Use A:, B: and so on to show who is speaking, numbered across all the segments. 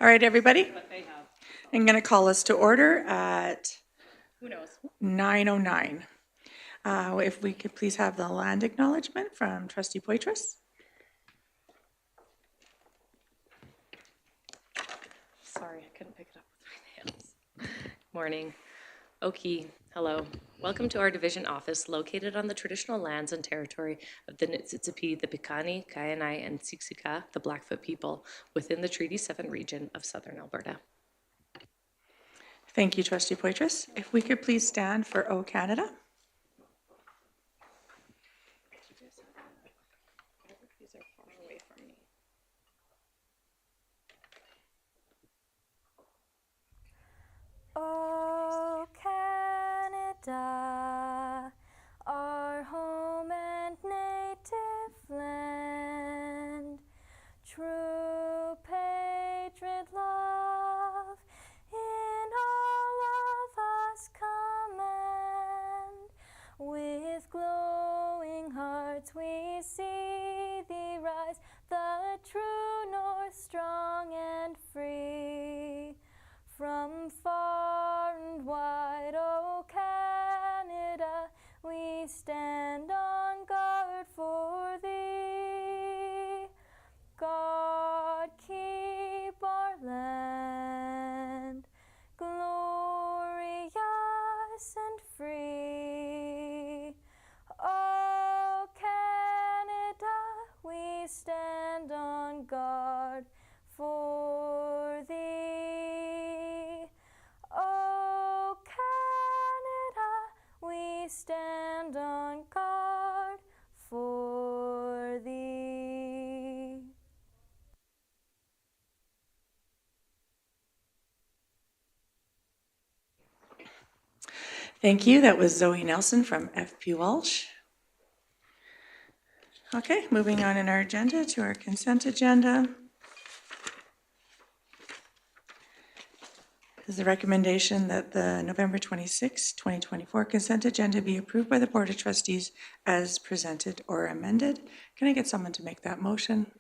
A: All right, everybody.
B: But they have.
A: I'm going to call us to order at
B: Who knows?
A: 9:09. If we could please have the land acknowledgement from Trustee Poitras.
B: Sorry, I couldn't pick it up with my hands. Morning. Oki, hello. Welcome to our division office located on the traditional lands and territory of the Niitsitapi, the Piikani, Kainai, and Siksika, the Blackfoot people, within the Treaty 7 region of southern Alberta.
A: Thank you, Trustee Poitras. If we could please stand for O Canada.
B: These are far away from me.
C: O Canada, our home and native land, true patriot love in all of us command. With glowing hearts we see thee rise, the true north, strong and free. From far and wide, O Canada, we stand on guard for thee. God keep our land glorious and free. O Canada, we stand on guard for thee. O Canada, we stand on guard for thee.
A: Thank you. That was Zoe Nelson from FP Walsh. Okay, moving on in our agenda to our consent agenda. Is the recommendation that the November 26, 2024 consent agenda be approved by the Board of Trustees as presented or amended. Can I get someone to make that motion?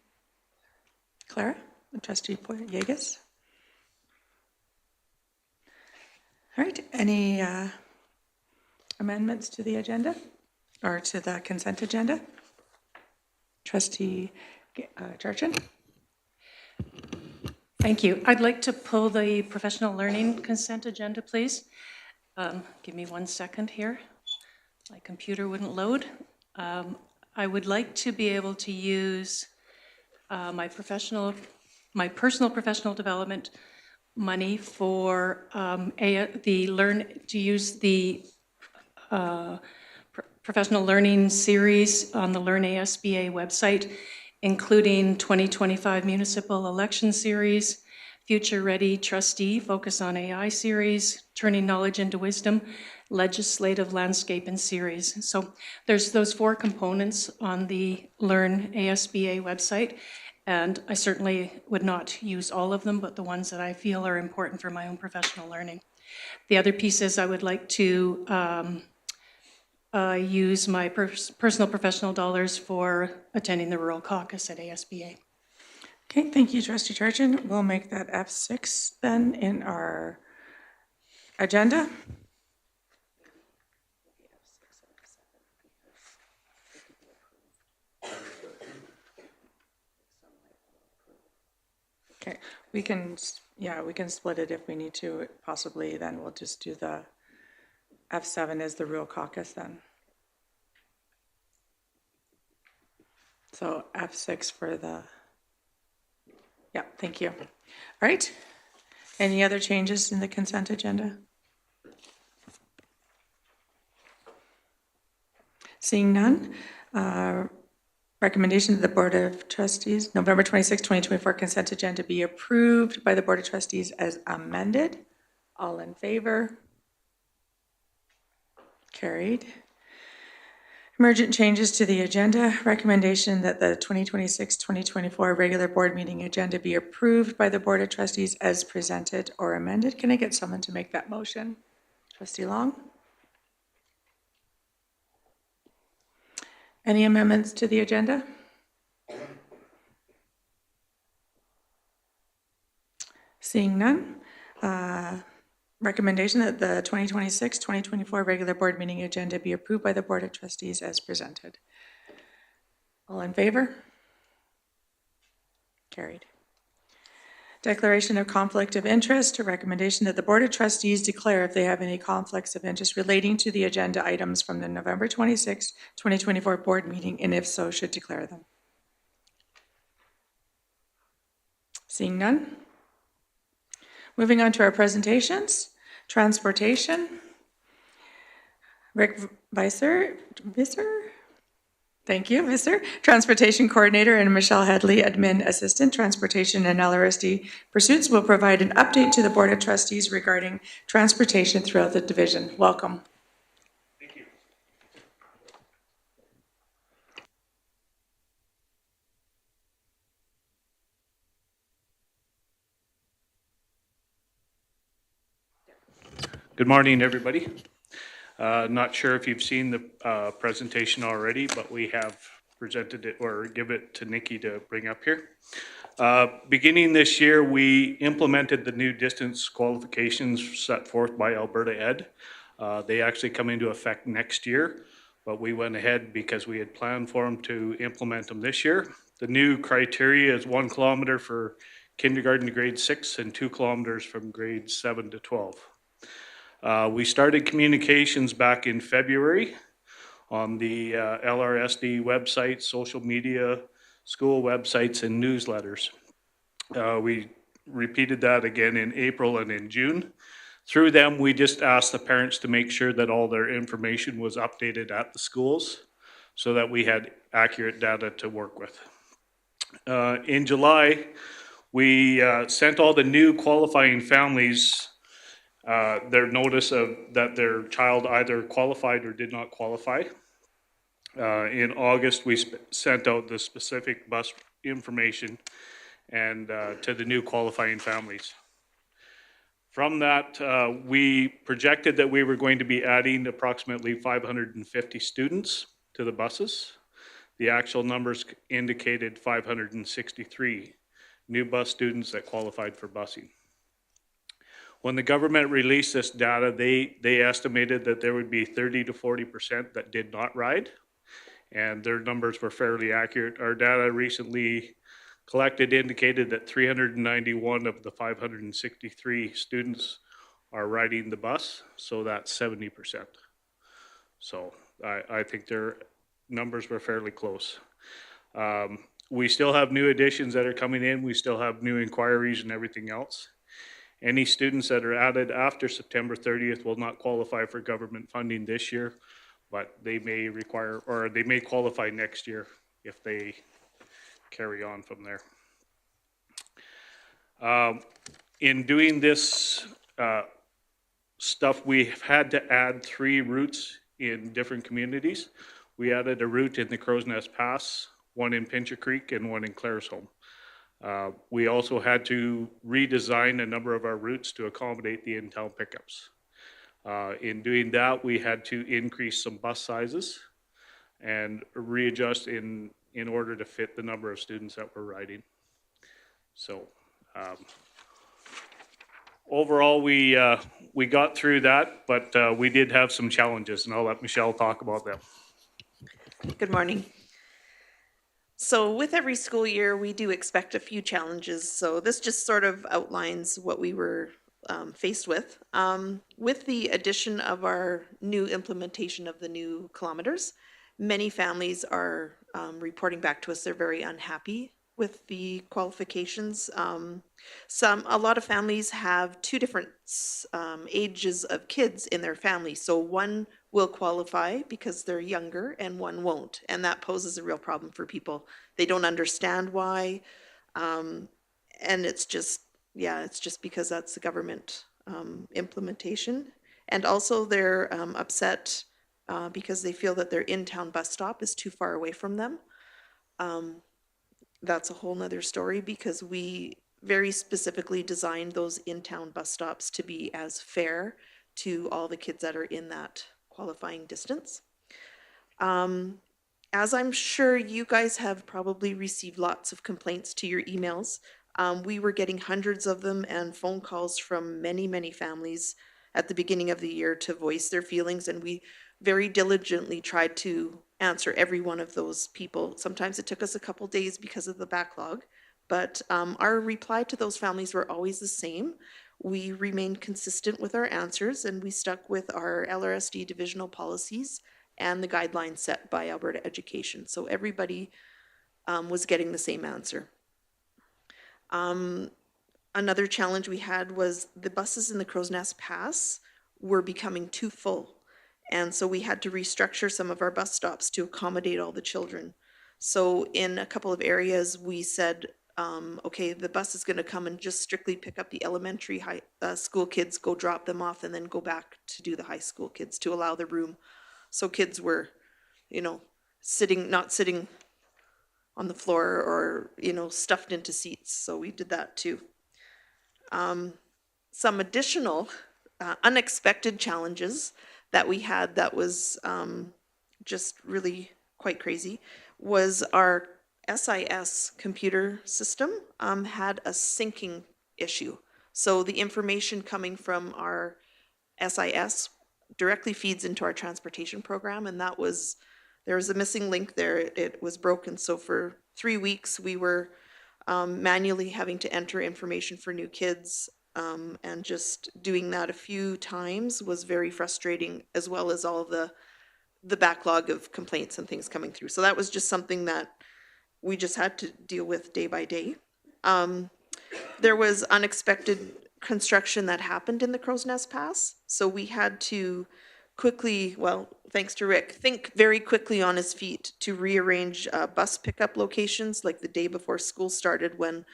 A: Clara, Trustee Yegas. All right, any amendments to the agenda or to the consent agenda? Trustee Charchin.
B: Thank you. I'd like to pull the professional learning consent agenda, please. Give me 1 second here. My computer wouldn't load. I would like to be able to use my personal professional development money for professional learning series on the Learn ASBA website, including 2025 Municipal Election Series, Future Ready Trustee Focus on AI Series, Turning Knowledge into Wisdom, Legislative Landscape and Series. So there's those 4 components on the Learn ASBA website, and I certainly would not use all of them, but the ones that I feel are important for my own professional learning. The other piece is I would like to use my personal professional dollars for attending the Rural Caucus at ASBA.
A: Okay, thank you, Trustee Charchin. We'll make that F6 then in our agenda. Okay, we can split it if we need to, possibly. Then we'll just do the F7 as the Rural Caucus then. So F6 for the, yeah, thank you. All right, any other changes in the consent agenda? Seeing none, recommendation that the Board of Trustees, November 26, 2024 consent agenda be approved by the Board of Trustees as amended. All in favor? Carried. Emergent changes to the agenda. Recommendation that the 2026-2024 regular board meeting agenda be approved by the Board of Trustees as presented or amended. Can I get someone to make that motion? Trustee Long? Any amendments to the agenda? Seeing none, recommendation that the 2026-2024 regular board meeting agenda be approved by the Board of Trustees as presented. All in favor? Carried. Declaration of conflict of interest, a recommendation that the Board of Trustees declare if they have any conflicts of interest relating to the agenda items from the November 26, 2024 board meeting, and if so, should declare them. Seeing none. Moving on to our presentations. Transportation. Rick Visser? Thank you, Visser. Transportation Coordinator, and Michelle Headley, Admin Assistant, Transportation and LRSD Pursuits, will provide an update to the Board of Trustees regarding transportation throughout the division. Welcome.
D: Thank you. Good morning, everybody. Not sure if you've seen the presentation already, but we have presented it or give it to Nikki to bring up here. Beginning this year, we implemented the new distance qualifications set forth by Alberta Ed. They actually come into effect next year, but we went ahead because we had planned for them to implement them this year. The new criteria is 1 kilometer for kindergarten to grade 6 and 2 kilometers from grades 7 to 12. We started communications back in February on the LRSD website, social media, school websites, and newsletters. We repeated that again in April and in June. Through them, we just asked the parents to make sure that all their information was updated at the schools so that we had accurate data to work with. In July, we sent all the new qualifying families their notice of that their child either qualified or did not qualify. In August, we sent out the specific bus information and to the new qualifying families. From that, we projected that we were going to be adding approximately 550 students to the buses. The actual numbers indicated 563 new bus students that qualified for busing. When the government released this data, they estimated that there would be 30 to 40% that did not ride, and their numbers were fairly accurate. Our data recently collected indicated that 391 of the 563 students are riding the bus, so that's 70%. So I think their numbers were fairly close. We still have new additions that are coming in. We still have new inquiries and everything else. Any students that are added after September 30th will not qualify for government funding this year, but they may require, or they may qualify next year if they carry on from there. In doing this stuff, we've had to add 3 routes in different communities. We added a route in the Crow's Nest Pass, 1 in Pincher Creek, and 1 in Claresholm. We also had to redesign a number of our routes to accommodate the in-town pickups. In doing that, we had to increase some bus sizes and readjust in order to fit the number of students that were riding. So overall, we got through that, but we did have some challenges, and I'll let Michelle talk about them.
E: Good morning. So with every school year, we do expect a few challenges. So this just sort of outlines what we were faced with. With the addition of our new implementation of the new kilometers, many families are reporting back to us they're very unhappy with the qualifications. A lot of families have 2 different ages of kids in their family. So one will qualify because they're younger and one won't. And that poses a real problem for people. They don't understand why. And it's just because that's the government implementation. And also they're upset because they feel that their in-town bus stop is too far away from them. That's a whole nother story because we very specifically designed those in-town bus stops to be as fair to all the kids that are in that qualifying distance. As I'm sure you guys have probably received lots of complaints to your emails, We were getting hundreds of them and phone calls from many, many families at the beginning of the year to voice their feelings, and we very diligently tried to answer every one of those people. Sometimes it took us a couple days because of the backlog, but our reply to those families were always the same. We remained consistent with our answers, and we stuck with our LRSD divisional policies and the guidelines set by Alberta Education. So everybody was getting the same answer. Another challenge we had was the buses in the Crow's Nest Pass were becoming too full. And so we had to restructure some of our bus stops to accommodate all the children. So in a couple of areas, we said, okay, the bus is going to come and just strictly pick up the elementary school kids, go drop them off, and then go back to do the high school kids to allow the room. So kids were, you know, not sitting on the floor or, you know, stuffed into seats. So we did that too. Some additional unexpected challenges that we had that was just really quite crazy was our SIS computer system had a syncing issue. So the information coming from our SIS directly feeds into our transportation program, and there was a missing link there. It was broken. So for 3 weeks we were manually having to enter information for new kids, and just doing that a few times was very frustrating, as well as all the backlog of complaints and things coming through. So that was just something that we just had to deal with day by day. There was unexpected construction that happened in the Crow's Nest Pass, so we had to quickly, well, thanks to Rick, think very quickly on his feet to rearrange bus pickup locations like the day before school started, when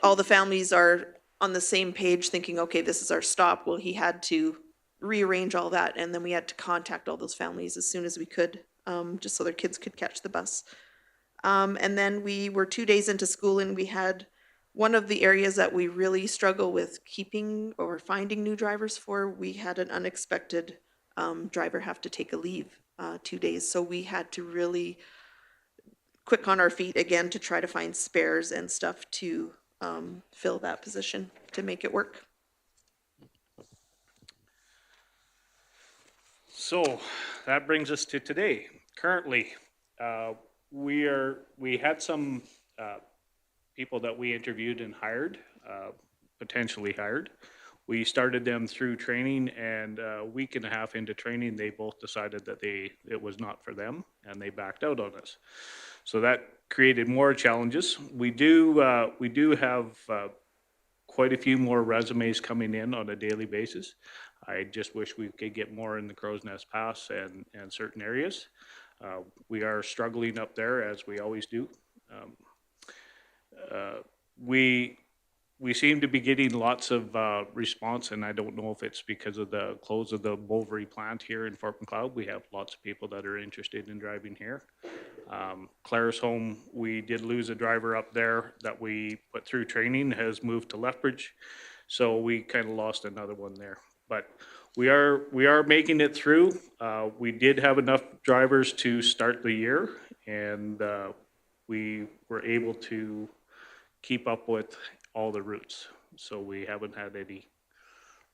E: all the families are on the same page thinking, okay, this is our stop. Well, he had to rearrange all that, and then we had to contact all those families as soon as we could, just so their kids could catch the bus. And then we were 2 days into school, and we had one of the areas that we really struggle with keeping or finding new drivers for. We had an unexpected driver have to take a leave 2 days. So we had to really quick on our feet again to try to find spares and stuff to fill that position to make it work.
D: So that brings us to today. Currently, we had some people that we interviewed and hired, potentially hired. We started them through training, and a week and a half into training, they both decided that it was not for them, and they backed out on us. So that created more challenges. We do have quite a few more resumes coming in on a daily basis. I just wish we could get more in the Crow's Nest Pass and certain areas. We are struggling up there, as we always do. We seem to be getting lots of response, and I don't know if it's because of the close of the Bovary plant here in Fort McLeod. We have lots of people that are interested in driving here. Claire's home, we did lose a driver up there that we put through training, has moved to Lethbridge, so we kind of lost another one there. But we are making it through. We did have enough drivers to start the year, and we were able to keep up with all the routes. So we haven't had any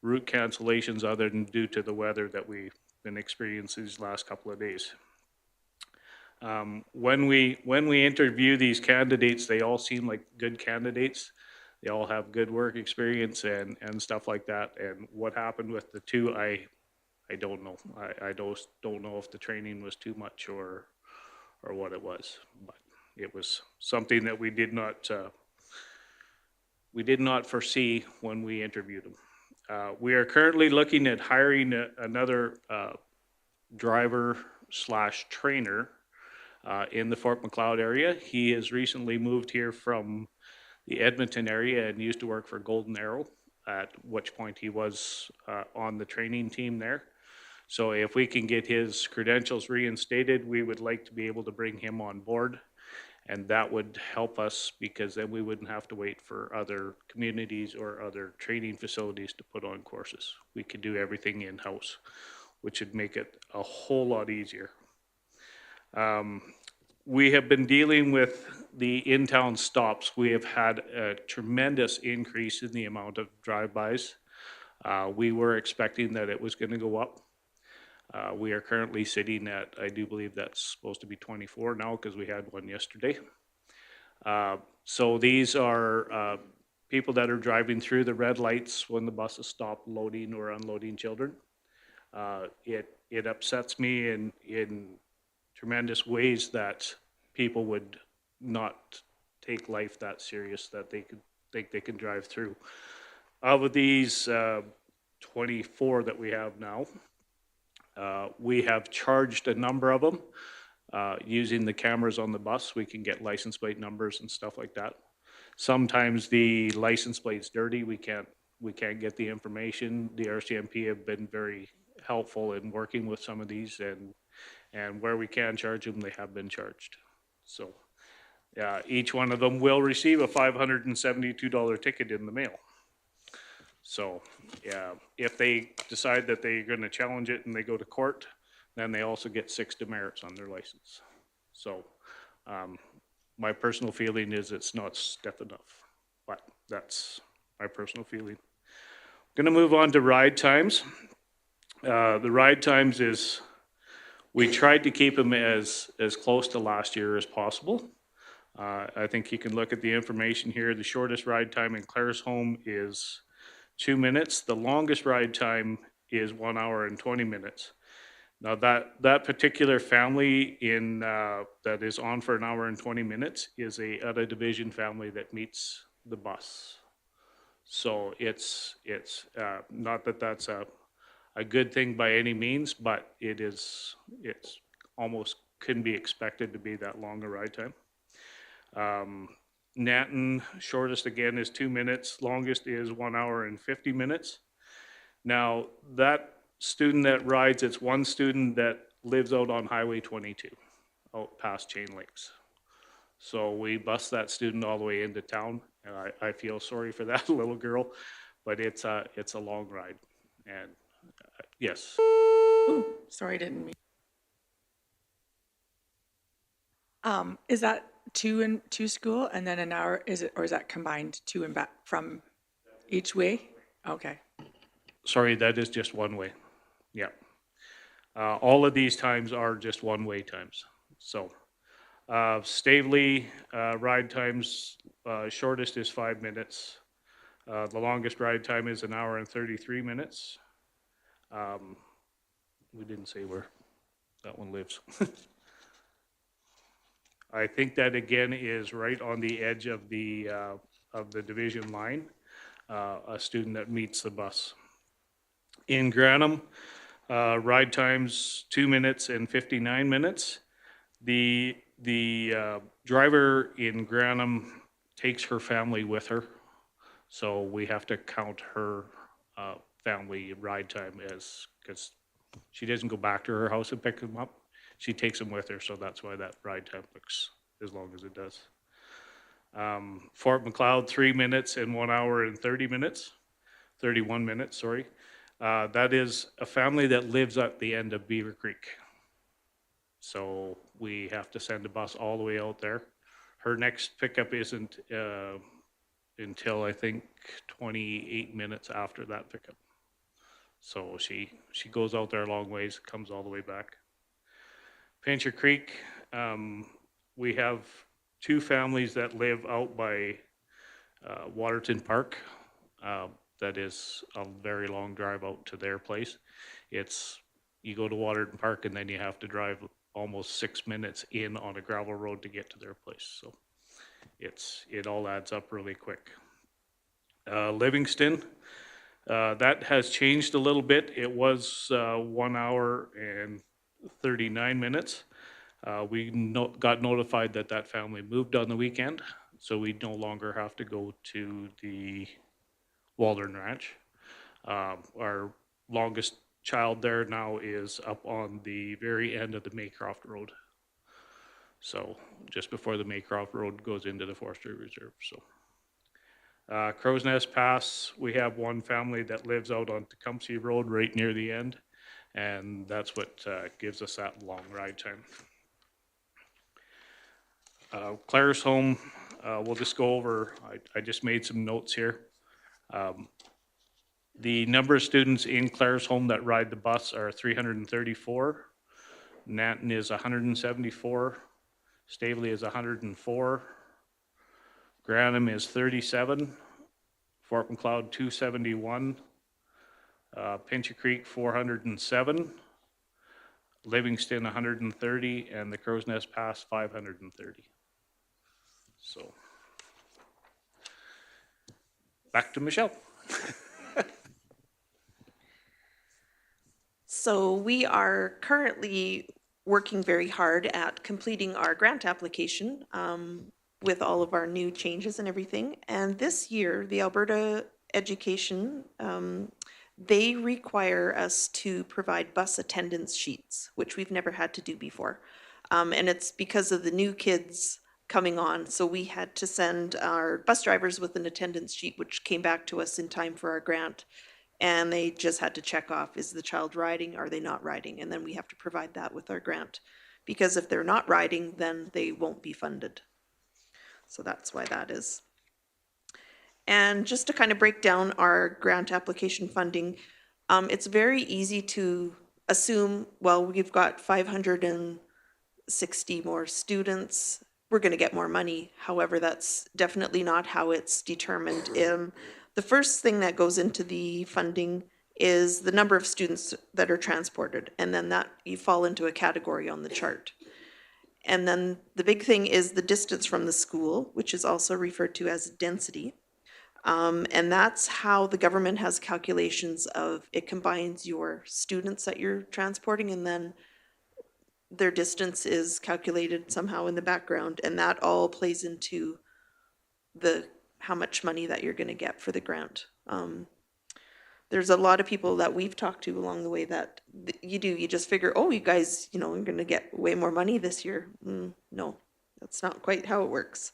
D: route cancellations other than due to the weather that we've been experiencing these last couple of days. When we interview these candidates, they all seem like good candidates. They all have good work experience and stuff like that. And what happened with the two, I don't know. I don't know if the training was too much or what it was. But it was something that we did not foresee when we interviewed them. We are currently looking at hiring another driver/trainer in the Fort McLeod area. He has recently moved here from the Edmonton area and used to work for Golden Arrow, at which point he was on the training team there. So if we can get his credentials reinstated, we would like to be able to bring him on board. And that would help us, because then we wouldn't have to wait for other communities or other training facilities to put on courses. We could do everything in-house, which would make it a whole lot easier. We have been dealing with the in-town stops. We have had a tremendous increase in the amount of drive-bys. We were expecting that it was going to go up. We are currently sitting at, I do believe that's supposed to be 24 now because we had one yesterday. So these are people that are driving through the red lights when the buses stop loading or unloading children. It upsets me in tremendous ways that people would not take life that serious that they could think they can drive through. Of these 24 that we have now, we have charged a number of them. Using the cameras on the bus, we can get license plate numbers and stuff like that. Sometimes the license plate's dirty, we can't get the information. The RCMP have been very helpful in working with some of these, and where we can charge them, they have been charged. So each one of them will receive a $572 ticket in the mail. So if they decide that they're going to challenge it and they go to court, then they also get 6 demerits on their license. So my personal feeling is it's not stiff enough, but that's my personal feeling. Going to move on to ride times. The ride times is, we tried to keep them as close to last year as possible. I think you can look at the information here. The shortest ride time in Claresholm is 2 minutes. The longest ride time is 1 hour and 20 minutes. Now that particular family in that is on for 1 hour and 20 minutes is a out of division family that meets the bus. So it's not that that's a good thing by any means, but it's almost couldn't be expected to be that long a ride time. Nanton, shortest again is 2 minutes, longest is 1 hour and 50 minutes. Now that student that rides, it's one student that lives out on Highway 22, out past Chain Links. So we bus that student all the way into town, and I feel sorry for that little girl, but it's a long ride, and yes.
A: Ooh, sorry, didn't mean. Is that to school and then an hour, or is that combined to and back from each way? Okay.
D: Sorry, that is just one way. Yeah. All of these times are just one-way times. So Stavely ride times, shortest is 5 minutes. The longest ride time is 1 hour and 33 minutes. We didn't say where that one lives. I think that again is right on the edge of the division line, a student that meets the bus. In Granham, ride times 2 minutes and 59 minutes. The driver in Granham takes her family with her, so we have to count her family ride time as, because she doesn't go back to her house and pick them up. She takes them with her, so that's why that ride time looks as long as it does. Fort McLeod, 3 minutes and 1 hour and 31 minutes, sorry. That is a family that lives at the end of Beaver Creek. So we have to send a bus all the way out there. Her next pickup isn't until I think 28 minutes after that pickup. So she goes out there a long ways, comes all the way back. Pincher Creek, we have 2 families that live out by Waterton Park. That is a very long drive out to their place. You go to Waterton Park and then you have to drive almost 6 minutes in on a gravel road to get to their place. So it all adds up really quick. Livingston, that has changed a little bit. It was 1 hour and 39 minutes. We got notified that family moved on the weekend, so we no longer have to go to the Waldron Ranch. Our longest child there now is up on the very end of the Maycroft Road. So just before the Maycroft Road goes into the Forestry Reserve. So Crow's Nest Pass, we have one family that lives out on Tecumseh Road right near the end, and that's what gives us that long ride time. Claire's home, we'll just go over, I just made some notes here. The number of students in Claire's home that ride the bus are 334. Nanton is 174. Stavely is 104. Grantham is 37. Fort McLeod 271. Pincher Creek 407. Livingston 130, and the Crow's Nest Pass 530. So, back to Michelle.
E: So we are currently working very hard at completing our grant application with all of our new changes and everything. And this year, the Alberta Education, they require us to provide bus attendance sheets, which we've never had to do before. And it's because of the new kids coming on. So we had to send our bus drivers with an attendance sheet, which came back to us in time for our grant. And they just had to check off, is the child riding, are they not riding? And then we have to provide that with our grant. Because if they're not riding, then they won't be funded. So that's why that is. And just to kind of break down our grant application funding, it's very easy to assume, well, we've got 560 more students, we're going to get more money. However, that's definitely not how it's determined. The first thing that goes into the funding is the number of students that are transported, and then that you fall into a category on the chart. And then the big thing is the distance from the school, which is also referred to as density. And that's how the government has calculations of, it combines your students that you're transporting, and then their distance is calculated somehow in the background, and that all plays into the how much money that you're going to get for the grant. There's a lot of people that we've talked to along the way that you just figure, oh, you guys, are going to get way more money this year. No, that's not quite how it works.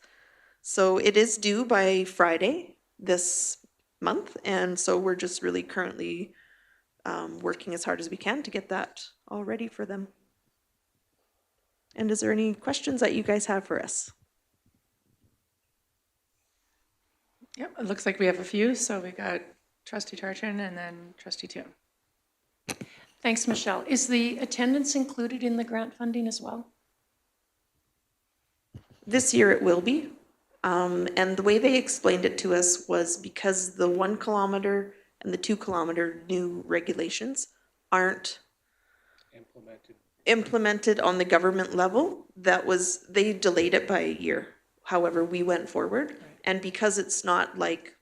E: So it is due by Friday this month, and so we're just really currently working as hard as we can to get that all ready for them. And is there any questions that you guys have for us?
A: Yep, it looks like we have a few. So we got Trustee Tarchin and then Trustee Toon.
B: Thanks, Michelle. Is the attendance included in the grant funding as well?
E: This year it will be. And the way they explained it to us was because the 1 kilometer and the 2 kilometer new regulations aren't implemented on the government level. They delayed it by a year. However, we went forward. Right. And because it's not like,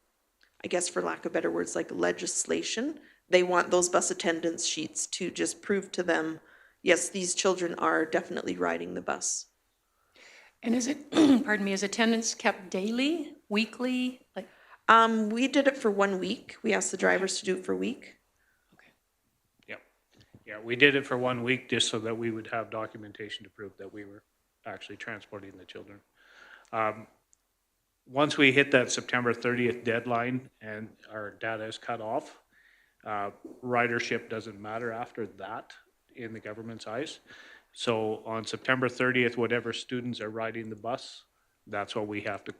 E: I guess for lack of better words, like legislation, they want those bus attendance sheets to just prove to them, yes, these children are definitely riding the bus.
B: And is it, pardon me, is attendance kept daily, weekly?
E: We did it for 1 week. We asked the drivers to do it for a week.
B: Okay.
D: Yeah, we did it for 1 week just so that we would have documentation to prove that we were actually transporting the children. Once we hit that September 30th deadline and our data is cut off, ridership doesn't matter after that in the government's eyes. So on September 30th, whatever students are riding the bus, that's what we have to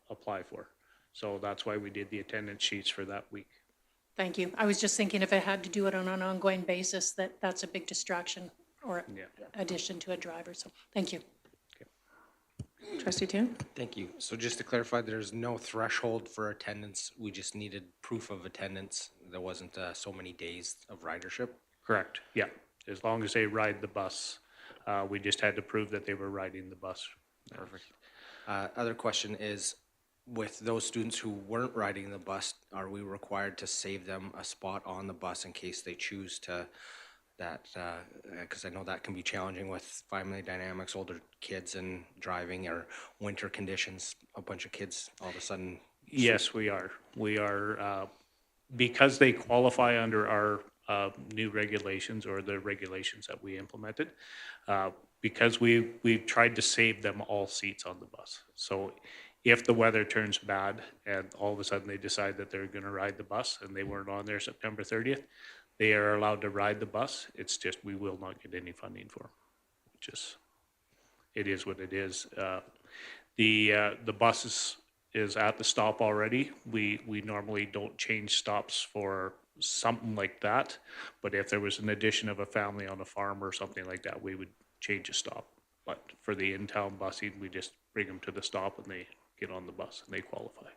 D: apply for. So that's why we did the attendance sheets for that week.
B: Thank you. I was just thinking if I had to do it on an ongoing basis, that's a big distraction or addition to a driver. So thank you.
A: Trustee Toon?
F: Thank you. So just to clarify, there's no threshold for attendance. We just needed proof of attendance. There wasn't so many days of ridership.
D: Correct. Yeah. As long as they ride the bus, we just had to prove that they were riding the bus.
F: Perfect. Other question is, with those students who weren't riding the bus, are we required to save them a spot on the bus in case they choose to that? Because I know that can be challenging with family dynamics, older kids and driving, or winter conditions, a bunch of kids all of a sudden.
D: Yes, we are. We are, because they qualify under our new regulations or the regulations that we implemented, because we've tried to save them all seats on the bus. So if the weather turns bad and all of a sudden they decide that they're going to ride the bus and they weren't on there September 30th, they are allowed to ride the bus. It's just we will not get any funding for them. It is what it is. The bus is at the stop already. We normally don't change stops for something like that, but if there was an addition of a family on a farm or something like that, we would change a stop. But for the in-town busing, we just bring them to the stop and they get on the bus and they qualify.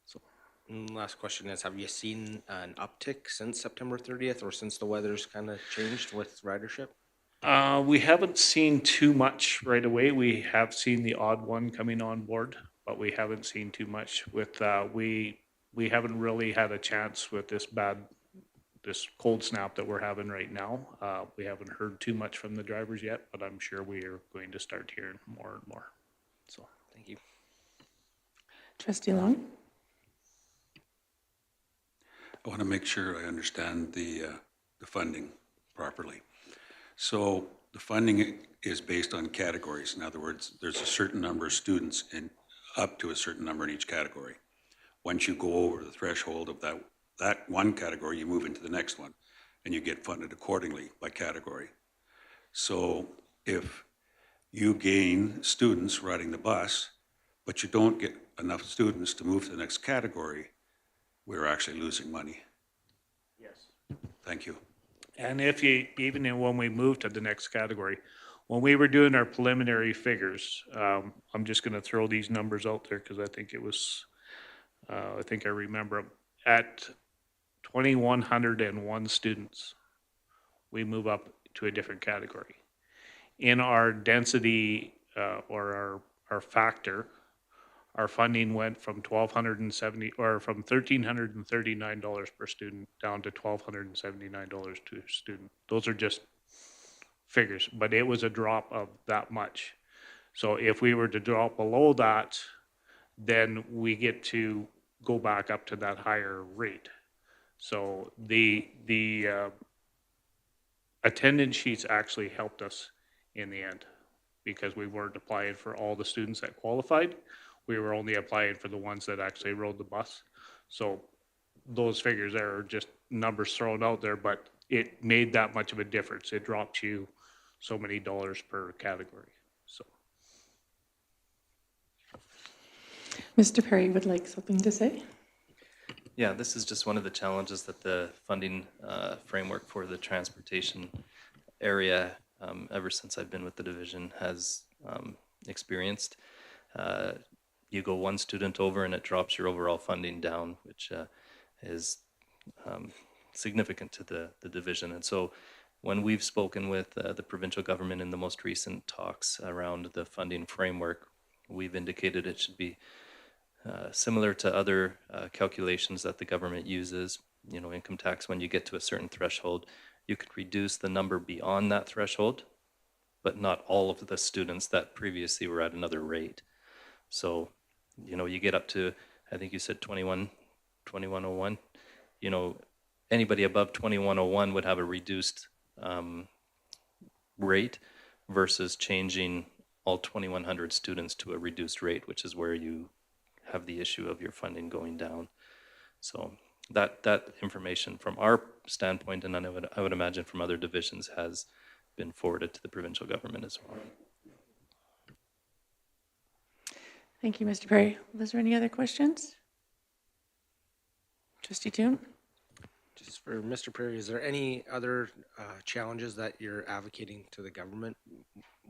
D: So
F: Last question is, have you seen an uptick since September 30th or since the weather's kind of changed with ridership?
D: we haven't seen too much right away. We have seen the odd one coming on board, but we haven't seen too much with, we haven't really had a chance with this cold snap that we're having right now. We haven't heard too much from the drivers yet, but I'm sure we are going to start hearing more and more. So,
F: Thank you.
A: Trustee Long?
G: I want to make sure I understand the funding properly. So the funding is based on categories. In other words, there's a certain number of students and up to a certain number in each category. Once you go over the threshold of that one category, you move into the next one, and you get funded accordingly by category. So if you gain students riding the bus, but you don't get enough students to move to the next category, we're actually losing money.
D: yes.
G: Thank you.
D: And if you, even when we move to the next category, when we were doing our preliminary figures, I'm just going to throw these numbers out there because I think it was, I think I remember them. At 2,101 students, we move up to a different category. In our density or our factor, our funding went from $1,339 per student down to $1,279 to student. Those are just figures, but it was a drop of that much. So if we were to drop below that, then we get to go back up to that higher rate. So the attendance sheets actually helped us in the end because we weren't applying for all the students that qualified. We were only applying for the ones that actually rode the bus. So those figures there are just numbers thrown out there, but it made that much of a difference. It dropped you so many dollars per category. So
A: Mr. Perry would like something to say?
H: Yeah, this is just one of the challenges that the funding framework for the transportation area, ever since I've been with the division, has experienced. You go one student over and it drops your overall funding down, which is significant to the division. And so when we've spoken with the provincial government in the most recent talks around the funding framework, we've indicated it should be similar to other calculations that the government uses. You know, income tax, when you get to a certain threshold, you could reduce the number beyond that threshold, but not all of the students that previously were at another rate. So, you know, you get up to, I think you said 2101, you know, anybody above 2101 would have a reduced rate versus changing all 2,100 students to a reduced rate, which is where you have the issue of your funding going down. So that information from our standpoint, and I would imagine from other divisions, has been forwarded to the provincial government as well.
A: Thank you, Mr. Perry. Was there any other questions? Trustee Toon?
F: Just for Mr. Perry, is there any other challenges that you're advocating to the government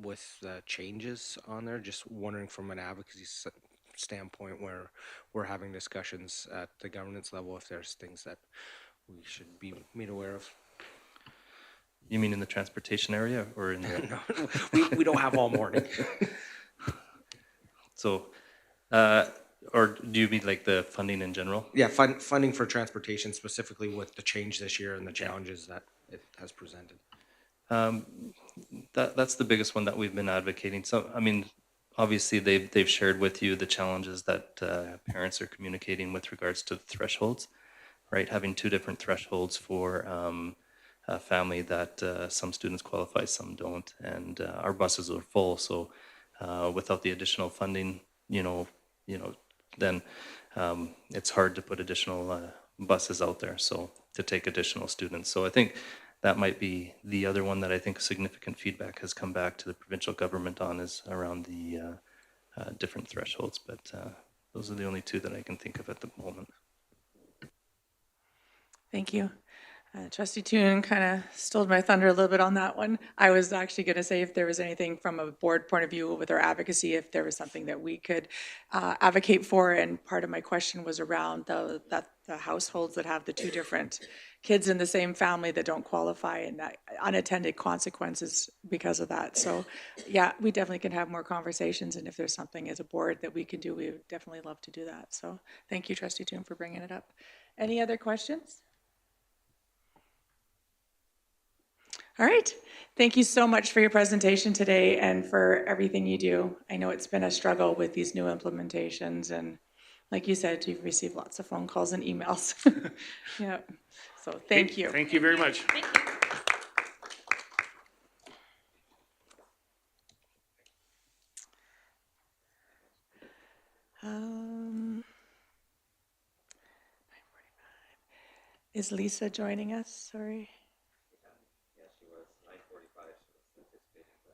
F: with changes on there? Just wondering from an advocacy standpoint where we're having discussions at the governance level, if there's things that we should be made aware of.
H: You mean in the transportation area or in the...
F: No, we don't have all morning.
H: So, or do you mean like the funding in general?
F: Yeah, funding for transportation specifically with the change this year and the challenges that it has presented.
H: That's the biggest one that we've been advocating. So, I mean, obviously they've shared with you the challenges that parents are communicating with regards to the thresholds, right? Having two different thresholds for a family that some students qualify, some don't, and our buses are full. So without the additional funding, then it's hard to put additional buses out there. So to take additional students. So I think that might be the other one that I think significant feedback has come back to the provincial government on, is around the different thresholds, but those are the only two that I can think of at the moment.
A: Thank you. Trustee Toon kind of stole my thunder a little bit on that one. I was actually going to say if there was anything from a board point of view with our advocacy, if there was something that we could advocate for. And part of my question was around the households that have the two different kids in the same family that don't qualify, and that unintended consequences because of that. So yeah, we definitely can have more conversations. And if there's something as a board that we can do, we would definitely love to do that. So thank you, Trustee Toon, for bringing it up. Any other questions? All right. Thank you so much for your presentation today and for everything you do. I know it's been a struggle with these new implementations, and like you said, you've received lots of phone calls and emails. Yeah. So thank you.
D: Thank you very much. Is Lisa joining us? Sorry.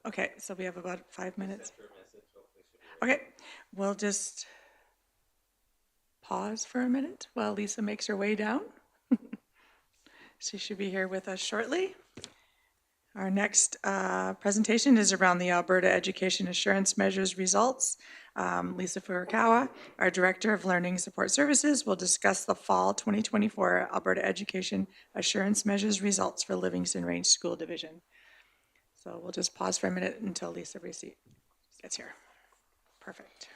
D: Okay, so we have about 5 minutes. Okay, we'll just pause for a minute while Lisa makes her way down. She should be here with us shortly. Our next presentation is around the Alberta Education Assurance Measures results. Lisa Furukawa, our Director of Learning Support Services, will discuss the fall 2024 Alberta Education Assurance Measures results for Livingstone Range School Division. So we'll just pause for a minute until Lisa gets here. Perfect.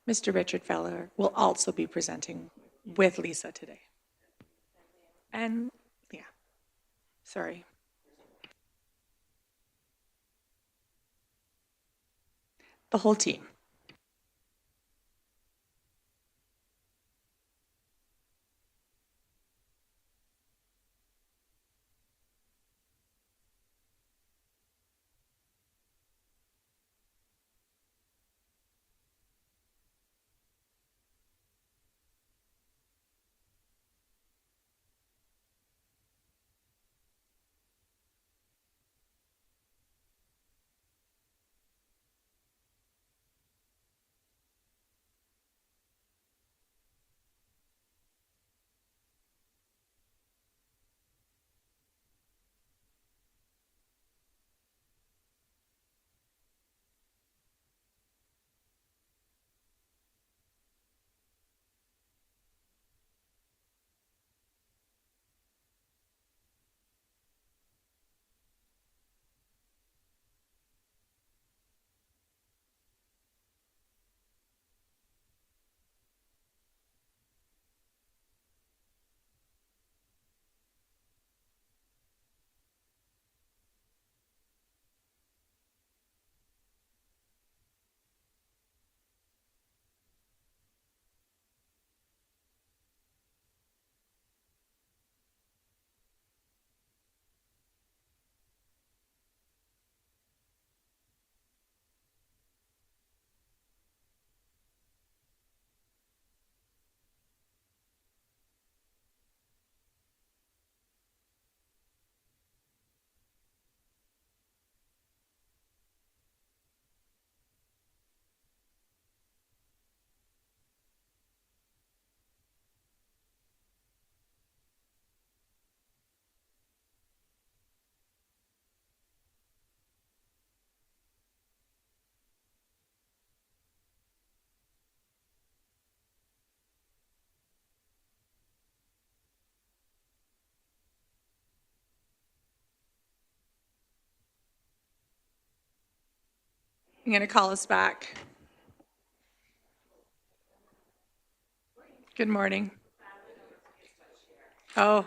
D: Mr. Richard Feller will also be presenting with Lisa today. And yeah, sorry. The whole team. I'm going to call us back. Good morning. Oh.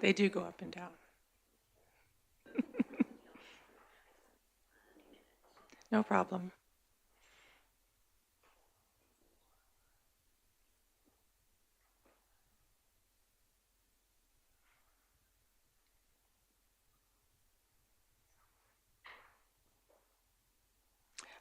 D: They do go up and down. No problem.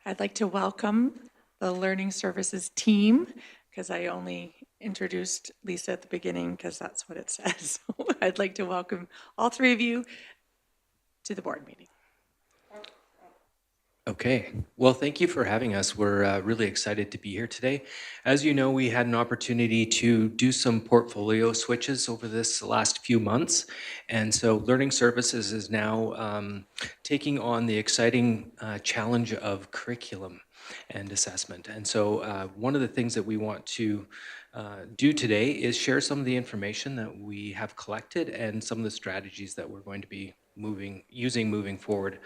A: I'd like to welcome the Learning Services team, because I only introduced Lisa at the beginning because that's what it says. So I'd like to welcome all three of you to the board meeting.
I: Okay, well, thank you for having us. We're really excited to be here today. As you know, we had an opportunity to do some portfolio switches over this last few months. And so Learning Services is now taking on the exciting challenge of curriculum and assessment. And so one of the things that we want to do today is share some of the information that we have collected and some of the strategies that we're going to be using moving forward.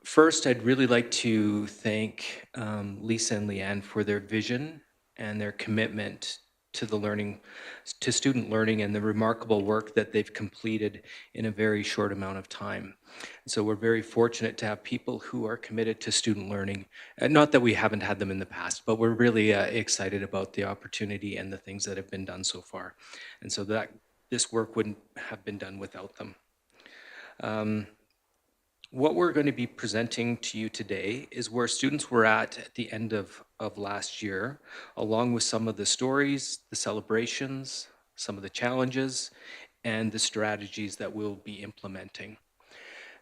I: First, I'd really like to thank Lisa and Leanne for their vision and their commitment to student learning and the remarkable work that they've completed in a very short amount of time. So we're very fortunate to have people who are committed to student learning. Not that we haven't had them in the past, but we're really excited about the opportunity and the things that have been done so far. And so that this work wouldn't have been done without them. What we're going to be presenting to you today is where students were at the end of last year, along with some of the stories, the celebrations, some of the challenges, and the strategies that we'll be implementing.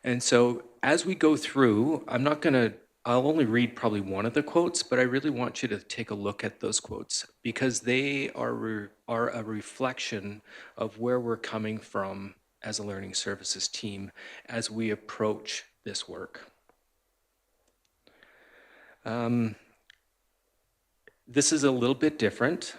I: And so as we go through, I'll only read probably one of the quotes, but I really want you to take a look at those quotes because they are a reflection of where we're coming from as a learning services team as we approach this work. This is a little bit different,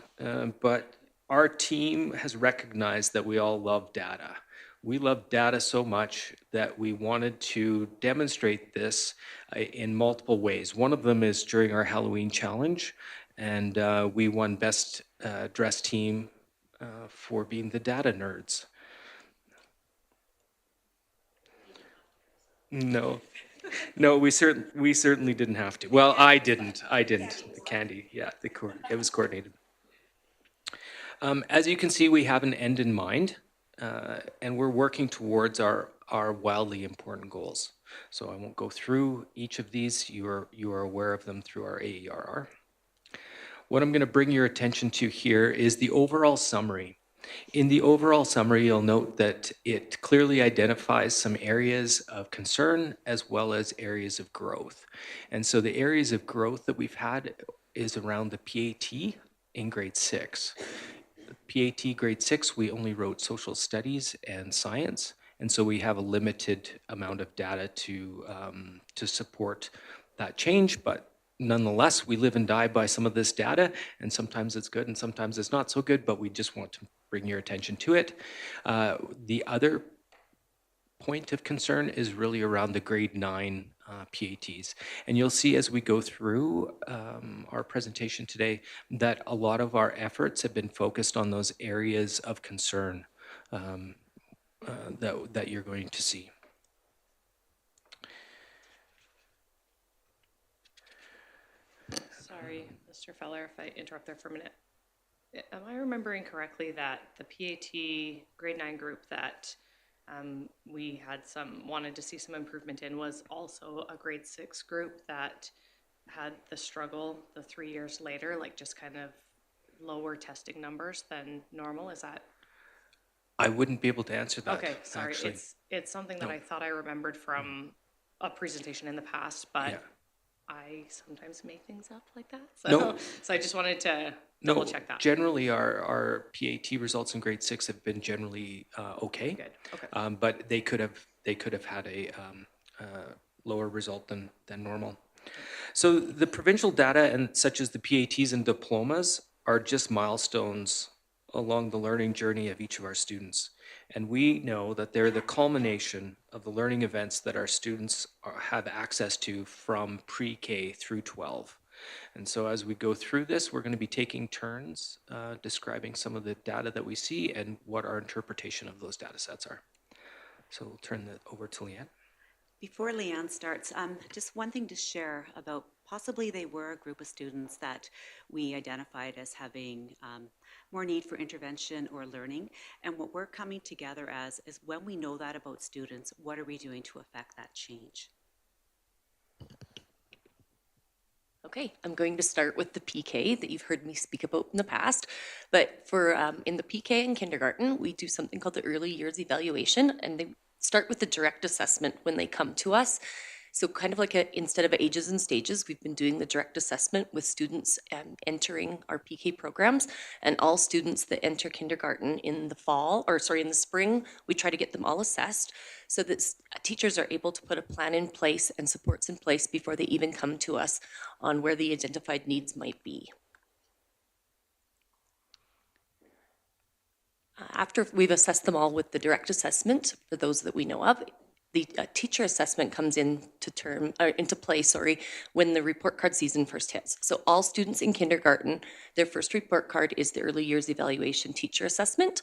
I: but our team has recognized that we all love data. We love data so much that we wanted to demonstrate this in multiple ways. One of them is during our Halloween challenge, and we won Best Dressed Team for being the data nerds. No, we certainly didn't have to. Well, I didn't. The candy, yeah, it was coordinated. As you can see, we have an end in mind, and we're working towards our wildly important goals. So I won't go through each of these. You are aware of them through our AERR. What I'm going to bring your attention to here is the overall summary. In the overall summary, you'll note that it clearly identifies some areas of concern as well as areas of growth. And so the areas of growth that we've had is around the PAT in grade 6. PAT grade 6, we only wrote social studies and science, and so we have a limited amount of data to support that change, but nonetheless, we live and die by some of this data, and sometimes it's good and sometimes it's not so good, but we just want to bring your attention to it. The other point of concern is really around the grade 9 PATs. And you'll see as we go through our presentation today that a lot of our efforts have been focused on those areas of concern that you're going to see.
B: Sorry, Mr. Feller, if I interrupt there for a minute. Am I remembering correctly that the PAT grade 9 group that we wanted to see some improvement in was also a grade 6 group that had the struggle the 3 years later, like just kind of lower testing numbers than normal? Is that?
I: I wouldn't be able to answer that.
B: Okay, sorry.
I: Actually.
B: It's something that I thought I remembered from a presentation in the past, but yeah. I sometimes make things up like that. So, so I just wanted to double check that.
I: Generally, our PAT results in grade 6 have been generally okay.
B: Good. Okay.
I: But they could have had a lower result than normal. So the provincial data and such as the PATs and diplomas are just milestones along the learning journey of each of our students. And we know that they're the culmination of the learning events that our students have access to from pre-K through 12. And so as we go through this, we're going to be taking turns describing some of the data that we see and what our interpretation of those data sets are. So we'll turn that over to Leanne.
J: Before Leanne starts, just one thing to share about possibly they were a group of students that we identified as having more need for intervention or learning. And what we're coming together as is when we know that about students, what are we doing to affect that change?
K: Okay, I'm going to start with the PK that you've heard me speak about in the past. But for in the PK in kindergarten, we do something called the early years evaluation, and they start with the direct assessment when they come to us. So kind of like instead of ages and stages, we've been doing the direct assessment with students entering our PK programs, and all students that enter kindergarten in the fall, or sorry, in the spring, we try to get them all assessed so that teachers are able to put a plan in place and supports in place before they even come to us on where the identified needs might be. After we've assessed them all with the direct assessment, for those that we know of, the teacher assessment comes into play, when the report card season first hits. So all students in kindergarten, their first report card is the early years evaluation teacher assessment.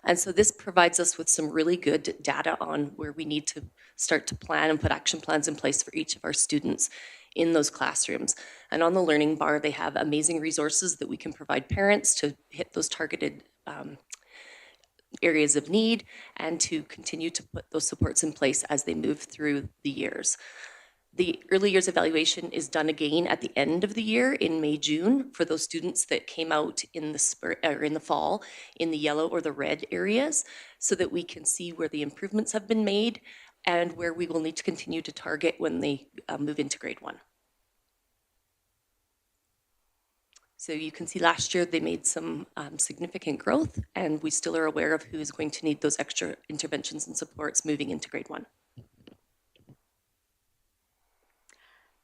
K: And so this provides us with some really good data on where we need to start to plan and put action plans in place for each of our students in those classrooms. And on the learning bar, they have amazing resources that we can provide parents to hit those targeted areas of need and to continue to put those supports in place as they move through the years. The early years evaluation is done again at the end of the year in May, June for those students that came out in the spring or in the fall in the yellow or the red areas, so that we can see where the improvements have been made and where we will need to continue to target when they move into grade 1. So you can see last year they made some significant growth, and we still are aware of who is going to need those extra interventions and supports moving into grade 1.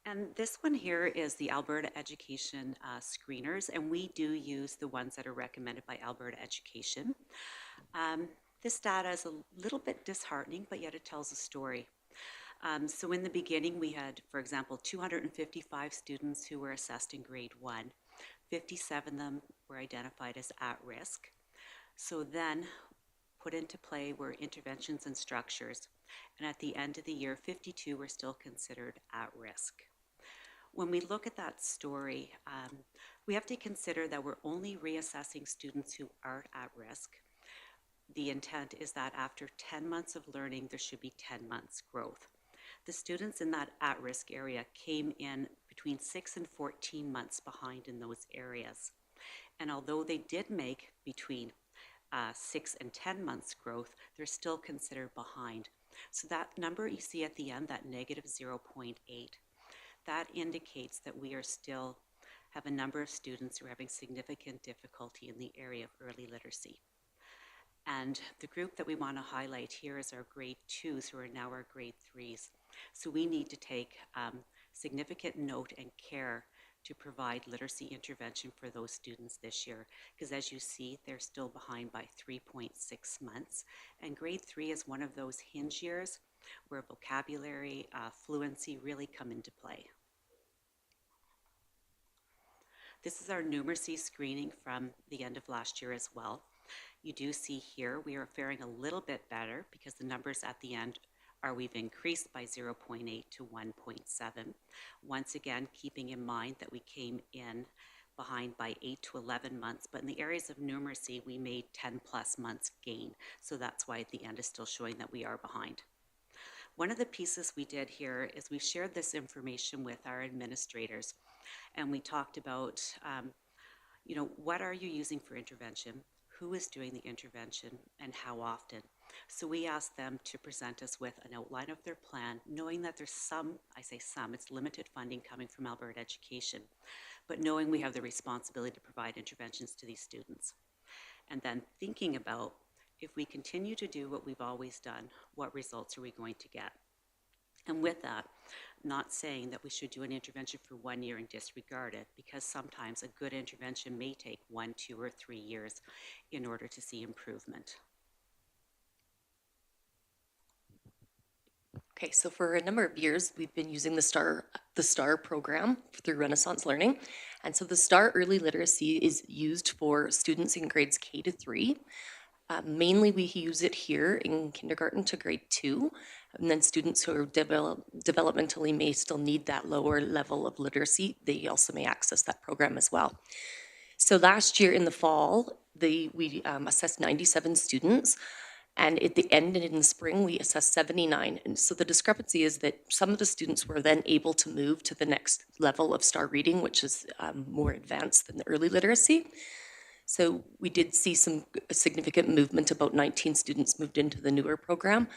J: And this one here is the Alberta Education screeners, and we do use the ones that are recommended by Alberta Education. This data is a little bit disheartening, but yet it tells a story. So in the beginning, we had, for example, 255 students who were assessed in grade 1. 57 of them were identified as at risk. So then put into play were interventions and structures. And at the end of the year, 52 were still considered at risk. When we look at that story, we have to consider that we're only reassessing students who aren't at risk. The intent is that after 10 months of learning, there should be 10 months growth. The students in that at-risk area came in between 6 and 14 months behind in those areas. And although they did make between 6 and 10 months growth, they're still considered behind. So that number you see at the end, that negative 0.8, that indicates that we are still have a number of students who are having significant difficulty in the area of early literacy. And the group that we want to highlight here is our grade 2s, who are now our grade 3s. So we need to take significant note and care to provide literacy intervention for those students this year, because as you see, they're still behind by 3.6 months. And grade 3 is one of those hinge years where vocabulary, fluency really come into play. This is our numeracy screening from the end of last year as well. You do see here we are faring a little bit better because the numbers at the end are we've increased by 0.8 to 1.7. Once again, keeping in mind that we came in behind by 8 to 11 months, but in the areas of numeracy, we made 10 plus months gain. So that's why at the end is still showing that we are behind. One of the pieces we did here is we shared this information with our administrators, and we talked about, what are you using for intervention? Who is doing the intervention and how often? So we asked them to present us with an outline of their plan, knowing that there's some, I say some, it's limited funding coming from Alberta Education, but knowing we have the responsibility to provide interventions to these students. And then thinking about, if we continue to do what we've always done, what results are we going to get? And with that, not saying that we should do an intervention for 1 year and disregard it, because sometimes a good intervention may take 1, 2, or 3 years in order to see improvement.
K: Okay, so for a number of years, we've been using the STAR program through Renaissance Learning. And so the STAR Early Literacy is used for students in grades K to 3. Mainly we use it here in kindergarten to grade 2, and then students who are developmentally may still need that lower level of literacy, they also may access that program as well. So last year in the fall, we assessed 97 students, And at the end and in the spring, we assessed 79. And so the discrepancy is that some of the students were then able to move to the next level of STAR reading, which is more advanced than the early literacy. So we did see some significant movement. About 19 students moved into the newer program.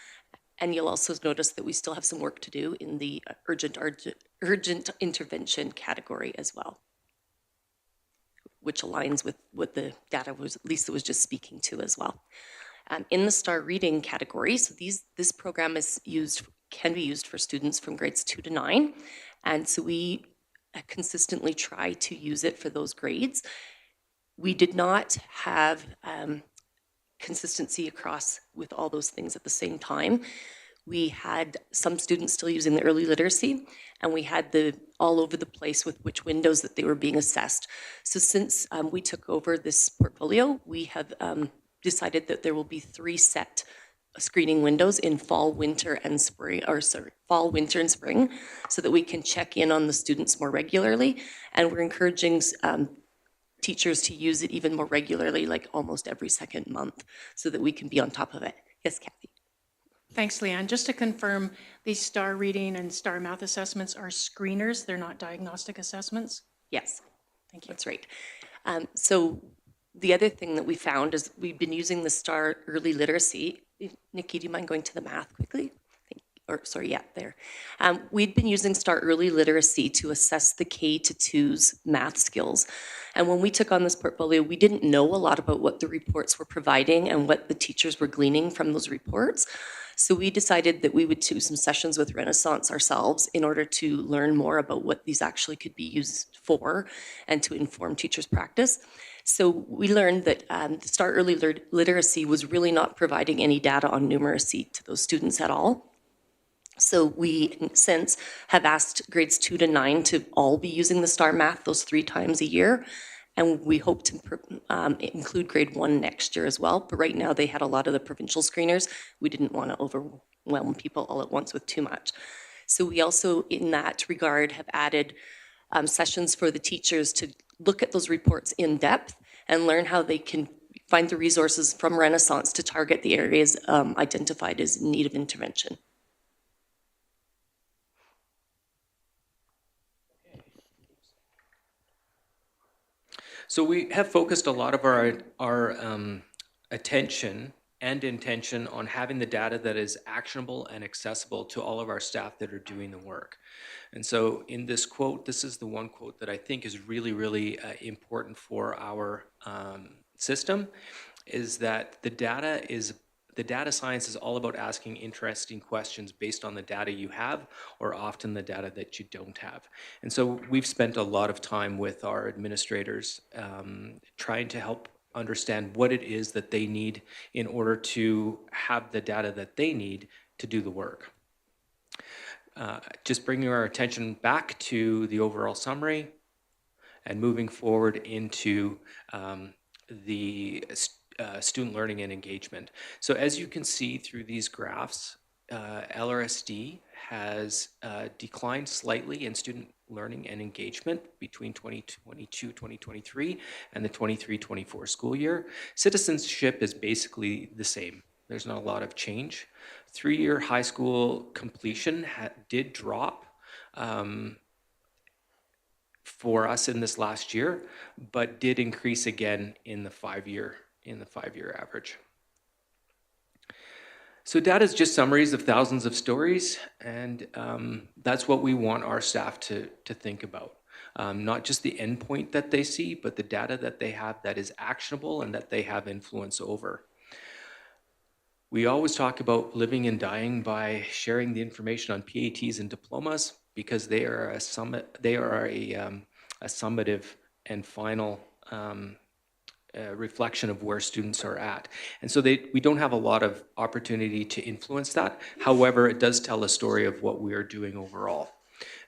K: And you'll also notice that we still have some work to do in the urgent intervention category as well, which aligns with what the data Lisa was just speaking to as well. In the STAR reading category, so this program can be used for students from grades 2 to 9. And so we consistently try to use it for those grades. We did not have consistency across with all those things at the same time. We had some students still using the early literacy, and we had the all over the place with which windows that they were being assessed. So since we took over this portfolio, we have decided that there will be 3 set screening windows in fall, winter, and spring, fall, winter, and spring, so that we can check in on the students more regularly. And we're encouraging teachers to use it even more regularly, like almost every second month, so that we can be on top of it. Yes, Kathy?
B: Thanks, Leanne. Just to confirm, these STAR reading and STAR math assessments are screeners. They're not diagnostic assessments?
K: Yes.
B: Thank you.
K: That's right. So the other thing that we found is we've been using the STAR early literacy. Nikki, do you mind going to the math quickly? There. We'd been using STAR early literacy to assess the K-2's math skills. And when we took on this portfolio, we didn't know a lot about what the reports were providing and what the teachers were gleaning from those reports. So we decided that we would do some sessions with Renaissance ourselves in order to learn more about what these actually could be used for and to inform teachers' practice. So we learned that STAR early literacy was really not providing any data on numeracy to those students at all. So we since have asked grades 2 to 9 to all be using the STAR math those 3 times a year. And we hope to include grade 1 next year as well. But right now they had a lot of the provincial screeners. We didn't want to overwhelm people all at once with too much. So we also, in that regard, have added sessions for the teachers to look at those reports in depth and learn how they can find the resources from Renaissance to target the areas identified as in need of intervention.
I: So we have focused a lot of our attention and intention on having the data that is actionable and accessible to all of our staff that are doing the work. And so in this quote, this is the one quote that I think is really, really important for our system, is that the data science is all about asking interesting questions based on the data you have, or often the data that you don't have. And so we've spent a lot of time with our administrators trying to help understand what it is that they need in order to have the data that they need to do the work. Just bringing our attention back to the overall summary and moving forward into the student learning and engagement. So as you can see through these graphs, LRSD has declined slightly in student learning and engagement between 2022-2023 and the 23-24 school year. Citizenship is basically the same. There's not a lot of change. 3-year high school completion did drop for us in this last year, but did increase again in the 5-year average. So data is just summaries of thousands of stories, and that's what we want our staff to think about. Not just the endpoint that they see, but the data that they have that is actionable and that they have influence over. We always talk about living and dying by sharing the information on PATs and diplomas, because they are a summative and final reflection of where students are at. And so we don't have a lot of opportunity to influence that. However, it does tell a story of what we are doing overall.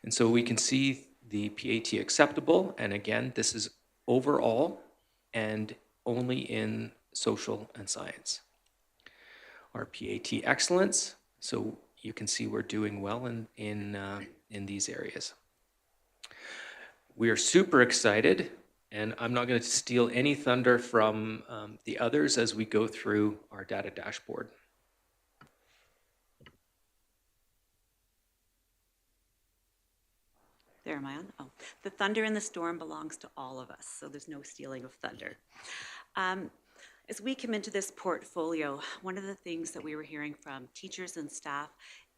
I: And so we can see the PAT acceptable, and again, this is overall and only in social and science. Our PAT excellence, so you can see we're doing well in these areas. We are super excited And I'm not going to steal any thunder from the others as we go through our data dashboard.
J: There, am I on? Oh, the thunder in the storm belongs to all of us, so there's no stealing of thunder. As we come into this portfolio, one of the things that we were hearing from teachers and staff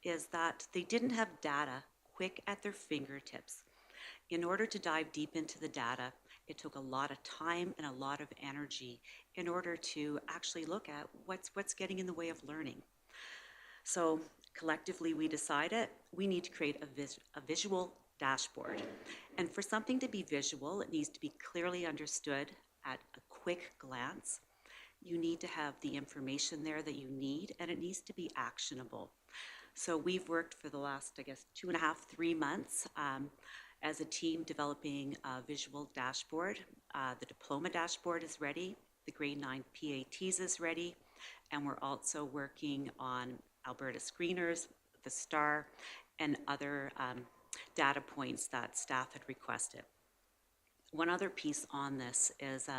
J: is that they didn't have data quick at their fingertips. In order to dive deep into the data, it took a lot of time and a lot of energy in order to actually look at what's getting in the way of learning. So collectively, we decided we need to create a visual dashboard. And for something to be visual, it needs to be clearly understood at a quick glance. You need to have the information there that you need, and it needs to be actionable. So we've worked for the last, I guess, 2.5, 3 months as a team developing a visual dashboard. The diploma dashboard is ready, the grade 9 PATs is ready, and we're also working on Alberta screeners, the STAR, and other data points that staff had requested. One other piece on this is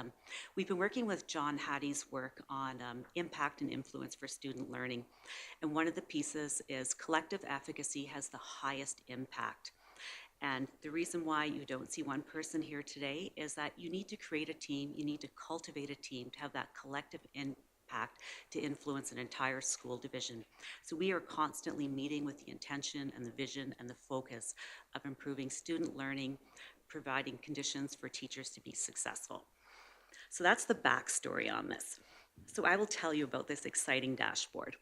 J: we've been working with John Hattie's work on impact and influence for student learning. And one of the pieces is collective efficacy has the highest impact. And the reason why you don't see one person here today is that you need to create a team, you need to cultivate a team to have that collective impact to influence an entire school division. So we are constantly meeting with the intention and the vision and the focus of improving student learning, providing conditions for teachers to be successful. So that's the backstory on this. So I will tell you about this exciting dashboard.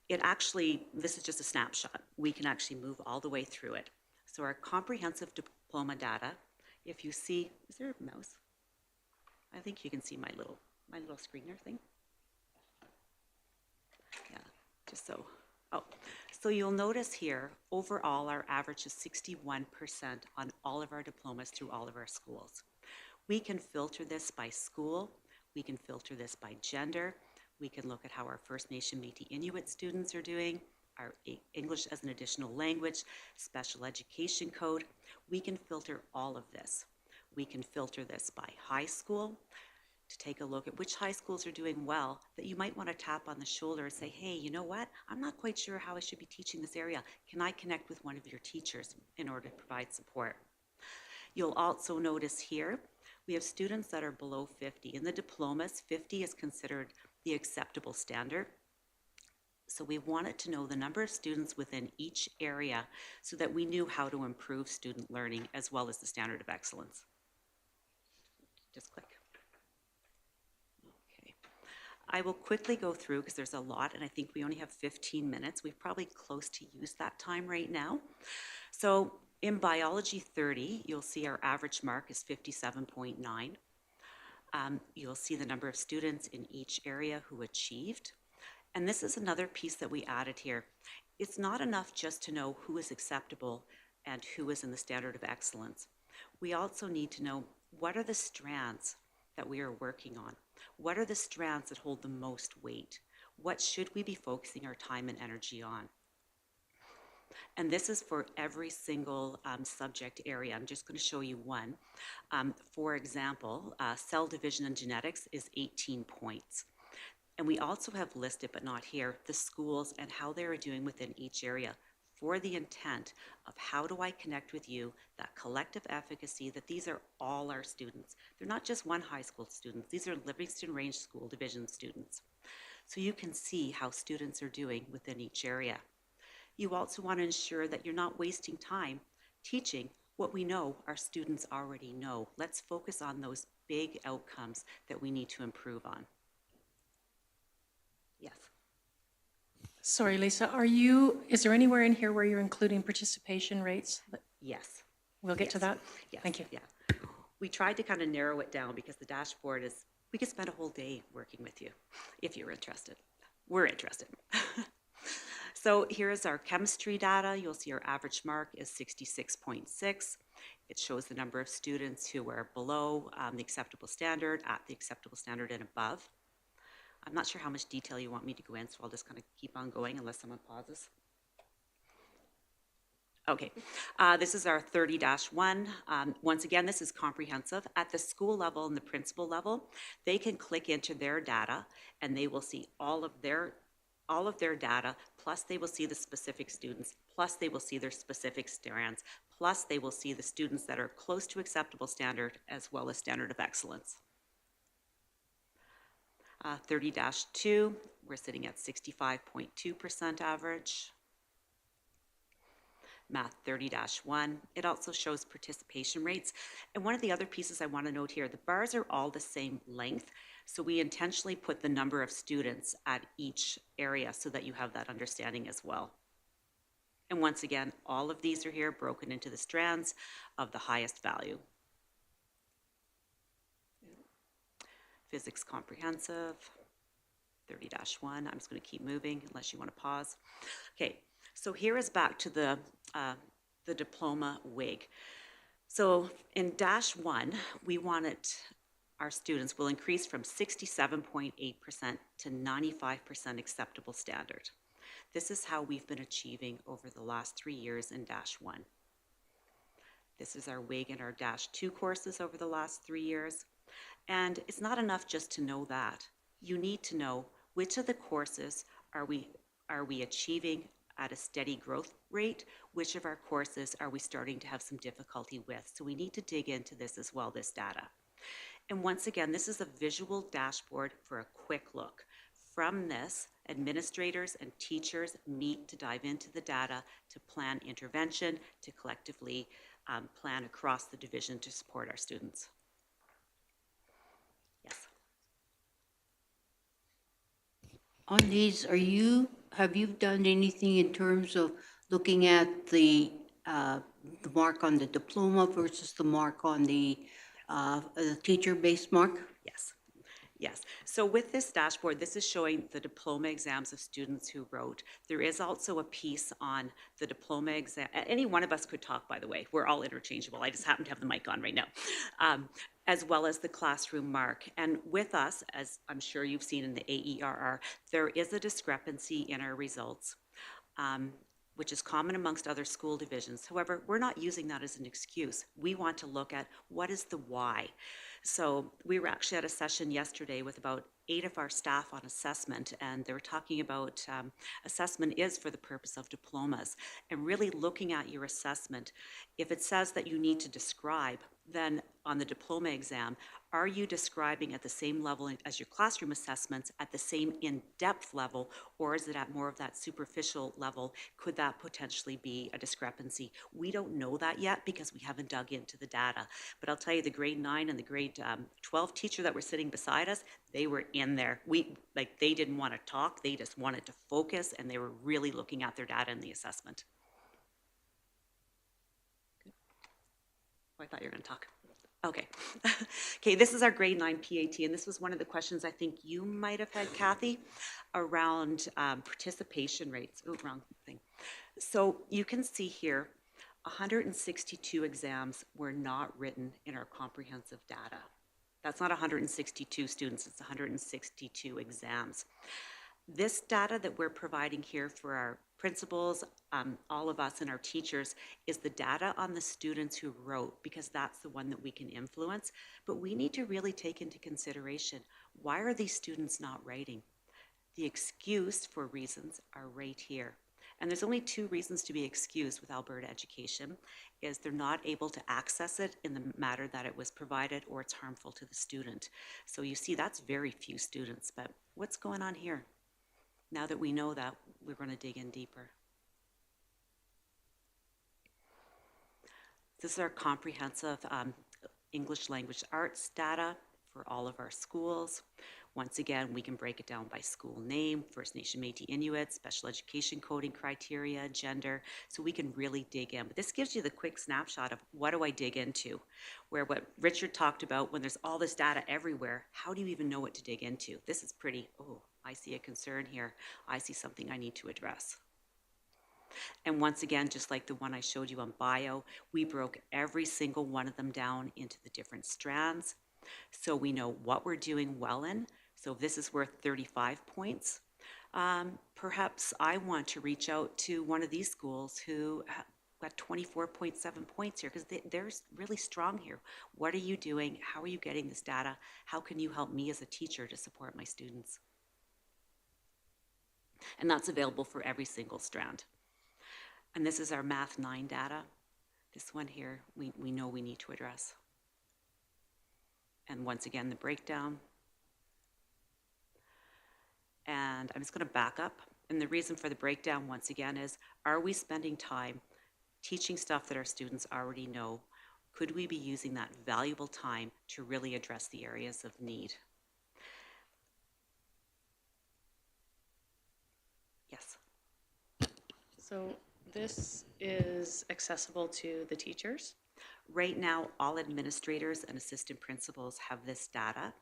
J: This is just a snapshot. We can actually move all the way through it. So our comprehensive diploma data, if you see, is there a mouse? I think you can see my little screener thing. Yeah, just so. Oh, so you'll notice here, overall, our average is 61% on all of our diplomas through all of our schools. We can filter this by school. We can filter this by gender. We can look at how our First Nation Métis Inuit students are doing, our English as an additional language, special education code. We can filter all of this. We can filter this by high school to take a look at which high schools are doing well that you might want to tap on the shoulder and say, hey, you know what? I'm not quite sure how I should be teaching this area. Can I connect with one of your teachers in order to provide support? You'll also notice here, we have students that are below 50. In the diplomas, 50 is considered the acceptable standard. So we wanted to know the number of students within each area so that we knew how to improve student learning as well as the standard of excellence. Just click. Okay. I will quickly go through because there's a lot and I think we only have 15 minutes. We're probably close to use that time right now. So in biology 30, you'll see our average mark is 57.9. You'll see the number of students in each area who achieved. And this is another piece that we added here. It's not enough just to know who is acceptable and who is in the standard of excellence. We also need to know what are the strands that we are working on? What are the strands that hold the most weight? What should we be focusing our time and energy on? And this is for every single subject area. I'm just going to show you one. For example, cell division and genetics is 18 points. And we also have listed, but not here, the schools and how they are doing within each area for the intent of how do I connect with you, that collective efficacy, that these are all our students. They're not just one high school students. These are Livingstone Range School Division students. So you can see how students are doing within each area. You also want to ensure that you're not wasting time teaching what we know our students already know. Let's focus on those big outcomes that we need to improve on. Yes.
B: Sorry, Lisa, is there anywhere in here where you're including participation rates?
J: Yes.
B: We'll get to that?
J: Yes.
B: Thank you.
J: Yeah. We tried to kind of narrow it down because the dashboard is, we could spend a whole day working with you if you're interested. We're interested. So here is our chemistry data. You'll see our average mark is 66.6. It shows the number of students who are below the acceptable standard, at the acceptable standard, and above. I'm not sure how much detail you want me to go in, so I'll just kind of keep on going unless someone pauses. Okay, this is our 30-1. Once again, this is comprehensive. At the school level and the principal level, they can click into their data and they will see all of their data, plus they will see the specific students, plus they will see their specific strands, plus they will see the students that are close to acceptable standard as well as standard of excellence. 30-2, we're sitting at 65.2% average. Math 30-1, it also shows participation rates. And one of the other pieces I want to note here, the bars are all the same length, so we intentionally put the number of students at each area so that you have that understanding as well. And once again, all of these are here broken into the strands of the highest value. Physics comprehensive, 30-1. I'm just going to keep moving unless you want to pause. Okay, so here is back to the diploma WIG. So in -1, we wanted our students will increase from 67.8% to 95% acceptable standard. This is how we've been achieving over the last 3 years in -1. This is our WIG and our -2 courses over the last 3 years. And it's not enough just to know that. You need to know which of the courses are we achieving at a steady growth rate, which of our courses are we starting to have some difficulty with. So we need to dig into this as well, this data. And once again, this is a visual dashboard for a quick look. From this, administrators and teachers meet to dive into the data, to plan intervention, to collectively plan across the division to support our students. Yes.
L: On these, have you done anything in terms of looking at the mark on the diploma versus the mark on the teacher-based mark?
J: Yes. Yes. So with this dashboard, this is showing the diploma exams of students who wrote. There is also a piece on the diploma exam. Any one of us could talk, by the way. We're all interchangeable. I just happen to have the mic on right now. As well as the classroom mark. And with us, as I'm sure you've seen in the AERR, there is a discrepancy in our results, which is common amongst other school divisions. However, we're not using that as an excuse. We want to look at what is the why. So we were actually at a session yesterday with about 8 of our staff on assessment, and they were talking about assessment is for the purpose of diplomas, and really looking at your assessment. If it says that you need to describe, then on the diploma exam, are you describing at the same level as your classroom assessments, at the same in-depth level, or is it at more of that superficial level? Could that potentially be a discrepancy? We don't know that yet because we haven't dug into the data. But I'll tell you, the grade 9 and the grade 12 teacher that were sitting beside us, they were in there. They didn't want to talk, they just wanted to focus, and they were really looking at their data in the assessment. Oh, I thought you were going to talk. Okay. Okay, this is our grade 9 PAT, and this was one of the questions I think you might have had, Kathy, around participation rates. Oh, wrong thing. So you can see here, 162 exams were not written in our comprehensive data. That's not 162 students, it's 162 exams. This data that we're providing here for our principals, all of us and our teachers, is the data on the students who wrote, because that's the one that we can influence. But we need to really take into consideration, why are these students not writing? The excuse for reasons are right here. And there's only 2 reasons to be excused with Alberta education, is they're not able to access it in the manner that it was provided, or it's harmful to the student. So you see, that's very few students, but what's going on here? Now that we know that, we're going to dig in deeper. This is our comprehensive English language arts data for all of our schools. Once again, we can break it down by school name, First Nation, Métis, Inuit, special education coding criteria, gender, so we can really dig in. But this gives you the quick snapshot of what do I dig into, where what Richard talked about, when there's all this data everywhere, how do you even know what to dig into? This is pretty, oh, I see a concern here. I see something I need to address. And once again, just like the one I showed you on bio, we broke every single one of them down into the different strands, so we know what we're doing well in. So if this is worth 35 points, perhaps I want to reach out to one of these schools who got 24.7 points here, because they're really strong here. What are you doing? How are you getting this data? How can you help me as a teacher to support my students? And that's available for every single strand. And this is our Math 9 data. This one here, we know we need to address. And once again, the breakdown. And I'm just going to back up. And the reason for the breakdown, once again, is, are we spending time teaching stuff that our students already know? Could we be using that valuable time to really address the areas of need? Yes.
B: So this is accessible to the teachers?
J: Right now, all administrators and assistant principals have this data,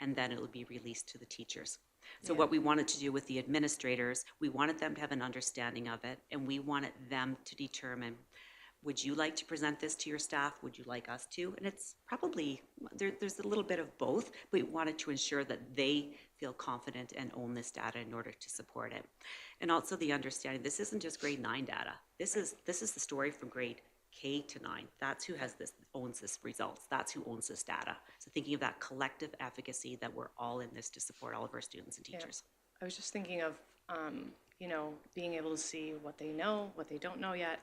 J: and then it will be released to the teachers. So what we wanted to do with the administrators, we wanted them to have an understanding of it, and we wanted them to determine, would you like to present this to your staff? Would you like us to? And it's probably, there's a little bit of both, but we wanted to ensure that they feel confident and own this data in order to support it. And also the understanding, this isn't just grade 9 data. This is the story from grade K to 9. That's who has this, owns this results. That's who owns this data. So thinking of that collective efficacy, that we're all in this to support all of our students and teachers.
B: I was just thinking of, you know, being able to see what they know, what they don't know yet,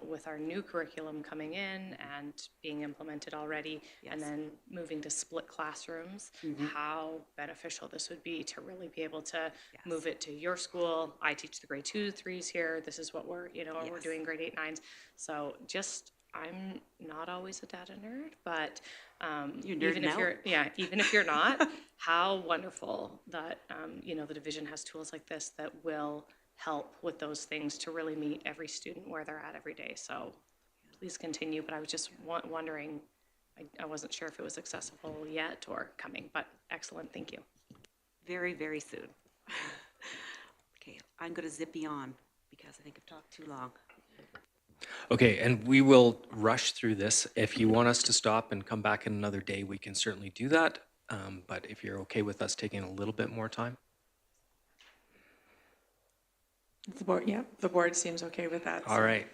B: with our new curriculum coming in and being implemented already, and then moving to split classrooms, how beneficial this would be to really be able to move it to your school. I teach the grade 2 to 3s here. This is what we're, you know, we're doing grade 8, 9s. So just, I'm not always a data nerd, but even if you're, even if you're not, how wonderful that, you know, the division has tools like this that will help with those things to really meet every student where they're at every day. So please continue, but I was just wondering, I wasn't sure if it was accessible yet or coming, but excellent, thank you.
J: Very, very soon. Okay, I'm going to zip beyond because I think I've talked too long.
I: Okay, and we will rush through this. If you want us to stop and come back in another day, we can certainly do that. But if you're okay with us taking a little bit more time.
A: The board, yeah, the board seems okay with that.
I: All right.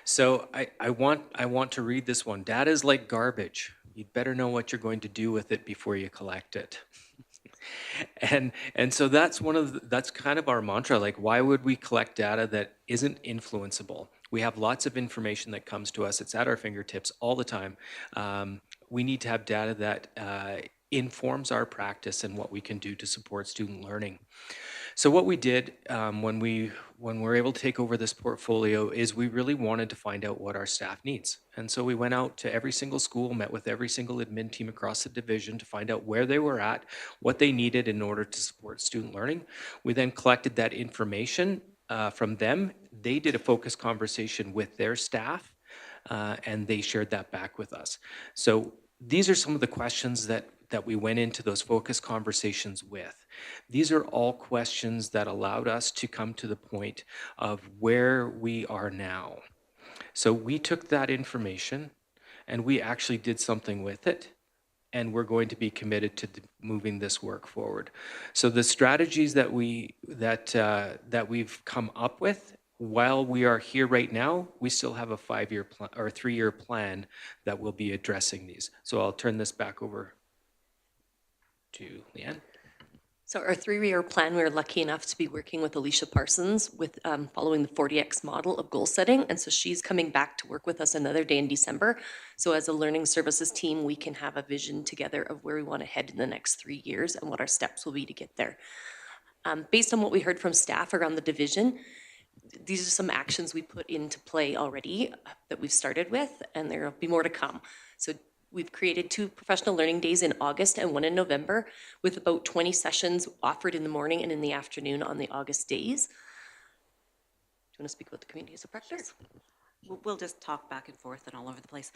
I: So I want to read this one. Data is like garbage. You'd better know what you're going to do with it before you collect it. And so that's that's kind of our mantra. Like, why would we collect data that isn't influenceable? We have lots of information that comes to us. It's at our fingertips all the time. We need to have data that informs our practice and what we can do to support student learning. So what we did when we were able to take over this portfolio is we really wanted to find out what our staff needs. And so we went out to every single school, met with every single admin team across the division to find out where they were at, what they needed in order to support student learning. We then collected that information from them. They did a focus conversation with their staff, and they shared that back with us. So these are some of the questions that we went into those focus conversations with. These are all questions that allowed us to come to the point of where we are now. So we took that information and we actually did something with it, and we're going to be committed to moving this work forward. So the strategies that that we've come up with, while we are here right now, we still have a 5-year plan or 3-year plan that will be addressing these. So I'll turn this back over to Leanne.
K: So our 3-year plan, we were lucky enough to be working with Alicia Parsons with following the 40X model of goal setting. And so she's coming back to work with us another day in December. So as a learning services team, we can have a vision together of where we want to head in the next 3 years and what our steps will be to get there. Based on what we heard from staff around the division, these are some actions we put into play already that we've started with, and there will be more to come. So we've created 2 professional learning days in August and 1 in November, with about 20 sessions offered in the morning and in the afternoon on the August days. Do you want to speak about the communities of practice?
J: Sure. We'll just talk back and forth and all over the place.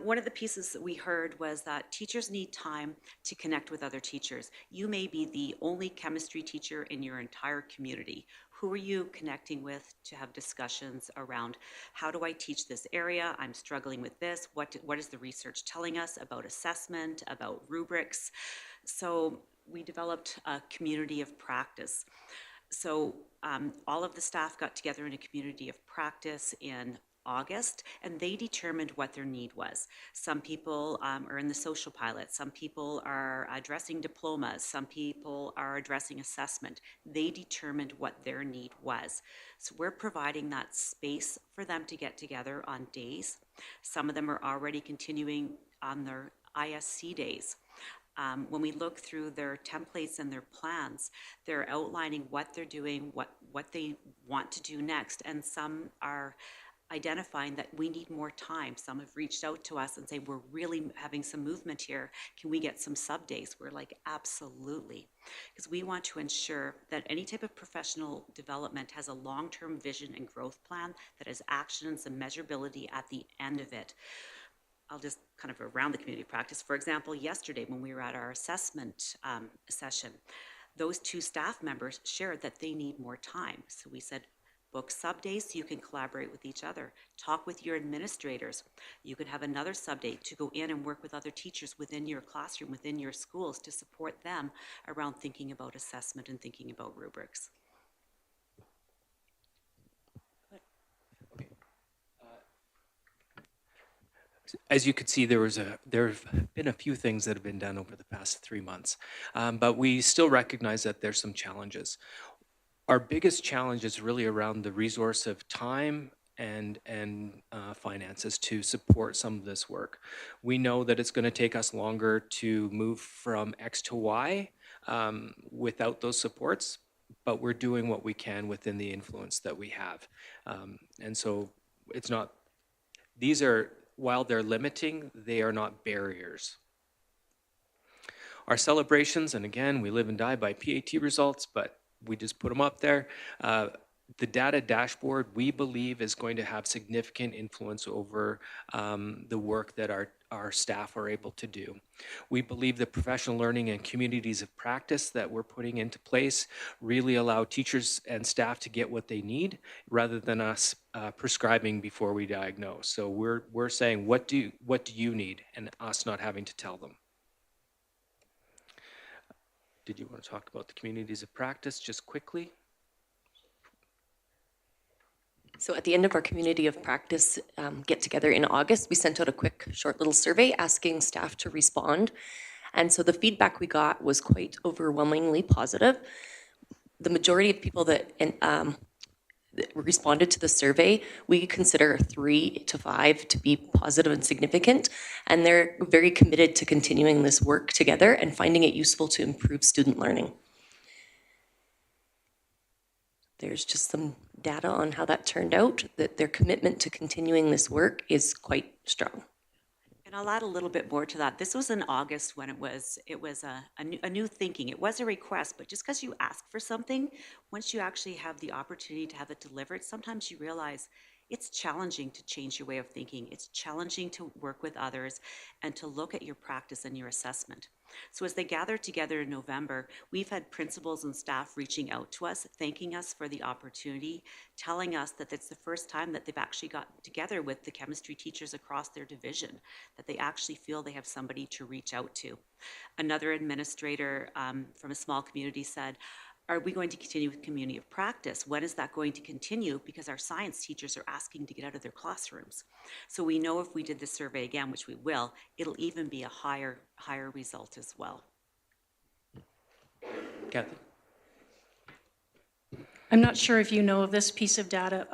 J: One of the pieces that we heard was that teachers need time to connect with other teachers. You may be the only chemistry teacher in your entire community. Who are you connecting with to have discussions around, how do I teach this area? I'm struggling with this. What is the research telling us about assessment, about rubrics? So we developed a community of practice. So all of the staff got together in a community of practice in August, and they determined what their need was. Some people are in the social pilot, some people are addressing diplomas, some people are addressing assessment. They determined what their need was. So we're providing that space for them to get together on days. Some of them are already continuing on their ISC days. When we look through their templates and their plans, they're outlining what they're doing, what they want to do next, and some are identifying that we need more time. Some have reached out to us and say, we're really having some movement here. Can we get some sub days? We're like, absolutely. Because we want to ensure that any type of professional development has a long-term vision and growth plan that has actions and measurability at the end of it. I'll just kind of around the community practice. For example, yesterday when we were at our assessment session, those two staff members shared that they need more time. So we said, book sub days so you can collaborate with each other. Talk with your administrators. You could have another sub day to go in and work with other teachers within your classroom, within your schools, to support them around thinking about assessment and thinking about rubrics.
I: As you could see, there have been a few things that have been done over the past 3 months, but we still recognize that there's some challenges. Our biggest challenge is really around the resource of time and finances to support some of this work. We know that it's going to take us longer to move from X to Y without those supports, but we're doing what we can within the influence that we have. And so it's not, these are, while they're limiting, they are not barriers. Our celebrations, and again, we live and die by PAT results, but we just put them up there. The data dashboard, we believe, is going to have significant influence over the work that our staff are able to do. We believe the professional learning and communities of practice that we're putting into place really allow teachers and staff to get what they need rather than us prescribing before we diagnose. So we're saying, what do you need, and us not having to tell them. Did you want to talk about the communities of practice just quickly?
K: So at the end of our community of practice get together in August, we sent out a quick short little survey asking staff to respond. And so the feedback we got was quite overwhelmingly positive. The majority of people that responded to the survey, we consider 3 to 5 to be positive and significant. And they're very committed to continuing this work together and finding it useful to improve student learning. There's just some data on how that turned out, that their commitment to continuing this work is quite strong.
J: And I'll add a little bit more to that. This was in August when it was a new thinking. It was a request, but just because you ask for something, once you actually have the opportunity to have it delivered, sometimes you realize it's challenging to change your way of thinking. It's challenging to work with others and to look at your practice and your assessment. So as they gathered together in November, we've had principals and staff reaching out to us, thanking us for the opportunity, telling us that it's the first time that they've actually got together with the chemistry teachers across their division, that they actually feel they have somebody to reach out to. Another administrator from a small community said, are we going to continue with community of practice? When is that going to continue? Because our science teachers are asking to get out of their classrooms. So we know if we did the survey again, which we will, it'll even be a higher result as well.
I: Kathy?
B: I'm not sure if you know of this piece of data.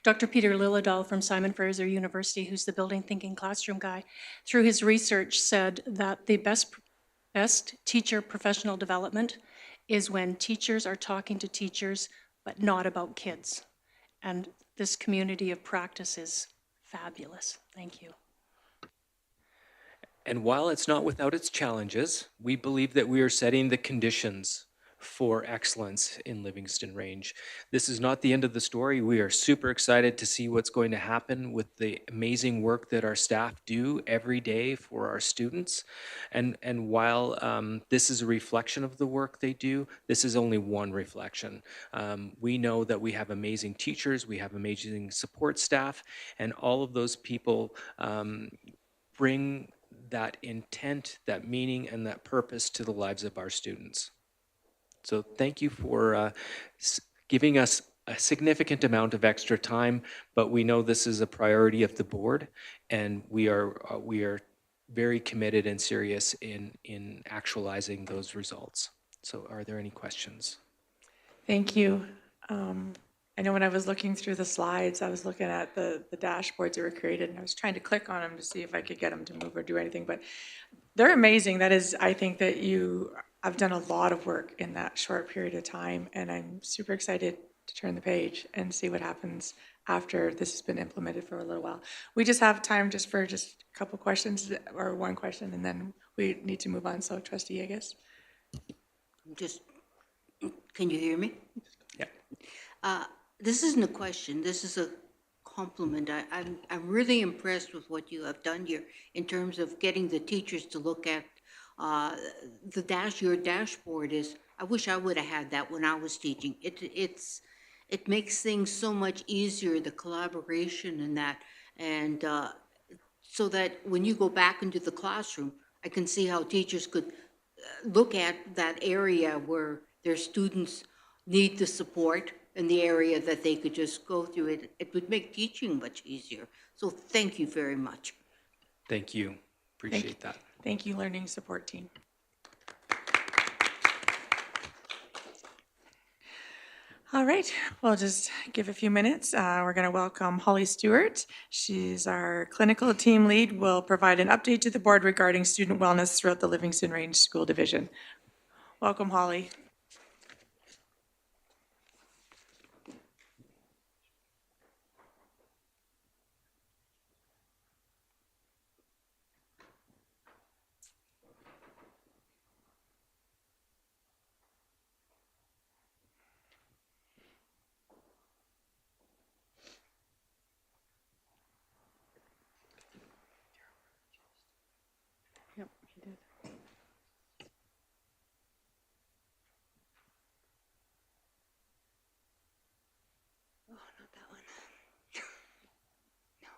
B: Dr. Peter Lilladal from Simon Fraser University, who's the Building Thinking Classroom guy, through his research said that the best teacher professional development is when teachers are talking to teachers, but not about kids. And this community of practice is fabulous. Thank you.
I: And while it's not without its challenges, we believe that we are setting the conditions for excellence in Livingstone Range. This is not the end of the story. We are super excited to see what's going to happen with the amazing work that our staff do every day for our students. And while this is a reflection of the work they do, this is only one reflection. We know that we have amazing teachers, we have amazing support staff, and all of those people bring that intent, that meaning, and that purpose to the lives of our students. So thank you for giving us a significant amount of extra time, but we know this is a priority of the board, and we are very committed and serious in actualizing those results. So are there any questions?
A: Thank you. I know when I was looking through the slides, I was looking at the dashboards that were created, and I was trying to click on them to see if I could get them to move or do anything, but they're amazing. That is, I think that I've done a lot of work in that short period of time, and I'm super excited to turn the page and see what happens after this has been implemented for a little while. We just have time for a couple questions, or one question, and then we need to move on. So trustee, I guess.
L: Can you hear me?
I: Yeah.
L: This isn't a question, this is a compliment. I'm really impressed with what you have done here in terms of getting the teachers to look at your dashboard is, I wish I would have had that when I was teaching. It makes things so much easier, the collaboration and that, and so that when you go back into the classroom, I can see how teachers could look at that area where their students need the support in the area that they could just go through it. It would make teaching much easier. So thank you very much.
I: Thank you. Appreciate that.
A: Thank you, Learning Support Team. All right, we'll just give a few minutes. We're going to welcome Holly Stewart. She's our clinical team lead. Will provide an update to the board regarding student wellness throughout the Livingstone Range School Division. Welcome, Holly. Yep, he did.
J: Oh, not that one. No.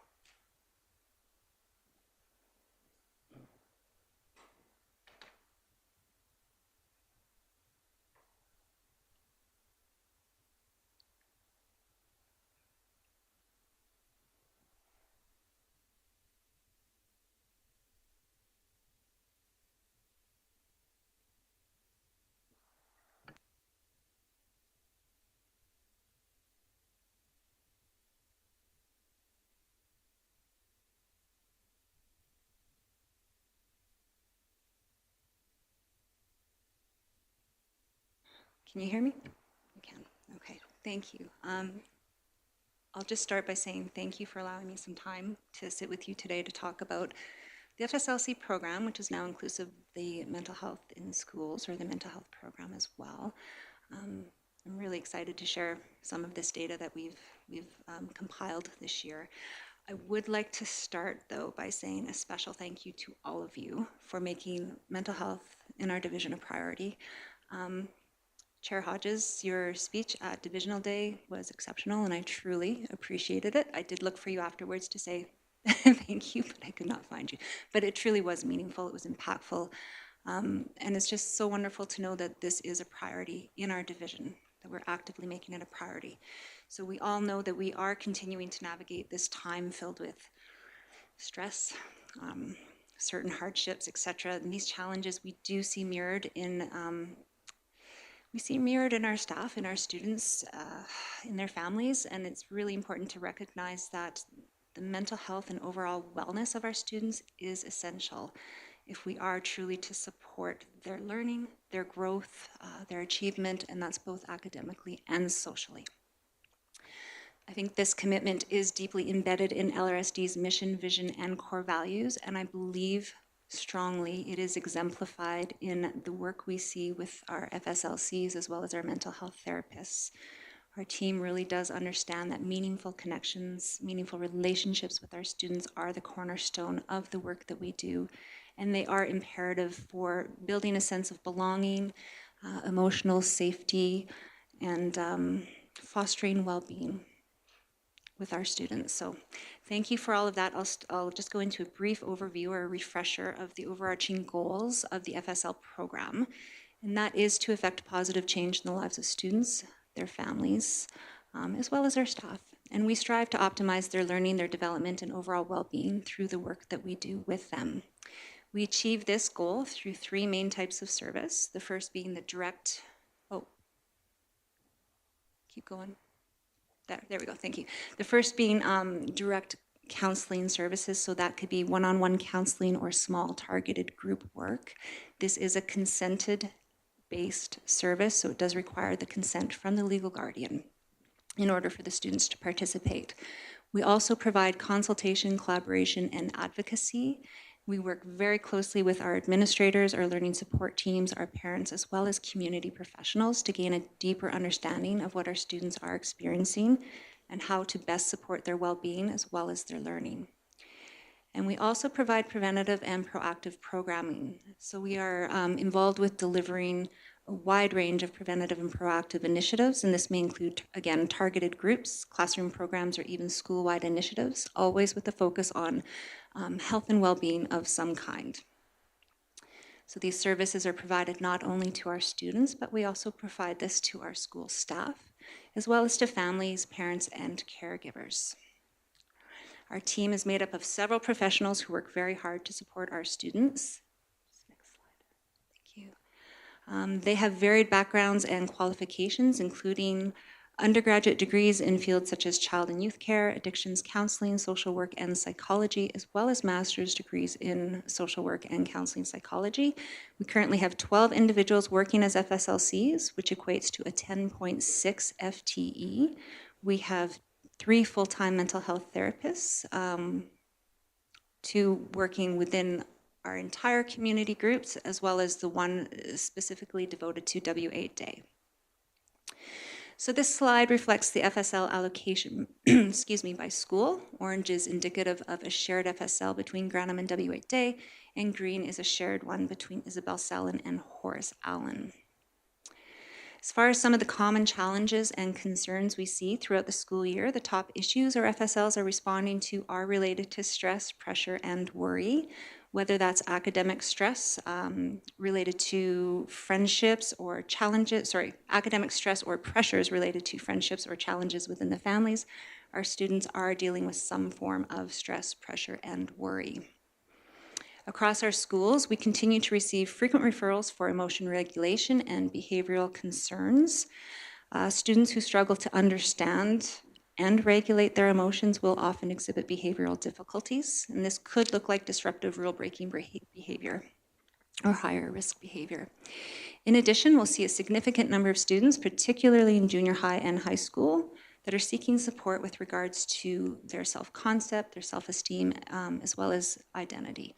J: Can you hear me? You can. Okay, thank you. I'll just start by saying thank you for allowing me some time to sit with you today to talk about the FSLC program, which is now inclusive of the mental health in schools, or the mental health program as well. I'm really excited to share some of this data that we've compiled this year. I would like to start, though, by saying a special thank you to all of you for making mental health in our division a priority. Chair Hodges, your speech at Divisional Day was exceptional, and I truly appreciated it. I did look for you afterwards to say thank you, but I could not find you. But it truly was meaningful, it was impactful, and it's just so wonderful to know that this is a priority in our division, that we're actively making it a priority. So we all know that we are continuing to navigate this time filled with stress, certain hardships, etc. And these challenges we do see mirrored in our staff, in our students, in their families, and it's really important to recognize that the mental health and overall wellness of our students is essential if we are truly to support their learning, their growth, their achievement, and that's both academically and socially. I think this commitment is deeply embedded in LRSD's mission, vision, and core values, and I believe strongly it is exemplified in the work we see with our FSLCs as well as our mental health therapists. Our team really does understand that meaningful connections, meaningful relationships with our students are the cornerstone of the work that we do, and they are imperative for building a sense of belonging, emotional safety, and fostering well-being with our students. So thank you for all of that. I'll just go into a brief overview or a refresher of the overarching goals of the FSL program, and that is to effect positive change in the lives of students, their families,
M: as well as our staff. And we strive to optimize their learning, their development, and overall well-being through the work that we do with them. We achieve this goal through three main types of service. The first being the direct, keep going. There we go, thank you. The first being direct counseling services, so that could be one-on-one counseling or small targeted group work. This is a consented-based service, so it does require the consent from the legal guardian in order for the students to participate. We also provide consultation, collaboration, and advocacy. We work very closely with our administrators, our learning support teams, our parents, as well as community professionals to gain a deeper understanding of what our students are experiencing and how to best support their well-being as well as their learning. And we also provide preventative and proactive programming. So we are involved with delivering a wide range of preventative and proactive initiatives, and this may include, again, targeted groups, classroom programs, or even school-wide initiatives, always with a focus on health and well-being of some kind. So these services are provided not only to our students, but we also provide this to our school staff, as well as to families, parents, and caregivers. Our team is made up of several professionals who work very hard to support our students. Next slide. Thank you. They have varied backgrounds and qualifications, including undergraduate degrees in fields such as child and youth care, addictions counseling, social work, and psychology, as well as master's degrees in social work and counseling psychology. We currently have 12 individuals working as FSLCs, which equates to a 10.6 FTE. We have 3 full-time mental health therapists, 2 working within our entire community groups, as well as the one specifically devoted to W8 Day. So this slide reflects the FSL allocation by school. Orange is indicative of a shared FSL between Grantham and W8 Day, and green is a shared one between Isabel Sallin and Horace Allen. As far as some of the common challenges and concerns we see throughout the school year, the top issues our FSLs are responding to are related to stress, pressure, and worry, whether that's academic stress related to friendships or challenges, academic stress or pressures related to friendships or challenges within the families. Our students are dealing with some form of stress, pressure, and worry. Across our schools, we continue to receive frequent referrals for emotion regulation and behavioral concerns. Students who struggle to understand and regulate their emotions will often exhibit behavioral difficulties, and this could look like disruptive rule-breaking behavior or higher risk behavior. In addition, we'll see a significant number of students, particularly in junior high and high school, that are seeking support with regards to their self-concept, their self-esteem, as well as identity.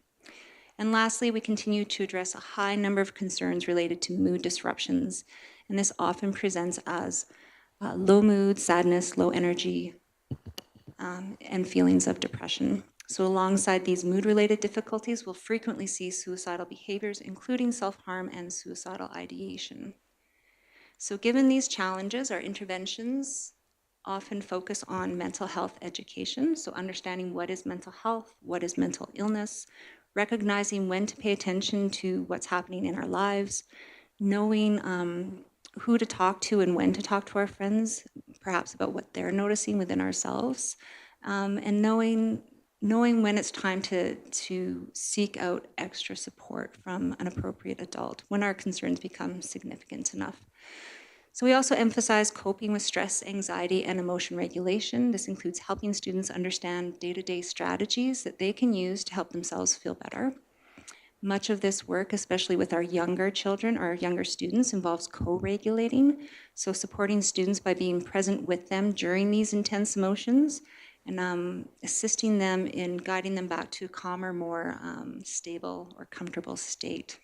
M: And lastly, we continue to address a high number of concerns related to mood disruptions, and this often presents as low mood, sadness, low energy, and feelings of depression. So alongside these mood-related difficulties, we'll frequently see suicidal behaviors, including self-harm and suicidal ideation. So given these challenges, our interventions often focus on mental health education, so understanding what is mental health, what is mental illness, recognizing when to pay attention to what's happening in our lives, knowing who to talk to and when to talk to our friends, perhaps about what they're noticing within ourselves, and knowing when it's time to seek out extra support from an appropriate adult when our concerns become significant enough. So we also emphasize coping with stress, anxiety, and emotion regulation. This includes helping students understand day-to-day strategies that they can use to help themselves feel better. Much of this work, especially with our younger children or younger students, involves co-regulating, so supporting students by being present with them during these intense emotions and assisting them in guiding them back to a calmer, more stable or comfortable state.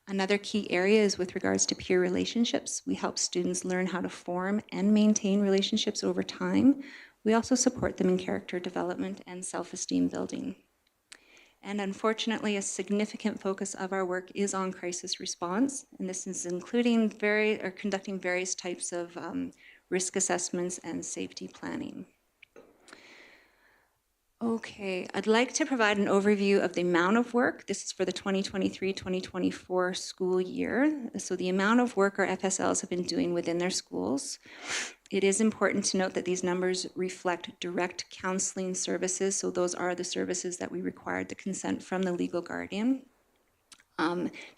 M: Another key area is with regards to peer relationships. We help students learn how to form and maintain relationships over time. We also support them in character development and self-esteem building. And unfortunately, a significant focus of our work is on crisis response, and this is including conducting various types of risk assessments and safety planning. Okay, I'd like to provide an overview of the amount of work. This is for the 2023-2024 school year. So the amount of work our FSLs have been doing within their schools. It is important to note that these numbers reflect direct counseling services. So those are the services that we required the consent from the legal guardian.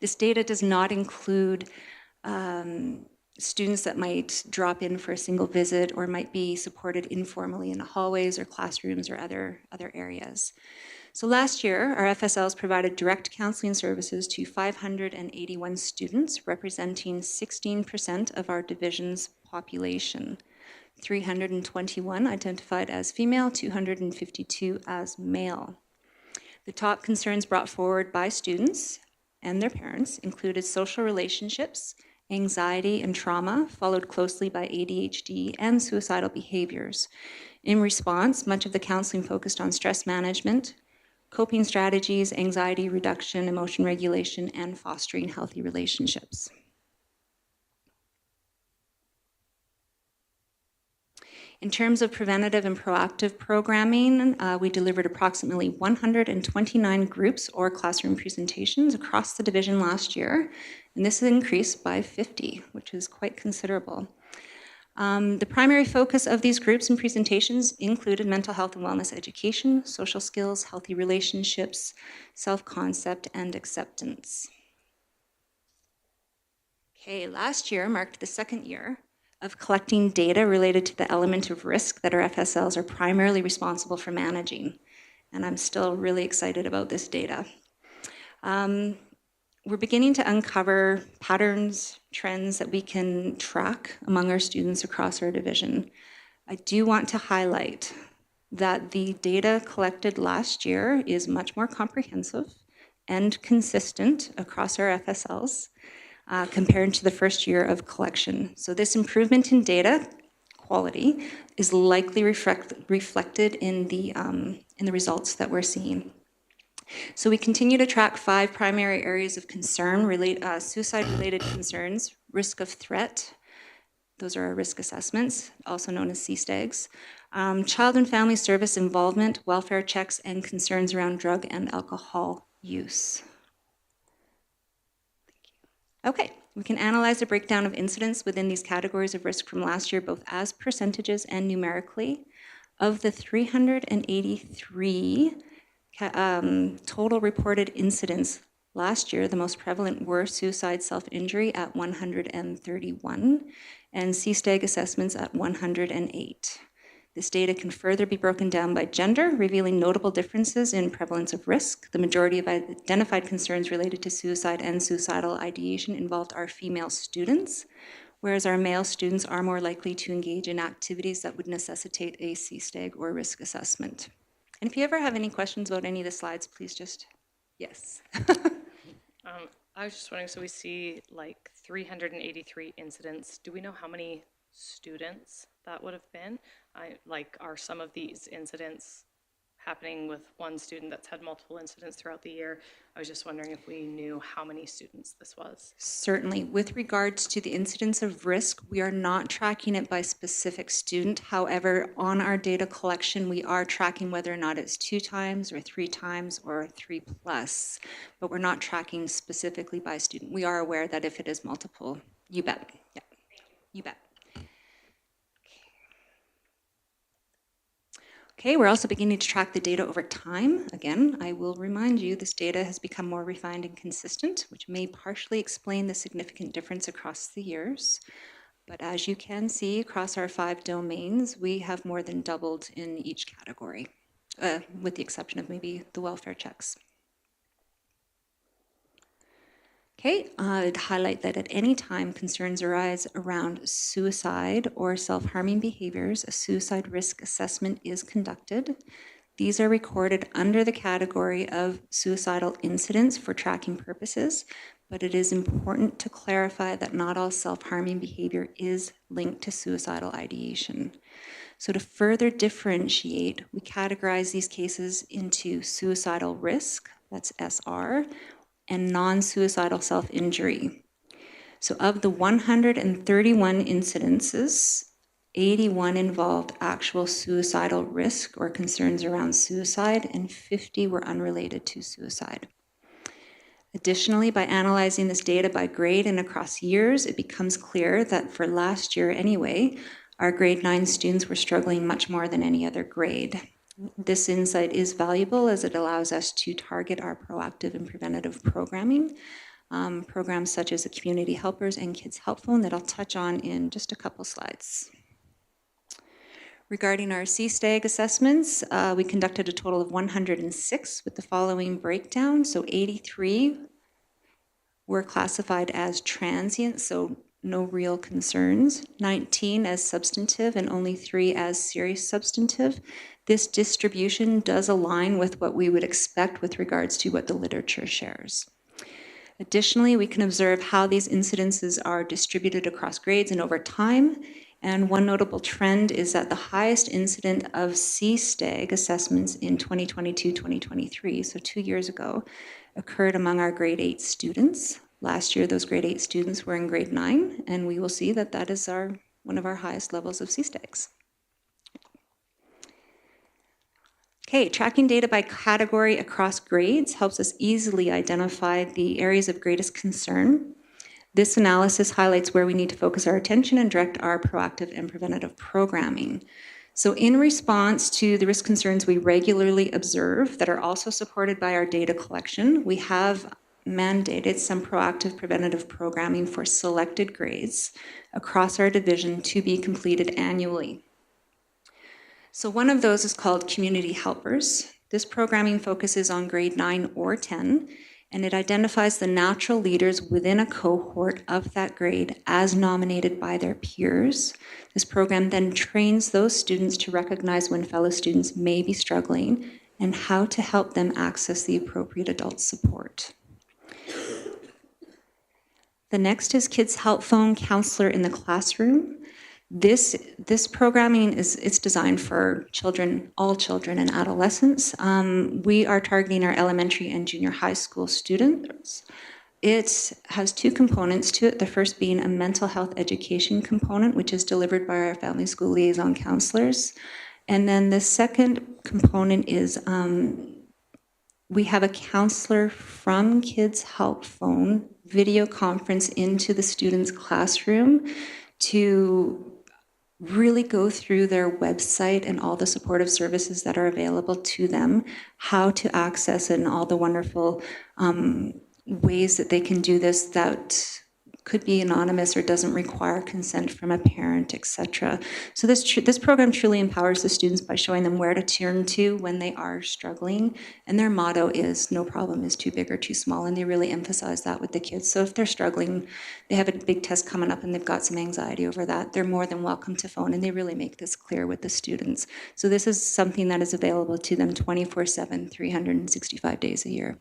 M: This data does not include students that might drop in for a single visit or might be supported informally in the hallways or classrooms or other areas. So last year, our FSLs provided direct counseling services to 581 students, representing 16% of our division's population. 321 identified as female, 252 as male. The top concerns brought forward by students and their parents included social relationships, anxiety and trauma, followed closely by ADHD and suicidal behaviors. In response, much of the counseling focused on stress management, coping strategies, anxiety reduction, emotion regulation, and fostering healthy relationships. In terms of preventative and proactive programming, we delivered approximately 129 groups or classroom presentations across the division last year, and this increased by 50, which is quite considerable. The primary focus of these groups and presentations included mental health and wellness education, social skills, healthy relationships, self-concept, and acceptance. Okay, last year marked the second year of collecting data related to the element of risk that our FSLs are primarily responsible for managing. And I'm still really excited about this data. We're beginning to uncover patterns, trends that we can track among our students across our division. I do want to highlight that the data collected last year is much more comprehensive and consistent across our FSLs. Compared to the first year of collection. So this improvement in data quality is likely reflected in the results that we're seeing. So we continue to track 5 primary areas of concern, suicide-related concerns, risk of threat, those are our risk assessments, also known as CSTAGs, child and family service involvement, welfare checks, and concerns around drug and alcohol use. Okay, we can analyze the breakdown of incidents within these categories of risk from last year, both as percentages and numerically. Of the 383 total reported incidents last year, the most prevalent were suicide self-injury at 131 and CSTAG assessments at 108. This data can further be broken down by gender, revealing notable differences in prevalence of risk. The majority of identified concerns related to suicide and suicidal ideation involved our female students, whereas our male students are more likely to engage in activities that would necessitate a CSTAG or risk assessment. And if you ever have any questions about any of the slides, please just, yes.
N: I was just wondering, so we see like 383 incidents. Do we know how many students that would have been? Are some of these incidents happening with one student that's had multiple incidents throughout the year? I was just wondering if we knew how many students this was.
M: Certainly. With regards to the incidence of risk, we are not tracking it by specific student. However, on our data collection, we are tracking whether or not it's 2 times or 3 times or 3+, but we're not tracking specifically by student. We are aware that if it is multiple, you bet. Yeah, you bet. Okay, we're also beginning to track the data over time. Again, I will remind you this data has become more refined and consistent, which may partially explain the significant difference across the years. But as you can see across our 5 domains, we have more than doubled in each category, with the exception of maybe the welfare checks. Okay, I'd highlight that at any time concerns arise around suicide or self-harming behaviors, a suicide risk assessment is conducted. These are recorded under the category of suicidal incidents for tracking purposes, but it is important to clarify that not all self-harming behavior is linked to suicidal ideation. So to further differentiate, we categorize these cases into suicidal risk, that's SR, and non-suicidal self-injury. So of the 131 incidences 81 involved actual suicidal risk or concerns around suicide, and 50 were unrelated to suicide. Additionally, by analyzing this data by grade and across years, it becomes clear that for last year anyway, our grade 9 students were struggling much more than any other grade. This insight is valuable as it allows us to target our proactive and preventative programming, programs such as the Community Helpers and Kids Help Phone that I'll touch on in just a couple slides. Regarding our CSTAG assessments, we conducted a total of 106 with the following breakdown. So 83 were classified as transient, so no real concerns, 19 as substantive, and only 3 as serious substantive. This distribution does align with what we would expect with regards to what the literature shares. Additionally, we can observe how these incidences are distributed across grades and over time. And one notable trend is that the highest incident of CSTAG assessments in 2022-2023, so 2 years ago, occurred among our grade 8 students. Last year, those grade 8 students were in grade 9, and we will see that that is one of our highest levels of CSTAGs. Okay, tracking data by category across grades helps us easily identify the areas of greatest concern. This analysis highlights where we need to focus our attention and direct our proactive and preventative programming. So in response to the risk concerns we regularly observe that are also supported by our data collection, we have mandated some proactive preventative programming for selected grades across our division to be completed annually. So one of those is called Community Helpers. This programming focuses on grade 9 or 10, and it identifies the natural leaders within a cohort of that grade as nominated by their peers. This program then trains those students to recognize when fellow students may be struggling and how to help them access the appropriate adult support. The next is Kids Help Phone Counselor in the Classroom. This programming it's designed for children, all children and adolescents. We are targeting our elementary and junior high school students. It has 2 components to it, the first being a mental health education component, which is delivered by our family school liaison counselors. And then the second component is we have a counselor from Kids Help Phone video conference into the student's classroom to really go through their website and all the supportive services that are available to them, how to access it, and all the wonderful ways that they can do this that could be anonymous or doesn't require consent from a parent, etc. So this program truly empowers the students by showing them where to turn to when they are struggling. And their motto is, no problem is too big or too small. And they really emphasize that with the kids. So if they're struggling, they have a big test coming up and they've got some anxiety over that, they're more than welcome to phone. And they really make this clear with the students. So this is something that is available to them 24/7, 365 days a year.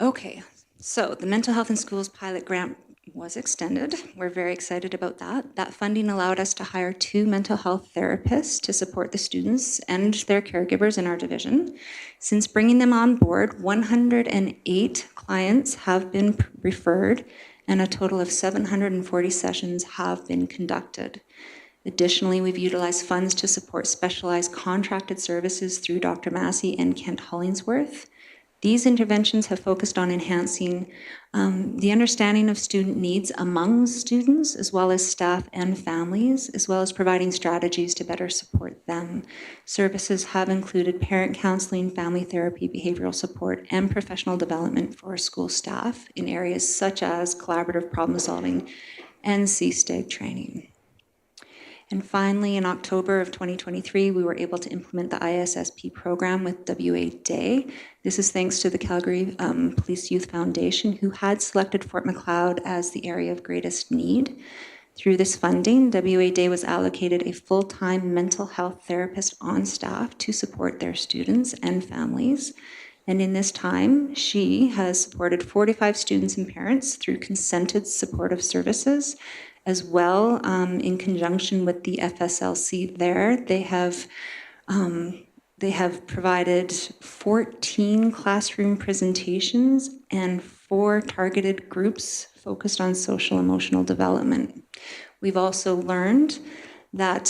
M: Okay. So the Mental Health in Schools pilot grant was extended. We're very excited about that. That funding allowed us to hire 2 mental health therapists to support the students and their caregivers in our division. Since bringing them on board, 108 clients have been referred and a total of 740 sessions have been conducted. Additionally, we've utilized funds to support specialized contracted services through Dr. Massey and Kent Hollingsworth. These interventions have focused on enhancing the understanding of student needs among students, as well as staff and families, as well as providing strategies to better support them. Services have included parent counseling, family therapy, behavioral support, and professional development for school staff in areas such as collaborative problem solving and CSTAG training. And finally, in October of 2023, we were able to implement the ISSP program with WA Day. This is thanks to the Calgary Police Youth Foundation, who had selected Fort Macleod as the area of greatest need. Through this funding, WA Day was allocated a full-time mental health therapist on staff to support their students and families. And in this time, she has supported 45 students and parents through consented supportive services. As well, in conjunction with the FSLC there, they have They have provided 14 classroom presentations and 4 targeted groups focused on social emotional development. We've also learned that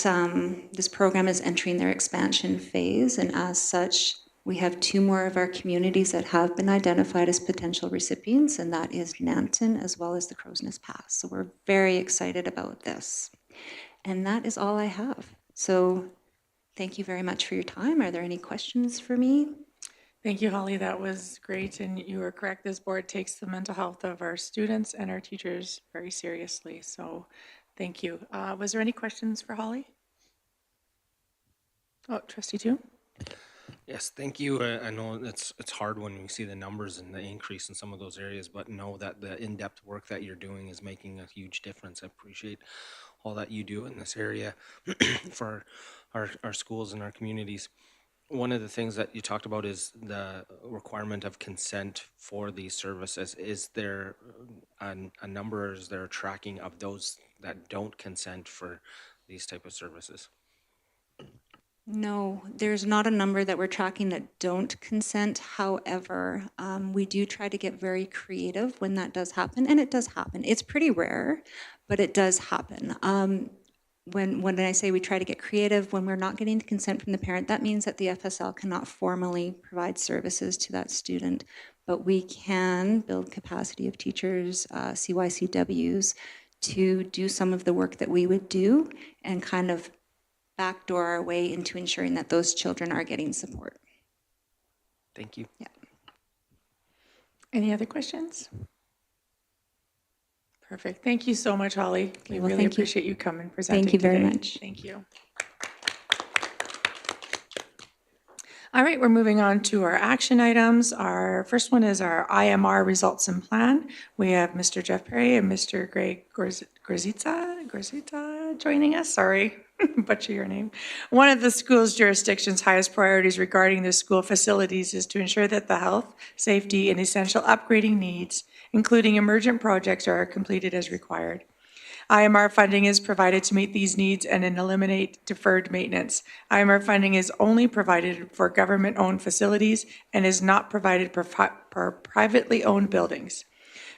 M: this program is entering their expansion phase, and as such, we have 2 more of our communities that have been identified as potential recipients, and that is Nanton as well as the Crow's Nest Pass. So we're very excited about this. And that is all I have. So thank you very much for your time. Are there any questions for me?
A: Thank you, Holly. That was great. And you are correct. This board takes the mental health of our students and our teachers very seriously. So thank you. Was there any questions for Holly? Oh, Trustee Tu?
F: Yes, thank you. I know it's hard when we see the numbers and the increase in some of those areas, but know that the in-depth work that you're doing is making a huge difference. I appreciate all that you do in this area for our schools and our communities. One of the things that you talked about is the requirement of consent for these services. Is there a number, is there a tracking of those that don't consent for these type of services?
M: No, there's not a number that we're tracking that don't consent. However, we do try to get very creative when that does happen, and it does happen. It's pretty rare, but it does happen. When I say we try to get creative, when we're not getting the consent from the parent, that means that the FSL cannot formally provide services to that student, but we can build capacity of teachers, CYCWs, to do some of the work that we would do and kind of backdoor our way into ensuring that those children are getting support.
F: Thank you.
M: Yeah.
A: Any other questions? Perfect. Thank you so much, Holly. We
M: well,
A: really
M: thank you.
A: appreciate you coming and presenting
M: Thank you very
A: today.
M: much.
A: Thank you. All right, we're moving on to our action items. Our first one is our IMR results and plan. We have Mr. Jeff Perry and Mr. Greg Gorzita joining us. Sorry, butcher your name. One of the school's jurisdiction's highest priorities regarding the school facilities is to ensure that the health, safety, and essential upgrading needs, including emergent projects, are completed as required. IMR funding is provided to meet these needs and eliminate deferred maintenance. IMR funding is only provided for government-owned facilities and is not provided for privately owned buildings.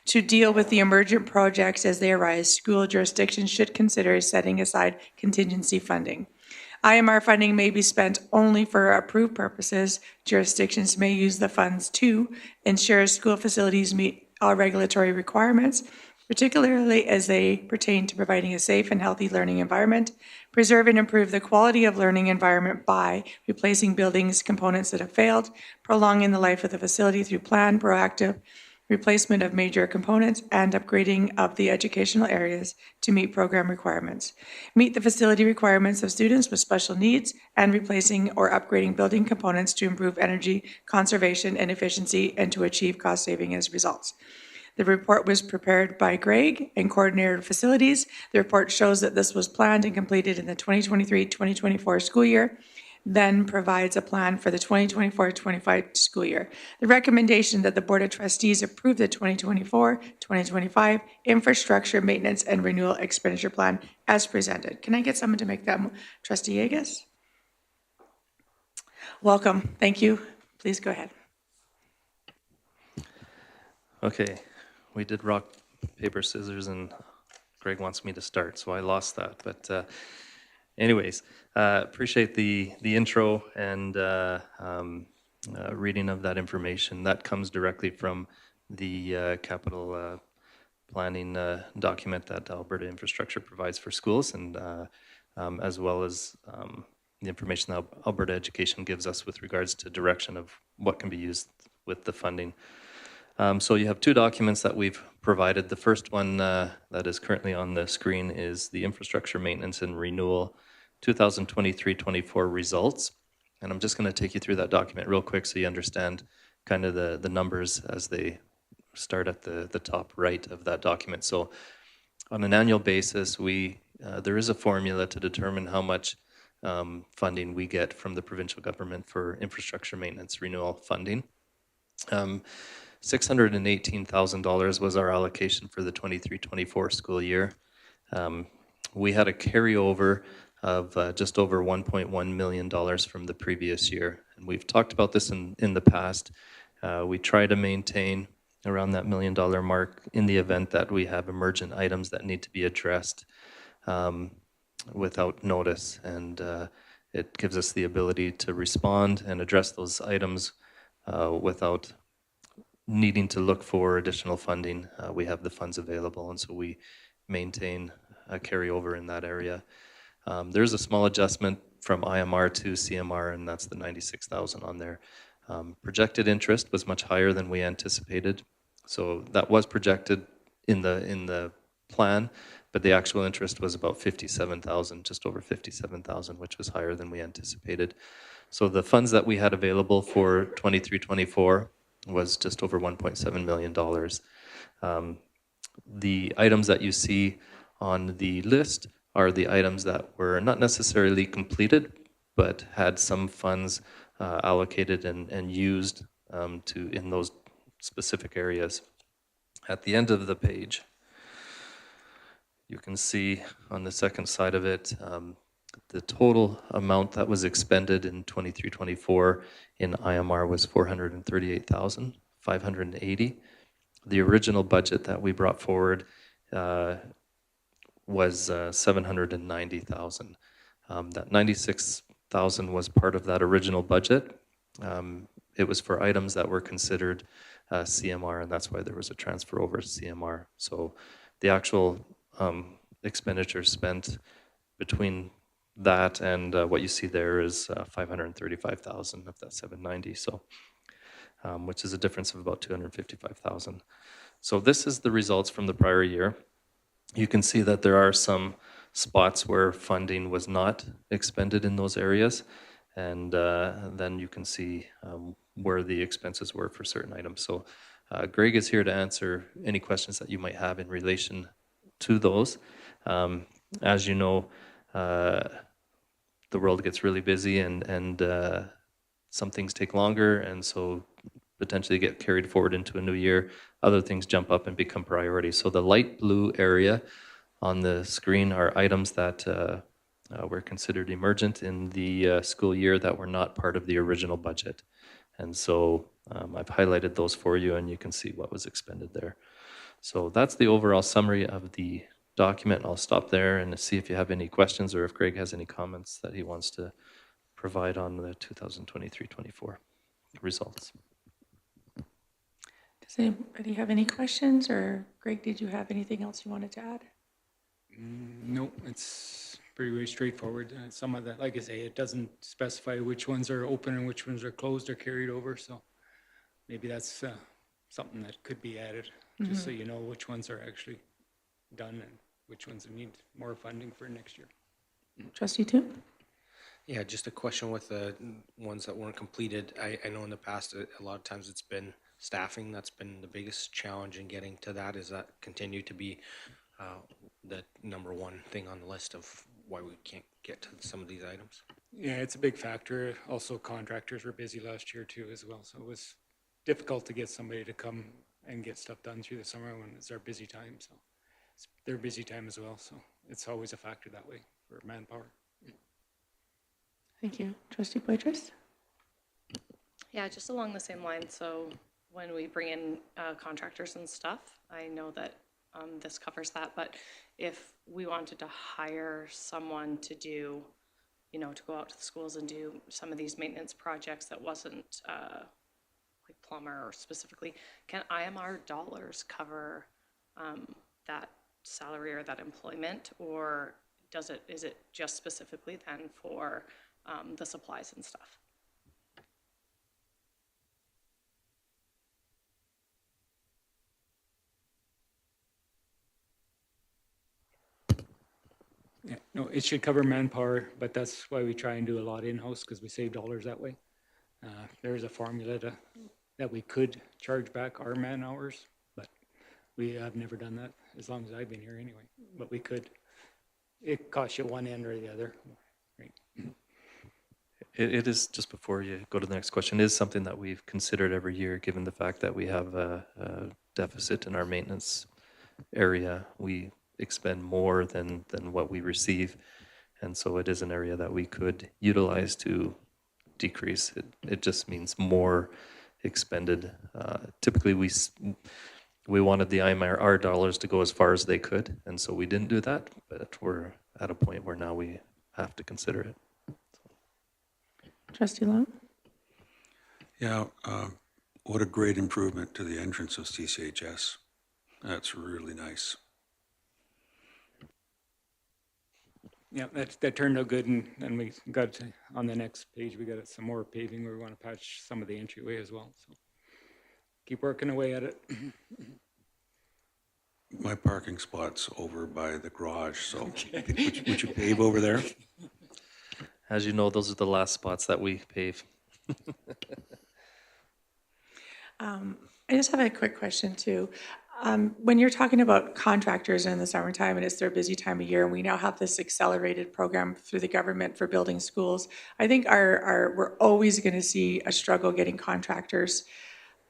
A: To deal with the emergent projects as they arise, school jurisdictions should consider setting aside contingency funding. IMR funding may be spent only for approved purposes. Jurisdictions may use the funds to ensure school facilities meet all regulatory requirements, particularly as they pertain to providing a safe and healthy learning environment, preserve and improve the quality of learning environment by replacing buildings, components that have failed, prolonging the life of the facility through planned, proactive replacement of major components, and upgrading of the educational areas to meet program requirements. Meet the facility requirements of students with special needs, and replacing or upgrading building components to improve energy conservation and efficiency and to achieve cost saving as results. The report was prepared by Greg and coordinated facilities. The report shows that this was planned and completed in the 2023-2024 school year, then provides a plan for the 2024-25 school year. The recommendation that the Board of Trustees approve the 2024-2025 infrastructure maintenance and renewal expenditure plan as presented. Can I get someone to make that? Trustee Yegas? Welcome. Thank you. Please go ahead.
H: Okay, we did rock, paper, scissors, and Greg wants me to start, so I lost that. But anyways, appreciate the intro and reading of that information. That comes directly from the capital planning document that Alberta Infrastructure provides for schools, and as well as the information that Alberta Education gives us with regards to direction of what can be used with the funding. So you have 2 documents that we've provided. The first one that is currently on the screen is the Infrastructure Maintenance and Renewal 2023-24 results. And I'm just going to take you through that document real quick so you understand kind of the numbers as they start at the top right of that document. So on an annual basis, there is a formula to determine how much funding we get from the provincial government for infrastructure maintenance renewal funding. $618,000 was our allocation for the 23-24 school year. We had a carryover of just over $1.1 million from the previous year. And we've talked about this in the past. We try to maintain around that $1 million mark in the event that we have emergent items that need to be addressed without notice. And it gives us the ability to respond and address those items without needing to look for additional funding. We have the funds available, and so we maintain a carryover in that area. There's a small adjustment from IMR to CMR, and that's the 96,000 on there. Projected interest was much higher than we anticipated, so that was projected in the plan, but the actual interest was about 57,000, just over 57,000, which was higher than we anticipated. So the funds that we had available for 23-24 was just over $1.7 million. The items that you see on the list are the items that were not necessarily completed, but had some funds allocated and used in those specific areas. At the end of the page, you can see on the second side of it, the total amount that was expended in 23-24 in IMR was $438,580. The original budget that we brought forward was $790,000. That $96,000 was part of that original budget. It was for items that were considered CMR, and that's why there was a transfer over to CMR. So the actual expenditures spent between that and what you see there is $535,000 of that 790. So, which is a difference of about $255,000. So this is the results from the prior year. You can see that there are some spots where funding was not expended in those areas, and then you can see where the expenses were for certain items. So Greg is here to answer any questions that you might have in relation to those. As you know, the world gets really busy, and some things take longer, and so potentially get carried forward into a new year. Other things jump up and become priorities. So the light blue area on the screen are items that were considered emergent in the school year that were not part of the original budget. And so I've highlighted those for you, and you can see what was expended there. So that's the overall summary of the document. I'll stop there and see if you have any questions or if Greg has any comments that he wants to provide on the 2023-24 results.
A: Does anybody have any questions, or Greg, did you have anything else you wanted to add?
O: No, it's pretty straightforward. Some of that, like I say, it doesn't specify which ones are open and which ones are closed or carried over, so maybe that's something that could be added, just so you know which ones are actually done and which ones need more funding for next year.
A: Trustee Toom?
F: Yeah, just a question with the ones that weren't completed. I know in the past, a lot of times it's been staffing that's been the biggest challenge in getting to that. Is that continue to be the number one thing on the list of why we can't get to some of these items?
O: Yeah, it's a big factor. Also, contractors were busy last year too as well, so it was difficult to get somebody to come and get stuff done through the summer when it's our busy time. So it's their busy time as well, so it's always a factor that way for manpower.
A: Thank you. Trustee Poitras?
N: Yeah, just along the same line. So when we bring in contractors and stuff, I know that this covers that, but if we wanted to hire someone to do, to go out to the schools and do some of these maintenance projects that wasn't like plumber or specifically, can IMR dollars cover that salary or that employment, or is it just specifically then for the supplies and stuff?
O: Yeah, no, it should cover manpower, but that's why we try and do a lot in-house, because we save dollars that way. There's a formula that we could charge back our man hours, but we have never done that as long as I've been here anyway, but we could. It costs you one end or the other. Right.
H: It is, just before you go to the next question, is something that we've considered every year, given the fact that we have a deficit in our maintenance area. We expend more than what we receive, And so it is an area that we could utilize to decrease. It just means more expended. Typically, we wanted the IMR dollars to go as far as they could, and so we didn't do that, but we're at a point where now we have to consider it.
A: Trustee Long?
G: Yeah, what a great improvement to the entrance of CCHS. That's really nice.
O: Yeah, that turned out good, and then we got on the next page, we got some more paving where we want to patch some of the entryway as well. So keep working away at it.
G: My parking spot's over by the garage, so would you pave over there?
H: As you know, those are the last spots that we pave.
A: I just have a quick question too. When you're talking about contractors in the summertime and it's their busy time of year, and we now have this accelerated program through the government for building schools, I think we're always going to see a struggle getting contractors.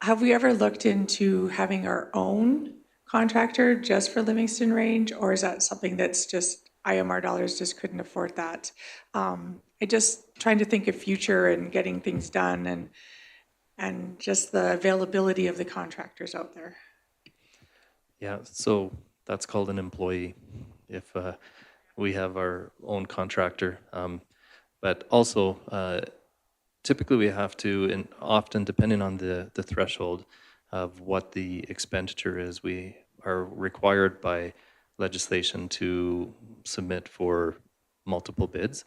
A: Have we ever looked into having our own contractor just for Livingston Range, or is that something that's just IMR dollars just couldn't afford that? I just trying to think of future and getting things done and just the availability of the contractors out there.
H: Yeah, so that's called an employee if we have our own contractor. But also, typically we have to, and often depending on the threshold of what the expenditure is, we are required by legislation to submit for multiple bids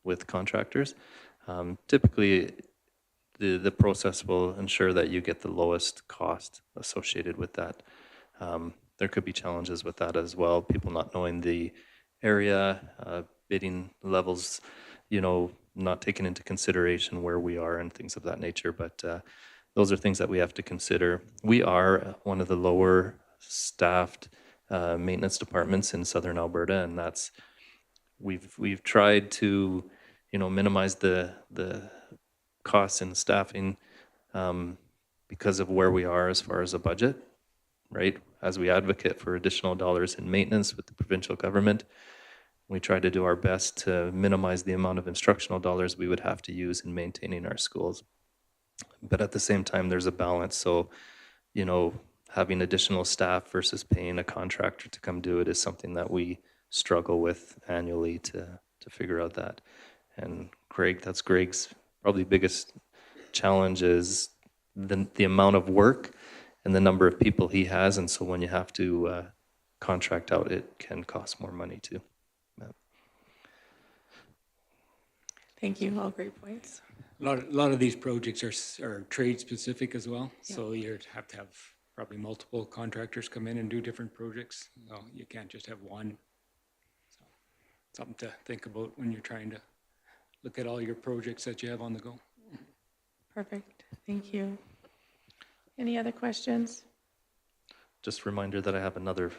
H: with contractors. Typically, the process will ensure that you get the lowest cost associated with that. There could be challenges with that as well, people not knowing the area, bidding levels, not taking into consideration where we are and things of that nature, but those are things that we have to consider. We are one of the lower staffed maintenance departments in Southern Alberta, and we've tried to minimize the costs in staffing because of where we are as far as a budget, right? As we advocate for additional dollars in maintenance with the provincial government, we try to do our best to minimize the amount of instructional dollars we would have to use in maintaining our schools. But at the same time, there's a balance. So, having additional staff versus paying a contractor to come do it is something that we struggle with annually to figure out that. And that's Greg's probably biggest challenge is the amount of work and the number of people he has. And so when you have to contract out, it can cost more money too.
A: Thank you, all great points.
O: A lot of these projects are trade specific as well. Yeah. So you have to have probably multiple contractors come in and do different projects. So you can't just have one. So something to think about when you're trying to look at all your projects that you have on the go.
A: Perfect, thank you. Any other questions?
H: Just a reminder that I have another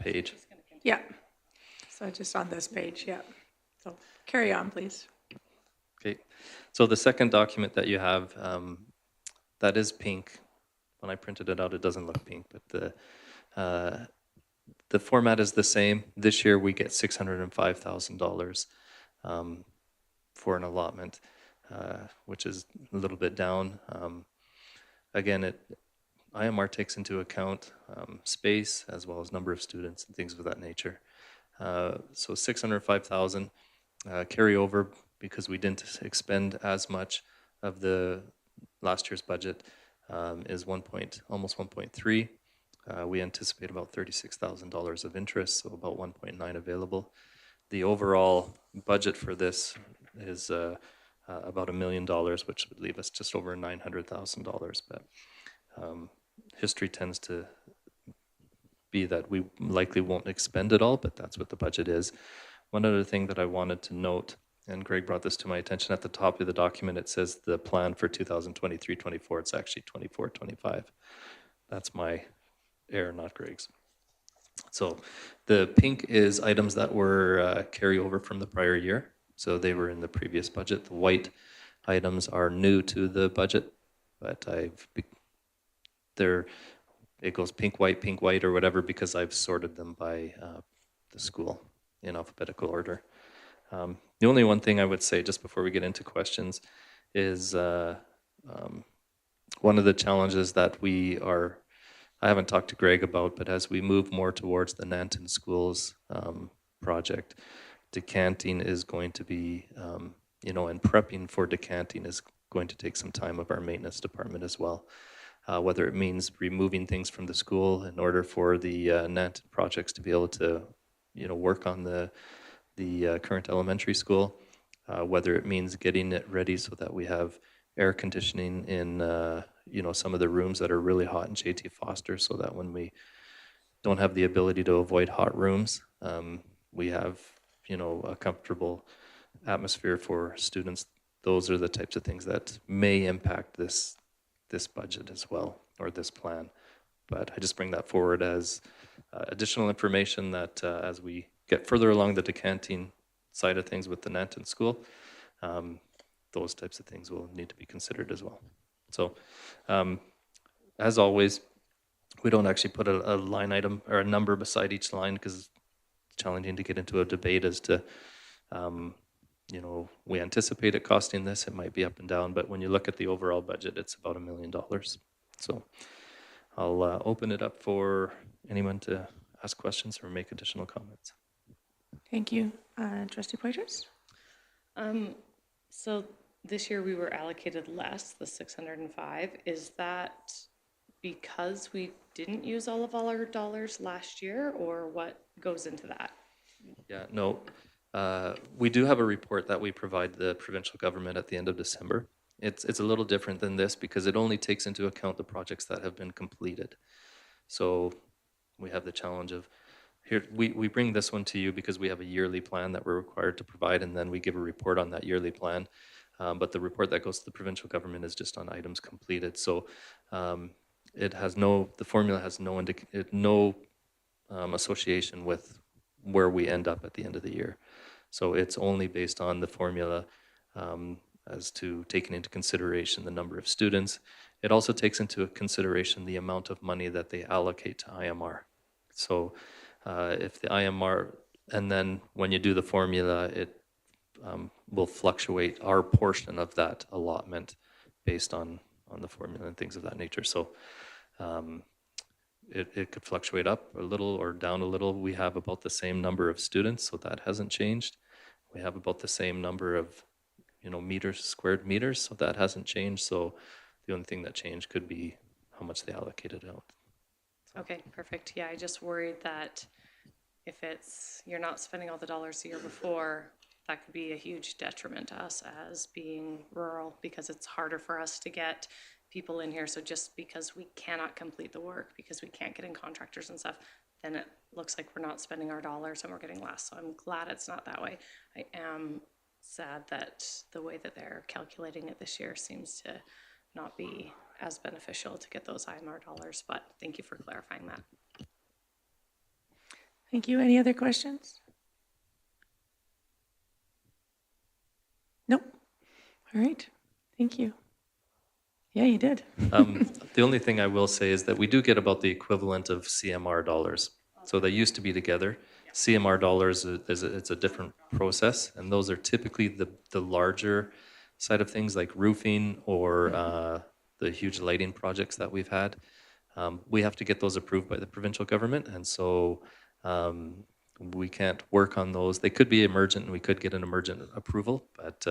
H: page.
A: Yeah, so just on this page, yeah. So carry on, please.
H: Okay, so the second document that you have, that is pink. When I printed it out, it doesn't look pink, but the format is the same. This year we get $605,000 for an allotment, which is a little bit down. Again, IMR takes into account space as well as number of students and things of that nature. So 605,000 carryover because we didn't expend as much of the last year's budget is almost 1.3. We anticipate about $36,000 of interest, so about 1.9 available. The overall budget for this is about $1 million, which would leave us just over $900,000. But history tends to be that we likely won't expend it all, but that's what the budget is. One other thing that I wanted to note, and Greg brought this to my attention at the top of the document, it says the plan for 2023-24, it's actually 24-25. That's my error, not Greg's. So the pink is items that were carryover from the prior year. So they were in the previous budget. The white items are new to the budget, but it goes pink, white, or whatever because I've sorted them by the school in alphabetical order. The only one thing I would say just before we get into questions is one of the challenges that I haven't talked to Greg about, but as we move more towards the Nanton Schools project, decanting is going to be, and prepping for decanting is going to take some time of our maintenance department as well. Whether it means removing things from the school in order for the Nanton projects to be able to, work on the current elementary school, whether it means getting it ready so that we have air conditioning in, some of the rooms that are really hot in J.T. Foster, so that when we don't have the ability to avoid hot rooms, we have, a comfortable atmosphere for students. Those are the types of things that may impact this budget as well, or this plan. But I just bring that forward as additional information that as we get further along the decanting side of things with the Nanton School, those types of things will need to be considered as well. So as always, we don't actually put a line item or a number beside each line because it's challenging to get into a debate as to, we anticipate it costing this, it might be up and down, but when you look at the overall budget, it's about $1 million. So I'll open it up for anyone to ask questions or make additional comments.
A: Thank you. Trustee Poitras?
N: So this year we were allocated less, the 605. Is that because we didn't use all of our dollars last year, or what goes into that?
H: Yeah, no. We do have a report that we provide the provincial government at the end of December. It's a little different than this because it only takes into account the projects that have been completed. So we have the challenge of, here, we bring this one to you because we have a yearly plan that we're required to provide, and then we give a report on that yearly plan. But the report that goes to the provincial government is just on items completed. So the formula has no association with where we end up at the end of the year. So it's only based on the formula as to taking into consideration the number of students. It also takes into consideration the amount of money that they allocate to IMR. So if the IMR, and then when you do the formula, it will fluctuate our portion of that allotment based on the formula and things of that nature. So it could fluctuate up a little or down a little. We have about the same number of students, so that hasn't changed. We have about the same number of squared meters, so that hasn't changed. So the only thing that changed could be how much they allocated out.
N: Okay, perfect. Yeah, I just worried that if you're not spending all the dollars the year before, that could be a huge detriment to us as being rural, because it's harder for us to get people in here. So just because we cannot complete the work, because we can't get in contractors and stuff, then it looks like we're not spending our dollars and we're getting less. So I'm glad it's not that way. I am sad that the way that they're calculating it this year seems to not be as beneficial to get those IMR dollars, but thank you for clarifying that.
A: Thank you. Any other questions? Nope. All right. Thank you. Yeah, you did.
H: The only thing I will say is that we do get about the equivalent of CMR dollars. So they used to be together. CMR dollars it's a different process, and those are typically the larger side of things like roofing or the huge lighting projects that we've had. We have to get those approved by the provincial government, and so we can't work on those. They could be emergent, and we could get an emergent approval, but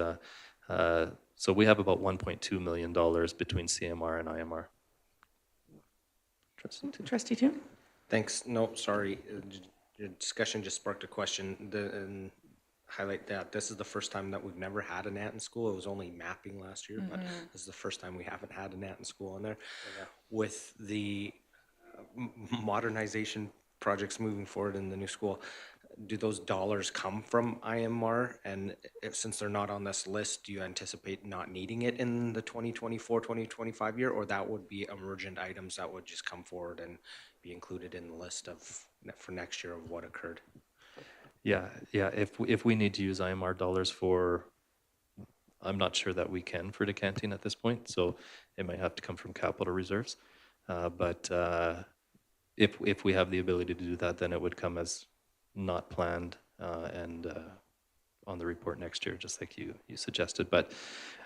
H: so we have about $1.2 million between CMR and IMR.
A: Trustee Toon?
F: Thanks. No, sorry. Your discussion just sparked a question. And highlight that this is the first time that we've never had a Nanton school. It was only mapping last year, but this is the first time we haven't had a Nanton school in there. Yeah. With the modernization projects moving forward in the new school, do those dollars come from IMR? And since they're not on this list, do you anticipate not needing it in the 2024-2025 year, or that would be emergent items that would just come forward and be included in the list for next year of what occurred?
H: Yeah. If we need to use IMR dollars for, I'm not sure that we can for decanting at this point, so it might have to come from capital reserves. But if we have the ability to do that, then it would come as not planned and on the report next year, just like you suggested. But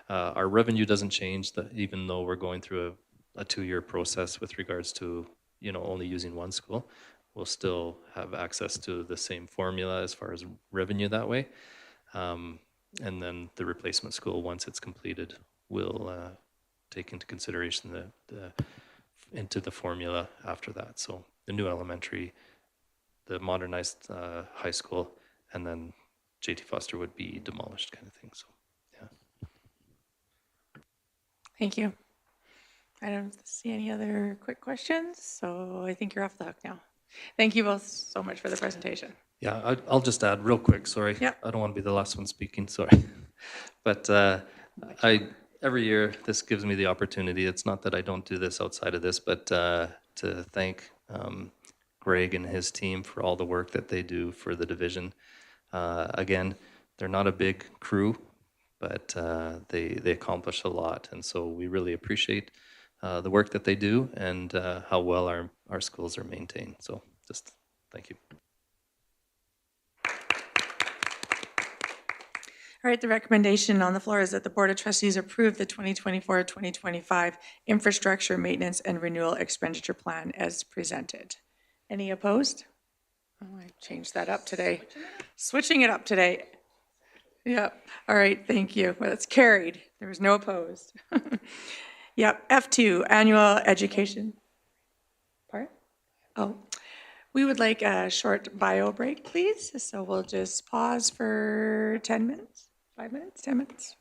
H: our revenue doesn't change, even though we're going through a 2-year process with regards to, only using one school. We'll still have access to the same formula as far as revenue that way. And then the replacement school, once it's completed, will take into consideration into the formula after that. So the new elementary, the modernized high school, and then JT Foster would be demolished, kind of thing. So, yeah.
A: Thank you. I don't see any other quick questions, so I think you're off the hook now. Thank you both so much for the presentation.
H: Yeah, I'll just add real quick, sorry.
A: Yeah.
H: I don't want to be the last one speaking, sorry. But every year, this gives me the opportunity, it's not that I don't do this outside of this, but to thank Greg and his team for all the work that they do for the division. Again, they're not a big crew, but they accomplish a lot. And so we really appreciate the work that they do and how well our schools are maintained. So just thank you.
A: All right, the recommendation on the floor is that the Board of Trustees approve the 2024-2025 Infrastructure Maintenance and Renewal Expenditure Plan as presented. Any opposed? Oh, I changed that up today. Switching it up today. Yep. All right, thank you. Well, it's carried. There was no opposed. Yep. F2, Annual Education. Part? Oh. We would like a short bio break, please. So we'll just pause for 10 minutes, 5 minutes, 10 minutes.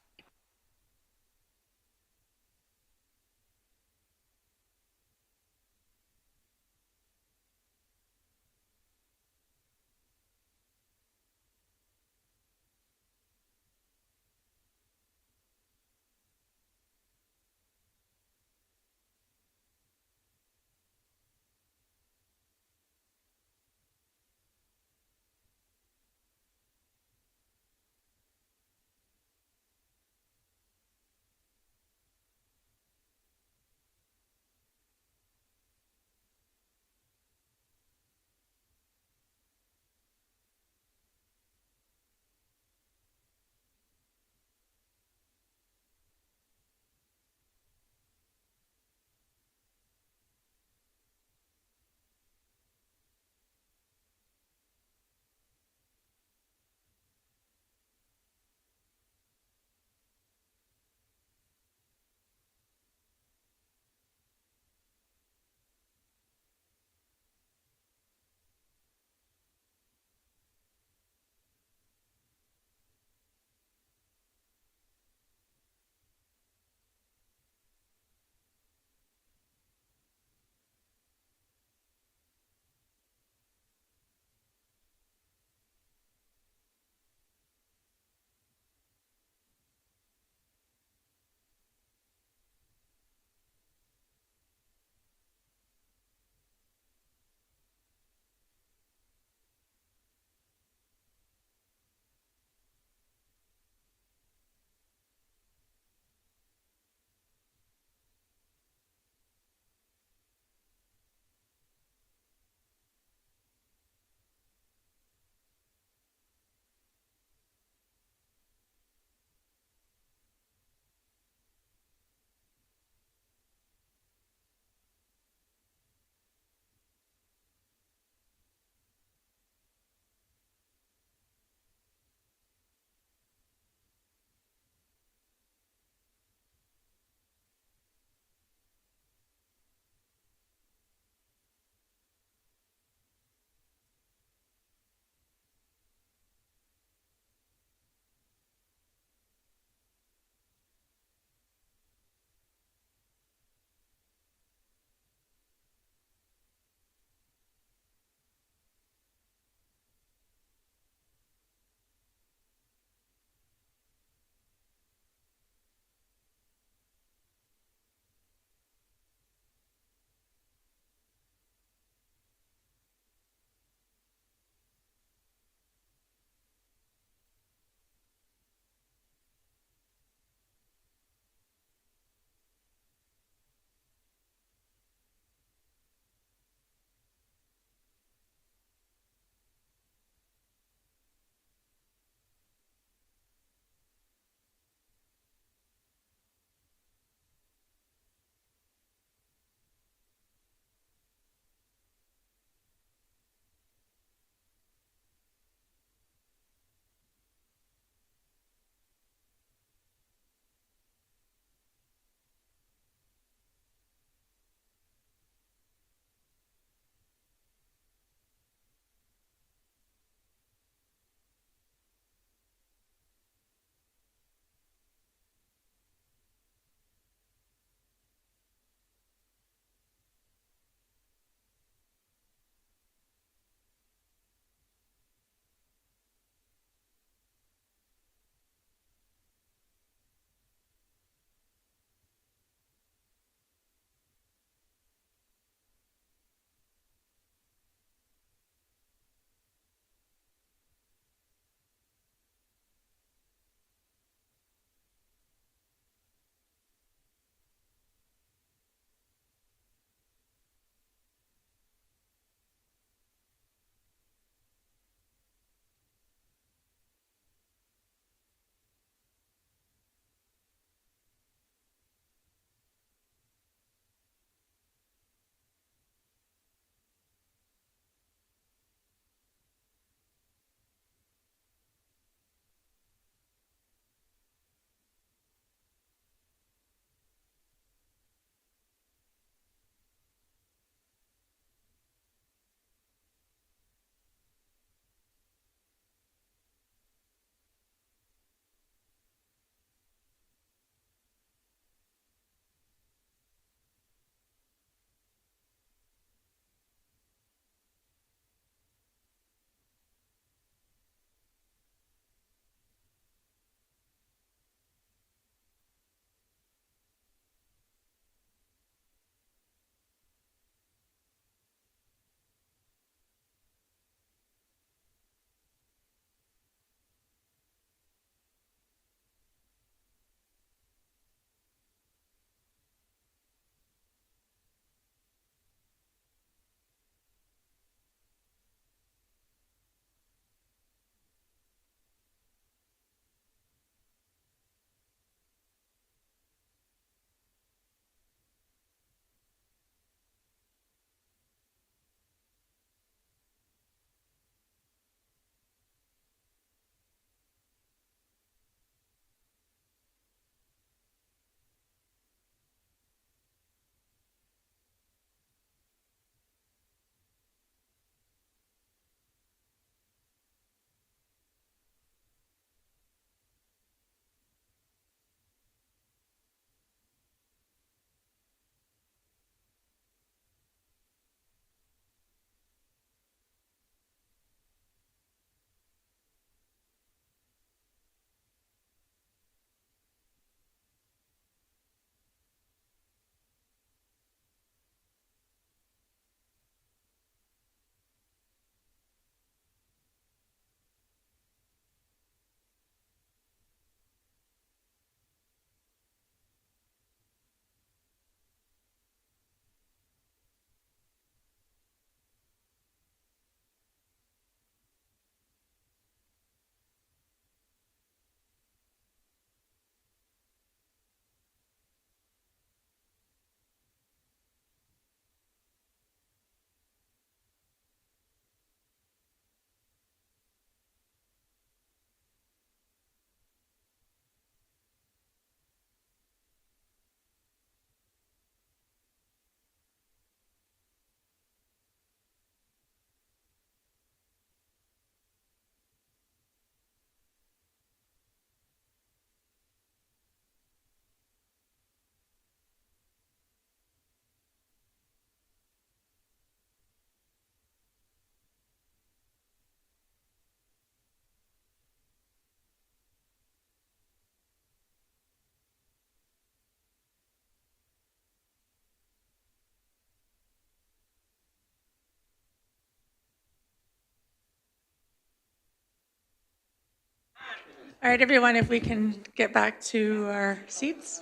A: All right, everyone, if we can get back to our seats.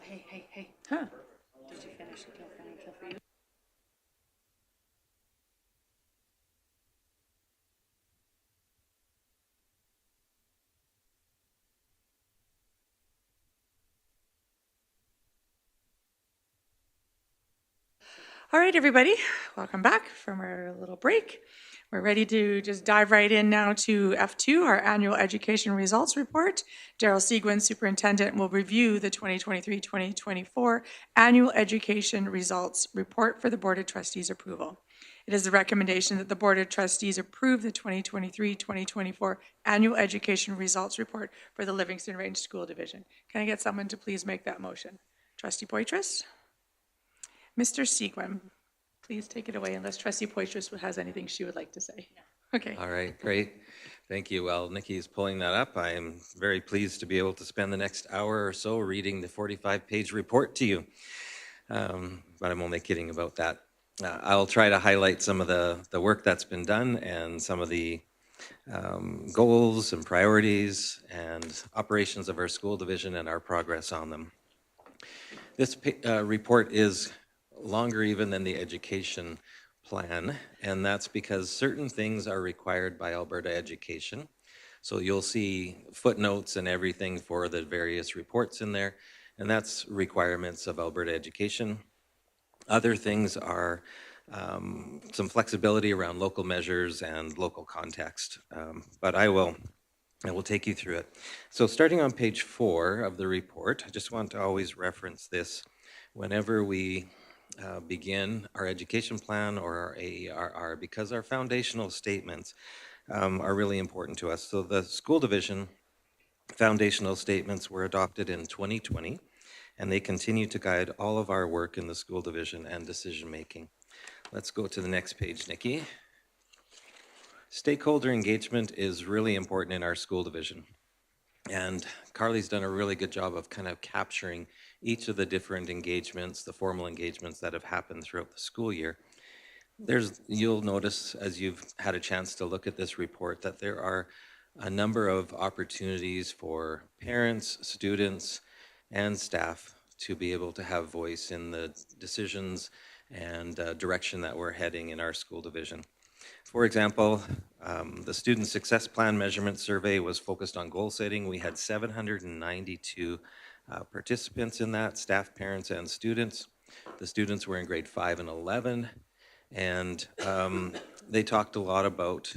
B: Hey.
A: Huh.
B: Did you finish the financial for you?
A: All right, everybody, welcome back from our little break. We're ready to just dive right in now to F2, our annual education results report. Daryl Seguin, superintendent, will review the 2023-2024 annual education results report for the Board of Trustees approval. It is the recommendation that the Board of Trustees approve the 2023-2024 annual education results report for the Livingston Range School Division. Can I get someone to please make that motion? Trustee Poitras? Mr. Seguin, please take it away unless Trustee Poitras has anything she would like to say. Okay.
P: All right, great. Thank you. While Nikki is pulling that up, I am very pleased to be able to spend the next hour or so reading the 45-page report to you. But I'm only kidding about that. I'll try to highlight some of the work that's been done and some of the goals and priorities and operations of our school division and our progress on them. This report is longer even than the education plan, and that's because certain things are required by Alberta education. So you'll see footnotes and everything for the various reports in there, and that's requirements of Alberta education. Other things are some flexibility around local measures and local context, but I will take you through it. So starting on page 4 of the report, I just want to always reference this whenever we begin our education plan or our AERR, because our foundational statements are really important to us. So the school division foundational statements were adopted in 2020, and they continue to guide all of our work in the school division and decision making. Let's go to the next page, Nikki. Stakeholder engagement is really important in our school division. And Carly's done a really good job of kind of capturing each of the different engagements, the formal engagements that have happened throughout the school year. You'll notice as you've had a chance to look at this report that there are a number of opportunities for parents, students, and staff to be able to have voice in the decisions and direction that we're heading in our school division. For example, the Student Success Plan Measurement Survey was focused on goal setting. We had 792 participants in that, staff, parents, and students. The students were in grade 5 and 11, and they talked a lot about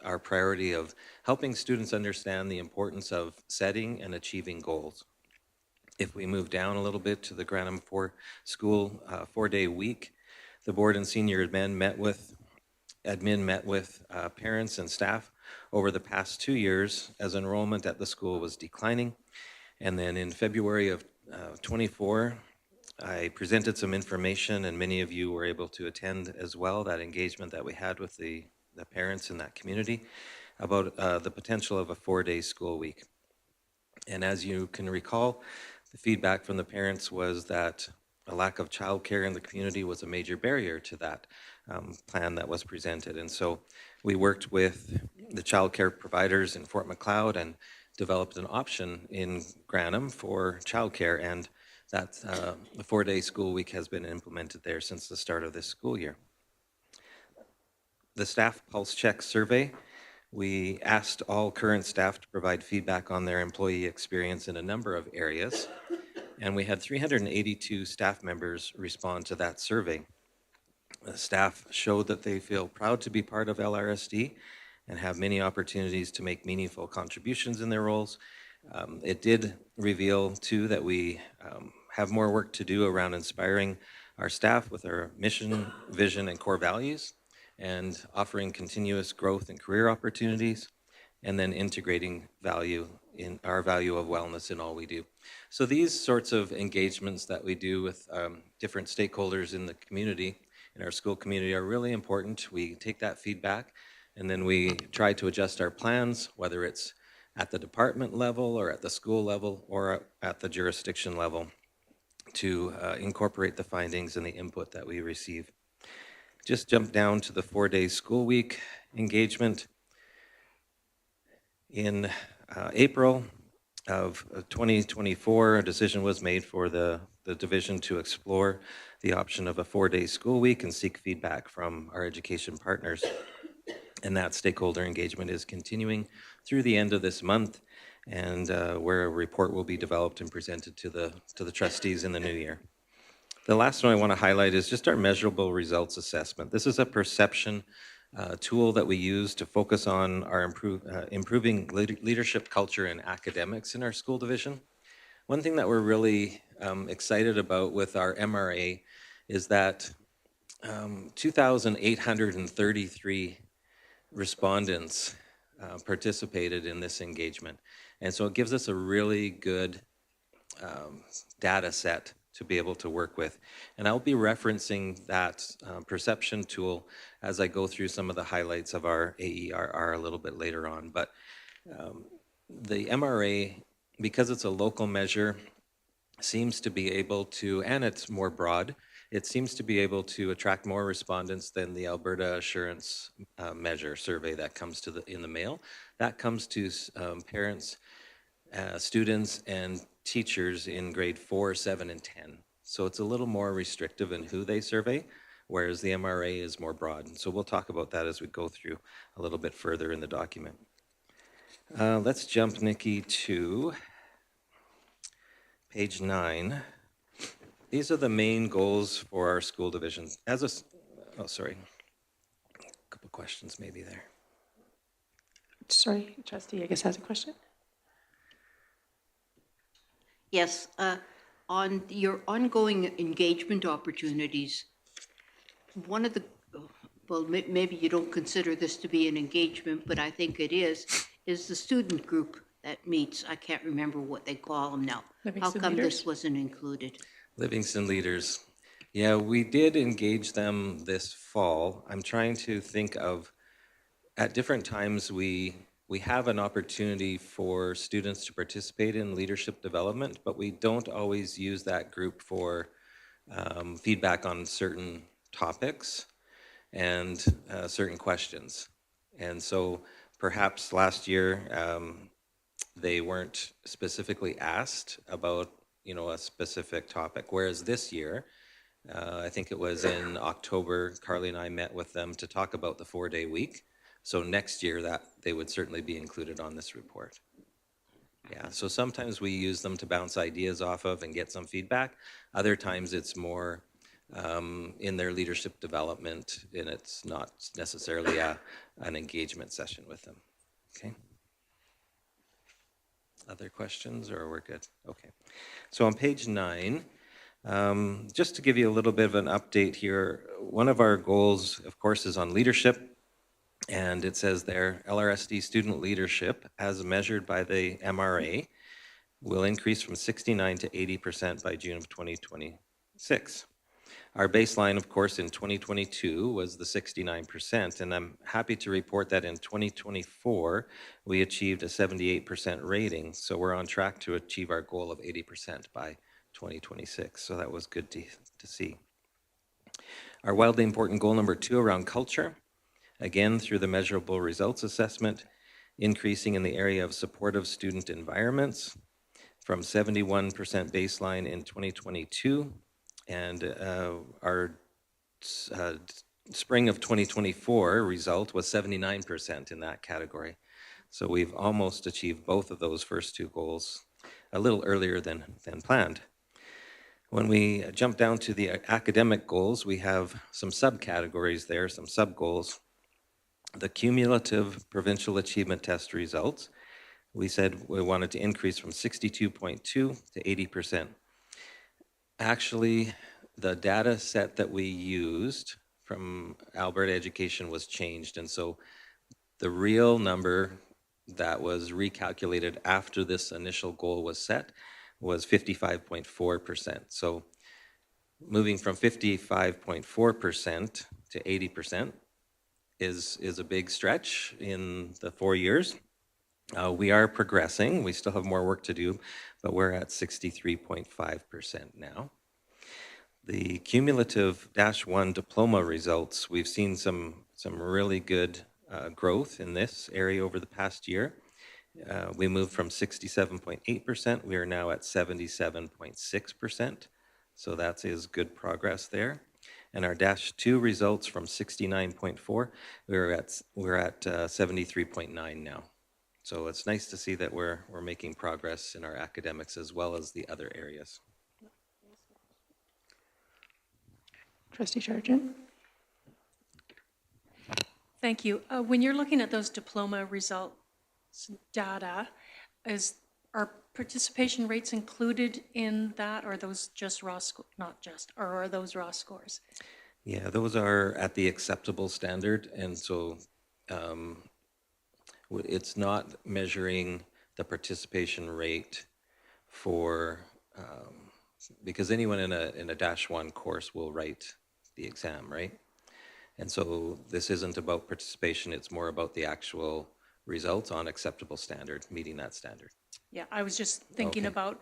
P: our priority of helping students understand the importance of setting and achieving goals. If we move down a little bit to the Granham School 4-day week, the board and senior admin met with parents and staff over the past 2 years as enrollment at the school was declining. And then in February of 24, I presented some information, and many of you were able to attend as well, that engagement that we had with the parents in that community about the potential of a 4-day school week. And as you can recall, the feedback from the parents was that a lack of childcare in the community was a major barrier to that plan that was presented. And so we worked with the childcare providers in Fort Macleod and developed an option in Granham for childcare, and that the 4-day school week has been implemented there since the start of this school year. The staff pulse check survey, we asked all current staff to provide feedback on their employee experience in a number of areas, and we had 382 staff members respond to that survey. The staff showed that they feel proud to be part of LRSD and have many opportunities to make meaningful contributions in their roles. It did reveal, too, that we have more work to do around inspiring our staff with our mission, vision, and core values, and offering continuous growth and career opportunities, and then integrating value in our value of wellness in all we do. So these sorts of engagements that we do with different stakeholders in the community, in our school community, are really important. We take that feedback and then we try to adjust our plans, whether it's at the department level or at the school level or at the jurisdiction level, to incorporate the findings and the input that we receive. Just jump down to the 4-day school week. engagement. In April of 2024, a decision was made for the division to explore the option of a 4-day school week and seek feedback from our education partners. And that stakeholder engagement is continuing through the end of this month, and where a report will be developed and presented to the trustees in the new year. The last one I want to highlight is just our measurable results assessment. This is a perception tool that we use to focus on our improving leadership culture and academics in our school division. One thing that we're really excited about with our MRA is that 2,833 respondents participated in this engagement. And so it gives us a really good data set to be able to work with. And I'll be referencing that perception tool as I go through some of the highlights of our AERR a little bit later on. But the MRA, because it's a local measure, seems to be able to, and it's more broad, it seems to be able to attract more respondents than the Alberta Assurance Measure survey that comes to in the mail. That comes to parents, students, and teachers in grade 4, 7, and 10. So it's a little more restrictive in who they survey, whereas the MRA is more broad. So we'll talk about that as we go through a little bit further in the document. Let's jump, Nikki, to page 9. These are the main goals for our school division. A couple questions maybe there.
A: Sorry, trustee, I guess has a question.
L: Yes, on your ongoing engagement opportunities, one of the, well, maybe you don't consider this to be an engagement, but I think it is the student group that meets. I can't remember what they call them now.
A: Livingston
L: How come
A: Leaders?
L: this wasn't included?
P: Livingston Leaders. Yeah, we did engage them this fall. I'm trying to think of, at different times, we have an opportunity for students to participate in leadership development, but we don't always use that group for feedback on certain topics and certain questions. And so perhaps last year they weren't specifically asked about a specific topic, whereas this year, I think it was in October, Carly and I met with them to talk about the 4-day week. So next year that they would certainly be included on this report. Yeah, so sometimes we use them to bounce ideas off of and get some feedback. Other times it's more in their leadership development, and it's not necessarily an engagement session with them. Okay. Other questions, or we're good? Okay. So on page 9, just to give you a little bit of an update here, one of our goals, of course, is on leadership. And it says there, LRSD student leadership, as measured by the MRA, will increase from 69 to 80% by June of 2026. Our baseline, of course, in 2022 was the 69%, and I'm happy to report that in 2024, we achieved a 78% rating, so we're on track to achieve our goal of 80% by 2026, so that was good to see. Our wildly important goal number 2 around culture, again, through the measurable results assessment, increasing in the area of supportive student environments from 71% baseline in 2022, and our spring of 2024 result was 79% in that category. So we've almost achieved both of those first 2 goals a little earlier than planned. When we jump down to the academic goals, we have some subcategories there, some sub-goals. The cumulative provincial achievement test results, we said we wanted to increase from 62.2 to 80%. Actually, the data set that we used from Alberta Education was changed, and so the real number that was recalculated after this initial goal was set was 55.4%. So moving from 55.4% to 80% is a big stretch in the 4 years. We are progressing. We still have more work to do, but we're at 63.5% now. The cumulative -1 diploma results, we've seen some really good growth in this area over the past year. We moved from 67.8%. We are now at 77.6%. So that is good progress there. And our Dash 2 results from 69.4, we're at 73.9 now. So it's nice to see that we're making progress in our academics as well as the other areas.
A: Trustee Sargent?
B: Thank you. When you're looking at those diploma results data, are participation rates included in that, or are those just raw or are those raw scores?
P: Yeah, those are at the acceptable standard, and so it's not measuring the participation rate for because anyone in a Dash 1 course will write the exam, right? And so this isn't about participation, it's more about the actual results on acceptable standard, meeting that standard.
B: Yeah, I was just thinking about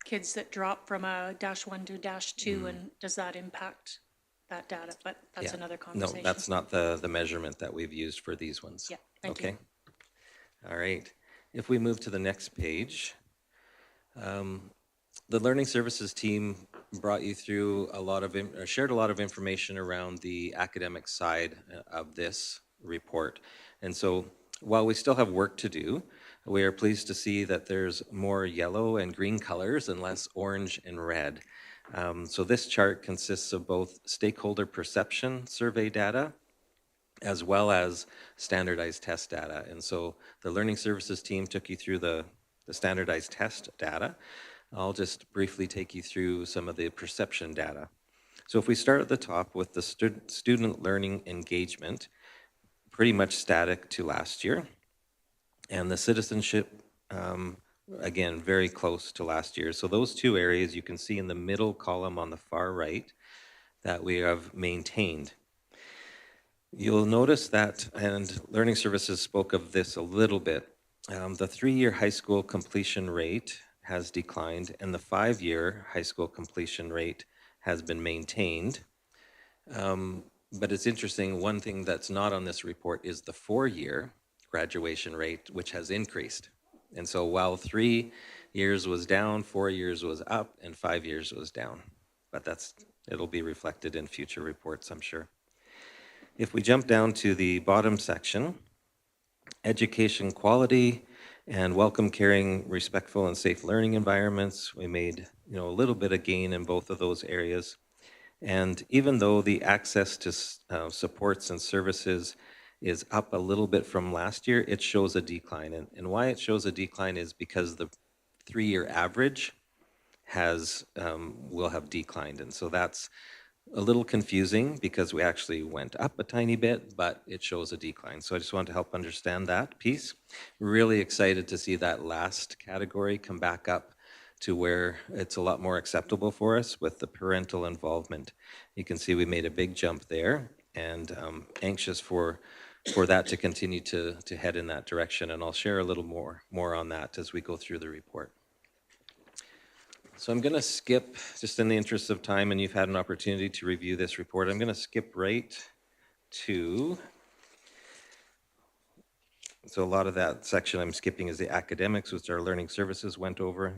B: kids that drop from a Dash 1 to Dash 2, and does that impact that data? But that's another conversation.
P: No, that's not the measurement that we've used for these ones.
B: Yeah, thank you.
P: All right. If we move to the next page, the Learning Services team brought you through shared a lot of information around the academic side of this report. And so while we still have work to do, we are pleased to see that there's more yellow and green colors and less orange and red. So this chart consists of both stakeholder perception survey data as well as standardized test data. And so the Learning Services team took you through the standardized test data. I'll just briefly take you through some of the perception data. So if we start at the top with the student learning engagement, pretty much static to last year. And the citizenship, again, very close to last year. So those two areas you can see in the middle column on the far right that we have maintained. You'll notice that, and Learning Services spoke of this a little bit, the 3-year high school completion rate has declined, and the 5-year high school completion rate has been maintained. But it's interesting, one thing that's not on this report is the 4-year graduation rate, which has increased. And so while 3 years was down, 4 years was up, and 5 years was down. But it'll be reflected in future reports, I'm sure. If we jump down to the bottom section, education quality and welcome, caring, respectful, and safe learning environments, we made a little bit of gain in both of those areas. And even though the access to supports and services is up a little bit from last year, it shows a decline. And why it shows a decline is because the 3-year average will have declined. And so that's a little confusing because we actually went up a tiny bit, but it shows a decline. So I just want to help understand that piece. Really excited to see that last category come back up to where it's a lot more acceptable for us with the parental involvement. You can see we made a big jump there, and anxious for that to continue to head in that direction. And I'll share a little more on that as we go through the report. So I'm going to skip, just in the interest of time, and you've had an opportunity to review this report, I'm going to skip right to, so a lot of that section I'm skipping is the academics, which our Learning Services went over.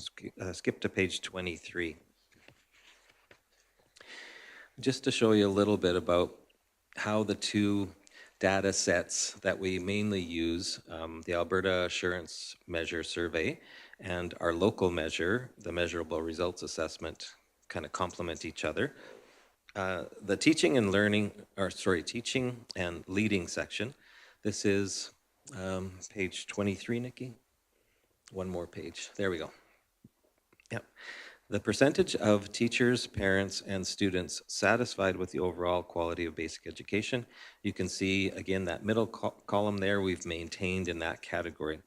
P: Skip to page 23. Just to show you a little bit about how the two data sets that we mainly use, the Alberta Assurance Measure Survey and our local measure, the Measurable Results Assessment, kind of complement each other. The teaching and leading section, this is page 23, Nikki. One more page, there we go. Yep. The percentage of teachers, parents, and students satisfied with the overall quality of basic education. You can see, again, that middle column there, we've maintained in that category.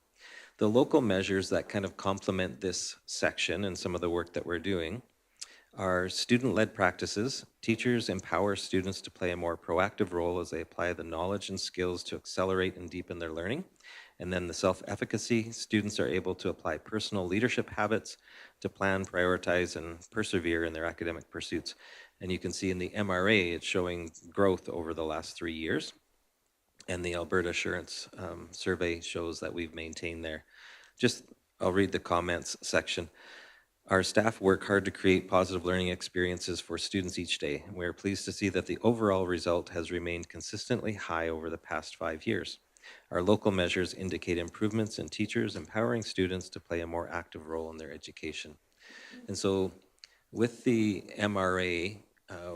P: The local measures that kind of complement this section and some of the work that we're doing are student-led practices. Teachers empower students to play a more proactive role as they apply the knowledge and skills to accelerate and deepen their learning. And then the self-efficacy, students are able to apply personal leadership habits to plan, prioritize, and persevere in their academic pursuits. And you can see in the MRA, it's showing growth over the last 3 years.
H: and the Alberta Assurance Survey shows that we've maintained there. Just, I'll read the comments section. Our staff work hard to create positive learning experiences for students each day. We are pleased to see that the overall result has remained consistently high over the past 5 years. Our local measures indicate improvements in teachers empowering students to play a more active role in their education. And so with the MRA,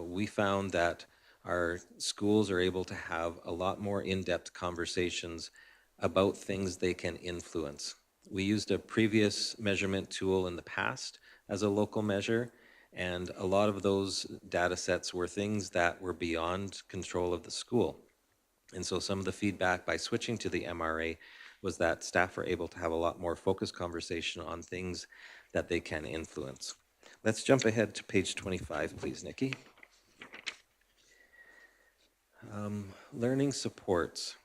H: we found that our schools are able to have a lot more in-depth conversations about things they can influence. We used a previous measurement tool in the past as a local measure, and a lot of those data sets were things that were beyond control of the school. And so some of the feedback by switching to the MRA was that staff are able to have a lot more focused conversation on things that they can influence. Let's jump ahead to page 25, please, Nikki. Learning supports.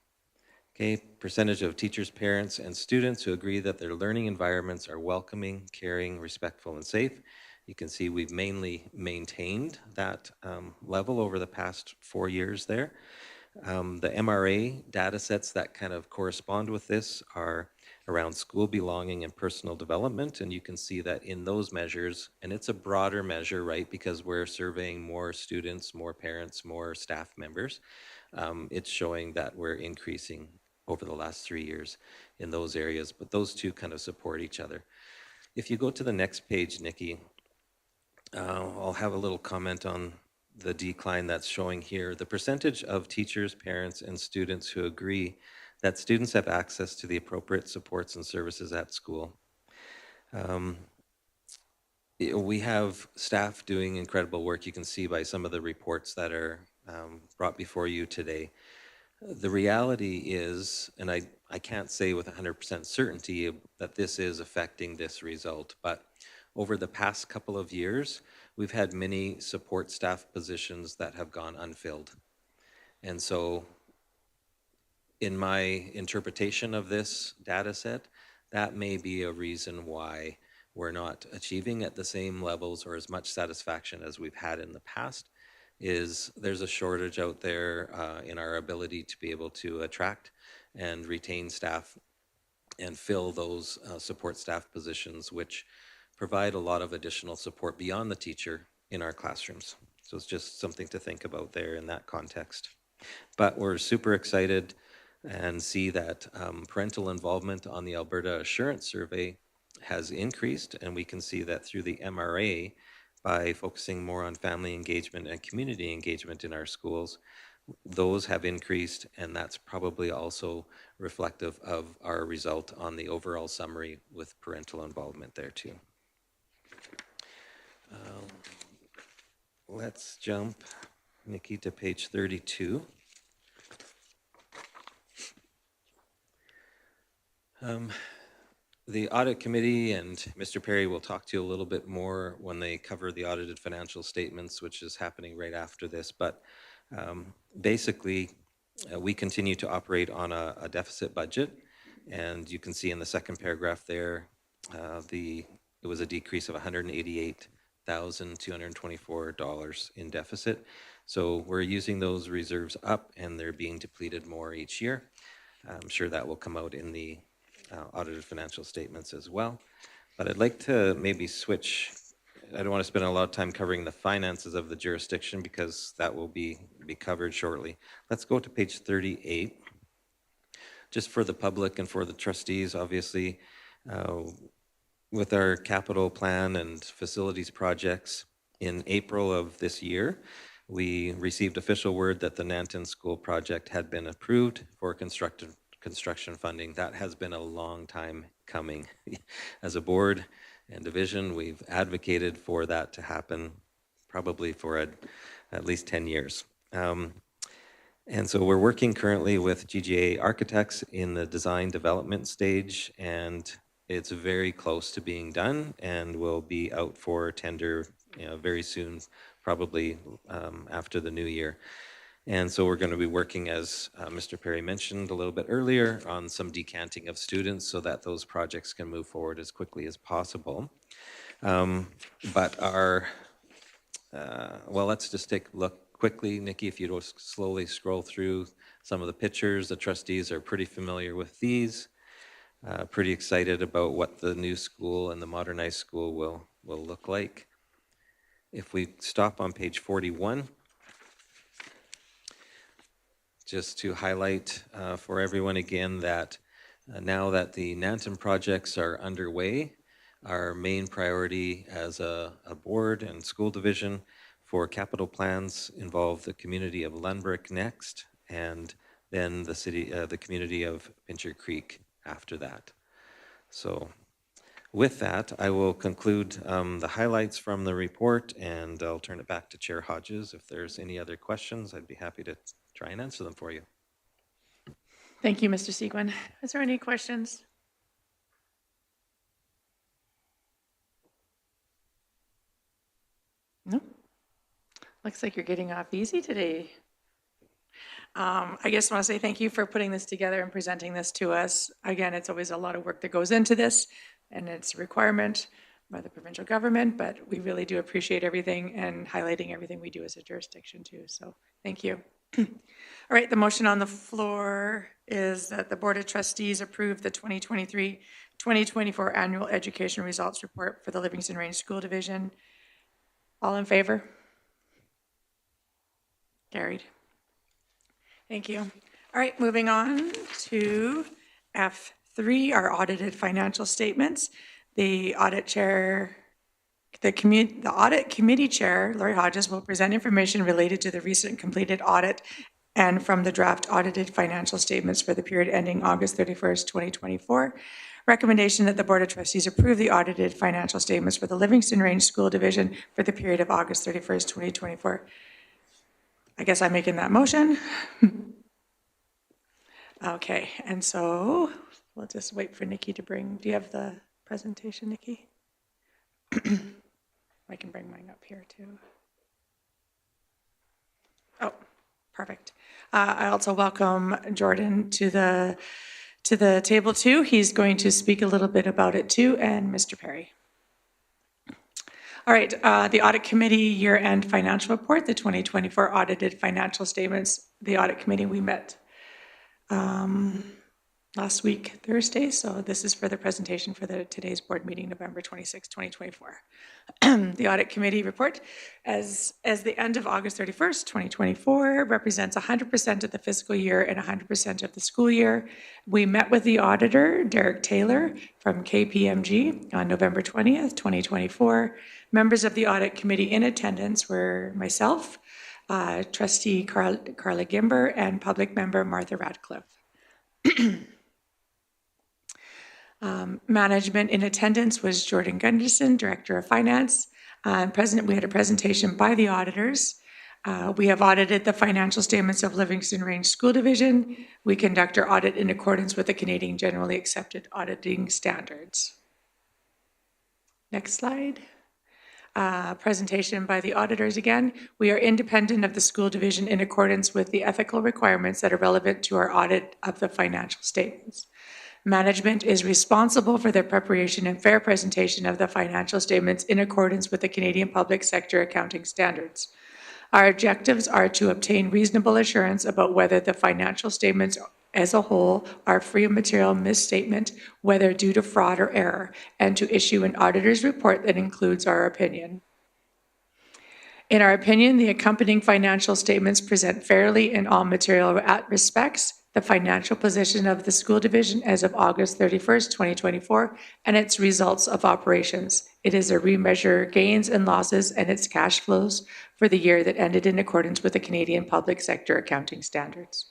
H: Okay, percentage of teachers, parents, and students who agree that their learning environments are welcoming, caring, respectful, and safe. You can see we've mainly maintained that level over the past 4 years there. The MRA data sets that kind of correspond with this are around school belonging and personal development, and you can see that in those measures, and it's a broader measure, right, because we're surveying more students, more parents, more staff members. It's showing that we're increasing over the last 3 years in those areas, but those two kind of support each other. If you go to the next page, Nikki, I'll have a little comment on the decline that's showing here. The percentage of teachers, parents, and students who agree that students have access to the appropriate supports and services at school. We have staff doing incredible work. You can see by some of the reports that are brought before you today. The reality is, and I can't say with 100% certainty that this is affecting this result, but over the past couple of years, we've had many support staff positions that have gone unfilled. And so in my interpretation of this data set, that may be a reason why we're not achieving at the same levels or as much satisfaction as we've had in the past. Is there's a shortage out there in our ability to be able to attract and retain staff and fill those support staff positions, which provide a lot of additional support beyond the teacher in our classrooms. So it's just something to think about there in that context. But we're super excited and see that parental involvement on the Alberta Assurance Survey has increased, and we can see that through the MRA, by focusing more on family engagement and community engagement in our schools, those have increased, and that's probably also reflective of our result on the overall summary with parental involvement there too. Let's jump, Nikki, to page 32. The audit committee and Mr. Perry will talk to you a little bit more when they cover the audited financial statements, which is happening right after this. But basically, we continue to operate on a deficit budget. And you can see in the second paragraph there, it was a decrease of $188,224 in deficit. So we're using those reserves up, and they're being depleted more each year. I'm sure that will come out in the audited financial statements as well. But I'd like to maybe switch. I don't want to spend a lot of time covering the finances of the jurisdiction because that will be covered shortly. Let's go to page 38. Just for the public and for the trustees, obviously, with our capital plan and facilities projects, in April of this year, we received official word that the Nanton School project had been approved for construction funding. That has been a long time coming. As a board and division, we've advocated for that to happen probably for at least 10 years. And so we're working currently with GGA Architects in the design development stage, and it's very close to being done and will be out for tender very soon, probably after the new year. And so we're going to be working, as Mr. Perry mentioned a little bit earlier, on some decanting of students so that those projects can move forward as quickly as possible. But let's just take a look
P: quickly. Nikki, if you just slowly scroll through some of the pictures, the trustees are pretty familiar with these. Pretty excited about what the new school and the modernized school will look like. If we stop on page 41, just to highlight for everyone again that now that the Nanton projects are underway, our main priority as a board and school division for capital plans involve the community of Lundbrook next, and then the community of Pincher Creek after that. So with that, I will conclude the highlights from the report, and I'll turn it back to Chair Hodges. If there's any other questions, I'd be happy to try and answer them for you.
A: Thank you, Mr. Seguin. Is there any questions? No? Looks like you're getting off easy today. I just want to say thank you for putting this together and presenting this to us. Again, it's always a lot of work that goes into this, and it's a requirement by the provincial government, but we really do appreciate everything and highlighting everything we do as a jurisdiction too. So thank you. All right, the motion on the floor is that the Board of Trustees approve the 2023-2024 Annual Education Results Report for the Livingston Range School Division. All in favor? Carried. Thank you. All right, moving on to F3, our audited financial statements. The audit chair, the audit committee chair, Lori Hodges, will present information related to the recent completed audit and from the draft audited financial statements for the period ending August 31st, 2024. Recommendation that the Board of Trustees approve the audited financial statements for the Livingston Range School Division for the period of August 31st, 2024. I guess I'm making that motion. Okay, and so we'll just wait for Nikki to bring, do you have the presentation, Nikki? I can bring mine up here too. Oh, perfect. I also welcome Jordan to the table too. He's going to speak a little bit about it too, and Mr. Perry. All right, the Audit Committee Year-End Financial Report, the 2024 Audited Financial Statements. The Audit Committee, we met last week, Thursday, so this is for the presentation for today's board meeting, November 26, 2024. The Audit Committee report, as the end of August 31st, 2024, represents 100% of the fiscal year and 100% of the school year. We met with the auditor, Derek Taylor, from KPMG on November 20th, 2024. Members of the Audit Committee in attendance were myself, Trustee Carla Gimber, and Public Member Martha Radcliffe. Management in attendance was Jordan Gunderson, Director of Finance. We had a presentation by the auditors. We have audited the financial statements of Livingston Range School Division. We conduct our audit in accordance with the Canadian Generally Accepted Auditing Standards. Next slide. Presentation by the auditors again. We are independent of the school division in accordance with the ethical requirements that are relevant to our audit of the financial statements. Management is responsible for the preparation and fair presentation of the financial statements in accordance with the Canadian Public Sector Accounting Standards. Our objectives are to obtain reasonable assurance about whether the financial statements as a whole are free of material misstatement, whether due to fraud or error, and to issue an auditor's report that includes our opinion. In our opinion, the accompanying financial statements present fairly in all material respects the financial position of the school division as of August 31st, 2024, and its results of operations. It is a remeasure gains and losses and its cash flows for the year that ended in accordance with the Canadian Public Sector Accounting Standards.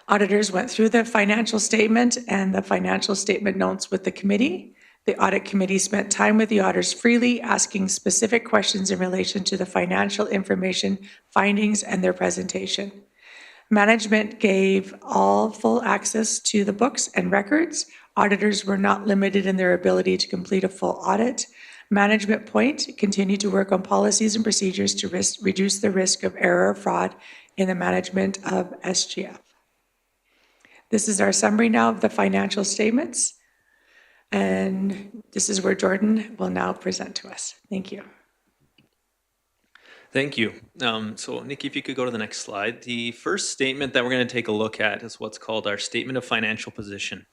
A: Auditors went through the financial statement and the financial statement notes with the committee. The audit committee spent time with the auditors freely, asking specific questions in relation to the financial information, findings, and their presentation. Management gave all full access to the books and records. Auditors were not limited in their ability to complete a full audit. Management Point continued to work on policies and procedures to reduce the risk of error or fraud in the management of SGF. This is our summary now of the financial statements, and this is where Jordan will now present to us. Thank you.
Q: Thank you. So Nikki, if you could go to the next slide. The first statement that we're going to take a look at is what's called our Statement of Financial Position.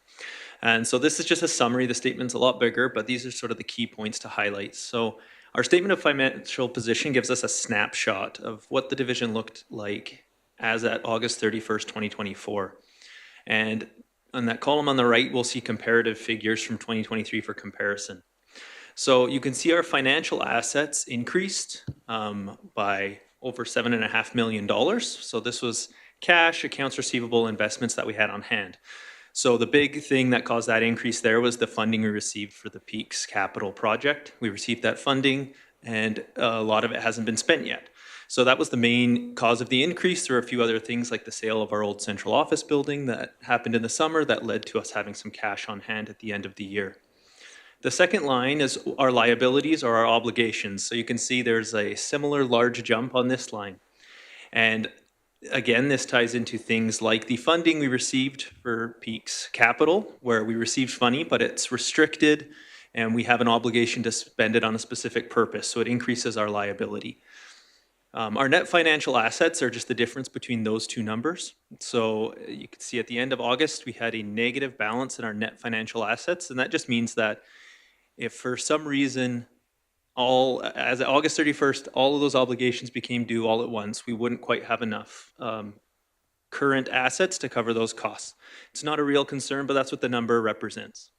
Q: And so this is just a summary. The statement's a lot bigger, but these are sort of the key points to highlight. So our Statement of Financial Position gives us a snapshot of what the division looked like as at August 31st, 2024. And on that column on the right, we'll see comparative figures from 2023 for comparison. So you can see our financial assets increased by over $7.5 million. So this was cash, accounts receivable, investments that we had on hand. So the big thing that caused that increase there was the funding we received for the Peaks capital project. We received that funding and a lot of it hasn't been spent yet. So that was the main cause of the increase. There were a few other things like the sale of our old central office building that happened in the summer that led to us having some cash on hand at the end of the year. The second line is our liabilities or our obligations. So you can see there's a similar large jump on this line. And again, this ties into things like the funding we received for Peaks Capital, where we received money, but it's restricted and we have an obligation to spend it on a specific purpose. So it increases our liability. Our net financial assets are just the difference between those two numbers. So you can see at the end of August, we had a negative balance in our net financial assets. And that just means that if for some reason, as of August 31st, all of those obligations became due all at once, we wouldn't quite have enough current assets to cover those costs. It's not a real concern, but that's what the number represents.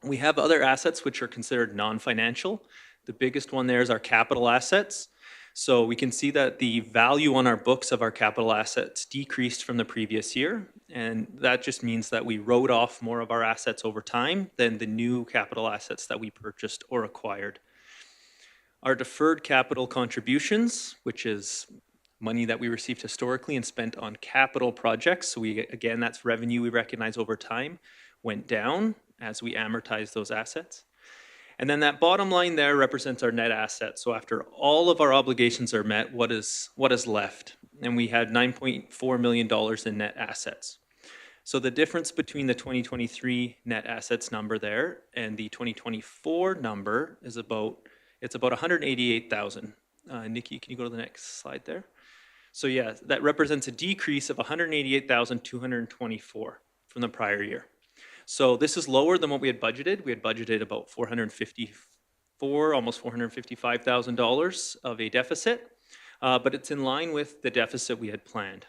Q: We have other assets which are considered non-financial. The biggest one there is our capital assets. So we can see that the value on our books of our capital assets decreased from the previous year. And that just means that we wrote off more of our assets over time than the new capital assets that we purchased or acquired. Our deferred capital contributions, which is money that we received historically and spent on capital projects, so again, that's revenue we recognize over time, went down as we amortize those assets. And then that bottom line there represents our net assets. So after all of our obligations are met, what is left? And we had $9.4 million in net assets. So the difference between the 2023 net assets number there and the 2024 number is about $188,000. Nikki, can you go to the next slide there? So yeah, that represents a decrease of $188,224 from the prior year. So this is lower than what we had budgeted. We had budgeted about almost $455,000 of a deficit, but it's in line with the deficit we had planned.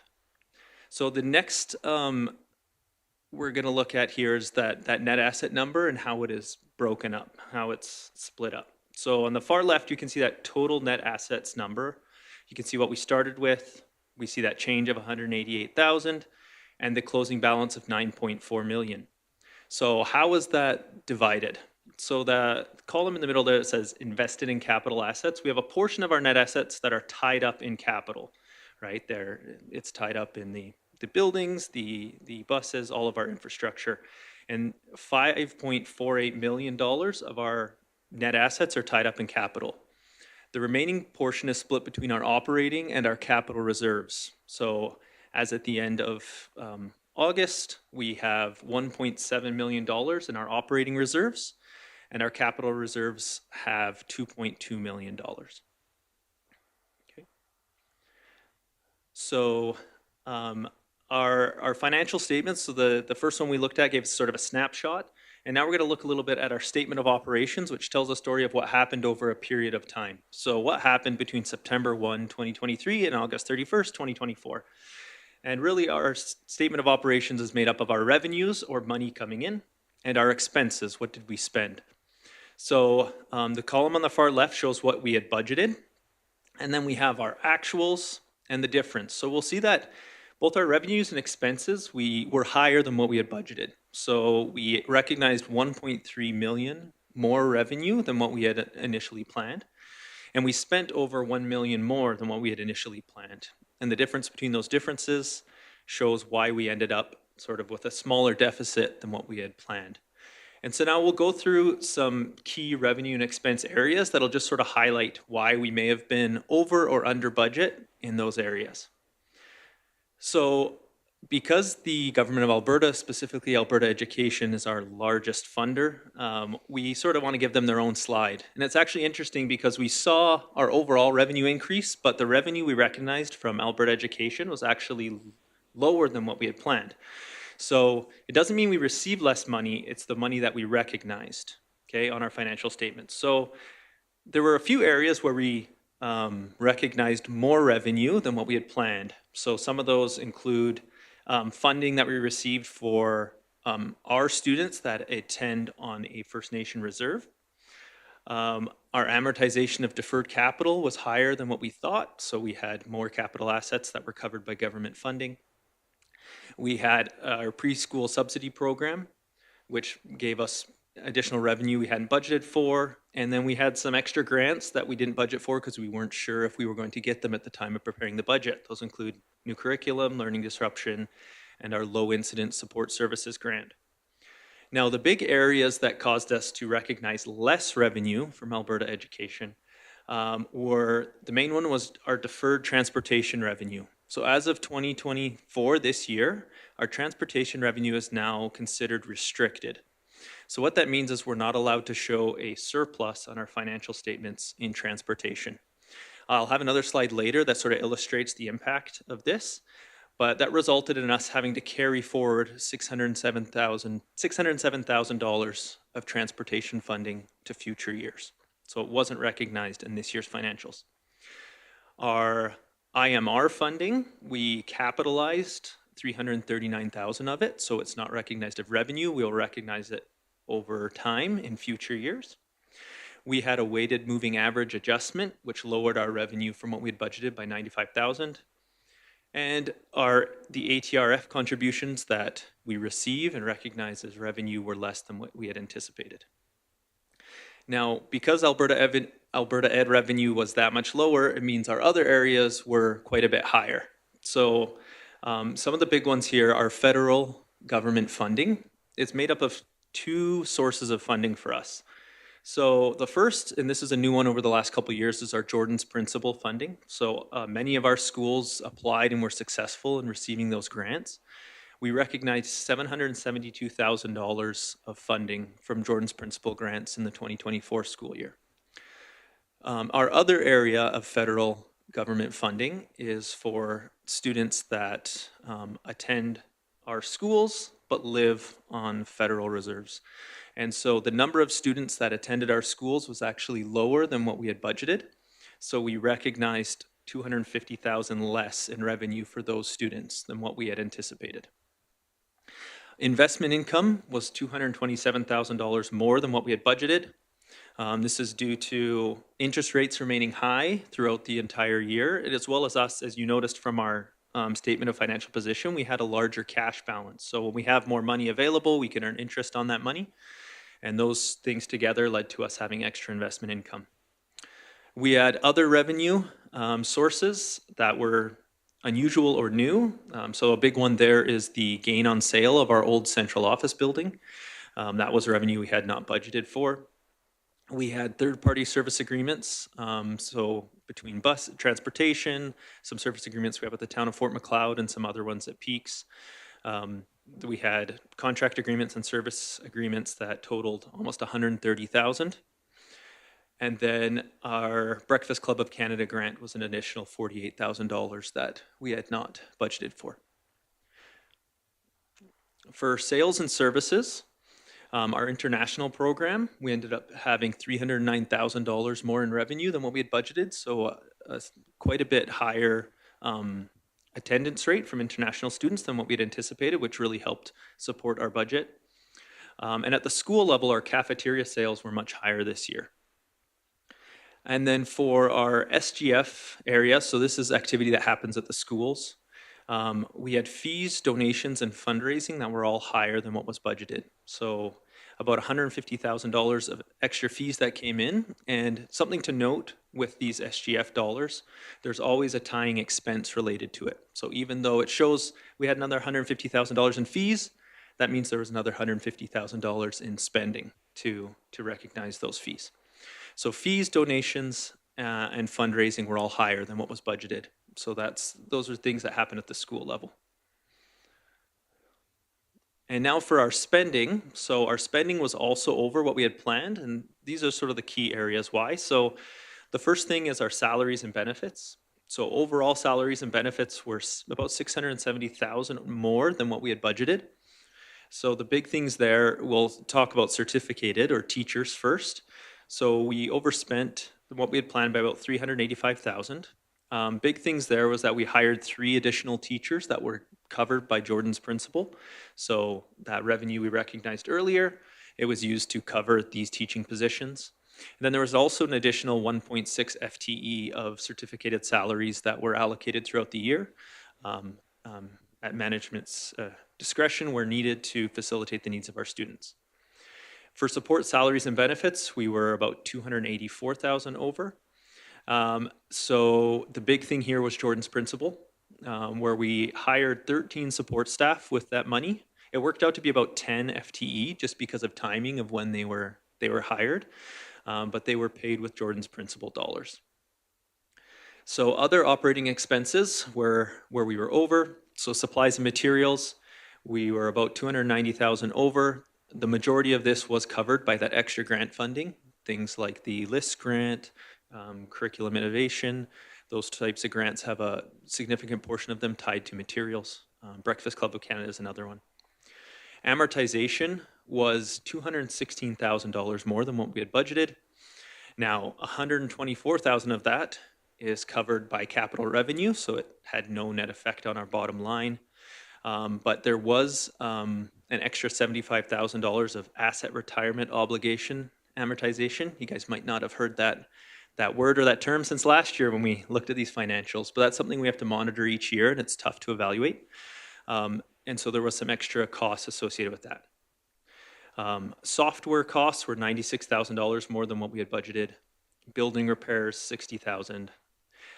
Q: So the next we're going to look at here is that net asset number and how it is broken up, how it's split up. So on the far left, you can see that total net assets number. You can see what we started with. We see that change of $188,000 and the closing balance of $9.4 million. So how is that divided? So the column in the middle there, it says invested in capital assets. We have a portion of our net assets that are tied up in capital, right? There, it's tied up in the buildings, the buses, all of our infrastructure. And $5.48 million of our net assets are tied up in capital. The remaining portion is split between our operating and our capital reserves. So as at the end of August, we have $1.7 million in our operating reserves, and our capital reserves have $2.2 million. Okay. So our financial statements, so the first one we looked at gave us sort of a snapshot, and now we're going to look a little bit at our statement of operations, which tells a story of what happened over a period of time. So what happened between September 1, 2023 and August 31st, 2024. And really our statement of operations is made up of our revenues or money coming in and our expenses, what did we spend. So the column on the far left shows what we had budgeted, and then we have our actuals and the difference. So we'll see that both our revenues and expenses, we were higher than what we had budgeted. So we recognized 1.3 million more revenue than what we had initially planned. And we spent over 1 million more than what we had initially planned. And the difference between those differences shows why we ended up sort of with a smaller deficit than what we had planned. And so now we'll go through some key revenue and expense areas that'll just sort of highlight why we may have been over or under budget in those areas. So Because the government of Alberta, specifically Alberta Education, is our largest funder, we sort of want to give them their own slide. And it's actually interesting because we saw our overall revenue increase, but the revenue we recognized from Alberta Education was actually lower than what we had planned. So it doesn't mean we received less money, it's the money that we recognized, okay, on our financial statements. So there were a few areas where we recognized more revenue than what we had planned. So some of those include funding that we received for our students that attend on a First Nation reserve. Our amortization of deferred capital was higher than what we thought, so we had more capital assets that were covered by government funding. We had our preschool subsidy program, which gave us additional revenue we hadn't budgeted for. And then we had some extra grants that we didn't budget for because we weren't sure if we were going to get them at the time of preparing the budget. Those include new curriculum, learning disruption, and our low incident support services grant. Now, the big areas that caused us to recognize less revenue from Alberta Education the main one was our deferred transportation revenue. So as of 2024, this year, our transportation revenue is now considered restricted. So what that means is we're not allowed to show a surplus on our financial statements in transportation. I'll have another slide later that sort of illustrates the impact of this, but that resulted in us having to carry forward $607,000 of transportation funding to future years. So it wasn't recognized in this year's financials. Our IMR funding, we capitalized $339,000 of it, so it's not recognized as revenue. We'll recognize it over time in future years. We had a weighted moving average adjustment, which lowered our revenue from what we had budgeted by $95,000. And the ATRF contributions that we receive and recognize as revenue were less than what we had anticipated. Now, because Alberta Ed revenue was that much lower, it means our other areas were quite a bit higher. So some of the big ones here are federal government funding. It's made up of two sources of funding for us. So the first, and this is a new one over the last couple of years, is our Jordan's Principle funding. So many of our schools applied and were successful in receiving those grants. We recognized $772,000 of funding from Jordan's Principle grants in the 2024 school year. Our other area of federal government funding is for students that attend our schools but live on federal reserves. And so the number of students that attended our schools was actually lower than what we had budgeted. So we recognized $250,000 less in revenue for those students than what we had anticipated. Investment income was $227,000 more than what we had budgeted. This is due to interest rates remaining high throughout the entire year, as well as us, as you noticed from our statement of financial position, we had a larger cash balance. So when we have more money available, we can earn interest on that money. And those things together led to us having extra investment income. We had other revenue sources that were unusual or new. So a big one there is the gain on sale of our old central office building. That was revenue we had not budgeted for. We had third-party service agreements, so between bus transportation, some service agreements we have with the town of Fort Macleod, and some other ones at Peaks. We had contract agreements and service agreements that totaled almost $130,000. And then our Breakfast Club of Canada grant was an additional $48,000 that we had not budgeted for. For sales and services, our international program, we ended up having $309,000 more in revenue than what we had budgeted, so quite a bit higher attendance rate from international students than what we had anticipated, which really helped support our budget. And at the school level, our cafeteria sales were much higher this year. And then for our SGF area, so this is activity that happens at the schools, we had fees, donations, and fundraising that were all higher than what was budgeted. So about $150,000 of extra fees that came in. And something to note with these SGF dollars, there's always a tying expense related to it. So even though it shows we had another $150,000 in fees, that means there was another $150,000 in spending to recognize those fees. So fees, donations, and fundraising were all higher than what was budgeted. So those are things that happen at the school level. And now for our spending. So our spending was also over what we had planned, and these are sort of the key areas why. So the first thing is our salaries and benefits. So overall salaries and benefits were about 670,000 more than what we had budgeted. So the big things there, we'll talk about certificated or teachers first. So we overspent what we had planned by about 385,000. Big things there was that we hired 3 additional teachers that were covered by Jordan's principal. So that revenue we recognized earlier, it was used to cover these teaching positions. And then there was also an additional 1.6 FTE of certificated salaries that were allocated throughout the year at management's discretion where needed to facilitate the needs of our students. For support salaries and benefits, we were about 284,000 over. So the big thing here was Jordan's principal, where we hired 13 support staff with that money. It worked out to be about 10 FTE just because of timing of when they were hired, but they were paid with Jordan's principal dollars. So other operating expenses were where we were over. So supplies and materials, we were about 290,000 over. The majority of this was covered by that extra grant funding, things like the LIST grant, curriculum innovation. Those types of grants have a significant portion of them tied to materials. Breakfast Club of Canada is another one. Amortization was $216,000 more than what we had budgeted. Now, 124,000 of that is covered by capital revenue, so it had no net effect on our bottom line. But there was an extra $75,000 of asset retirement obligation amortization. You guys might not have heard that word or that term since last year when we looked at these financials, but that's something we have to monitor each year, and it's tough to evaluate. And so there was some extra costs associated with that. Software costs were $96,000 more than what we had budgeted. Building repairs, $60,000.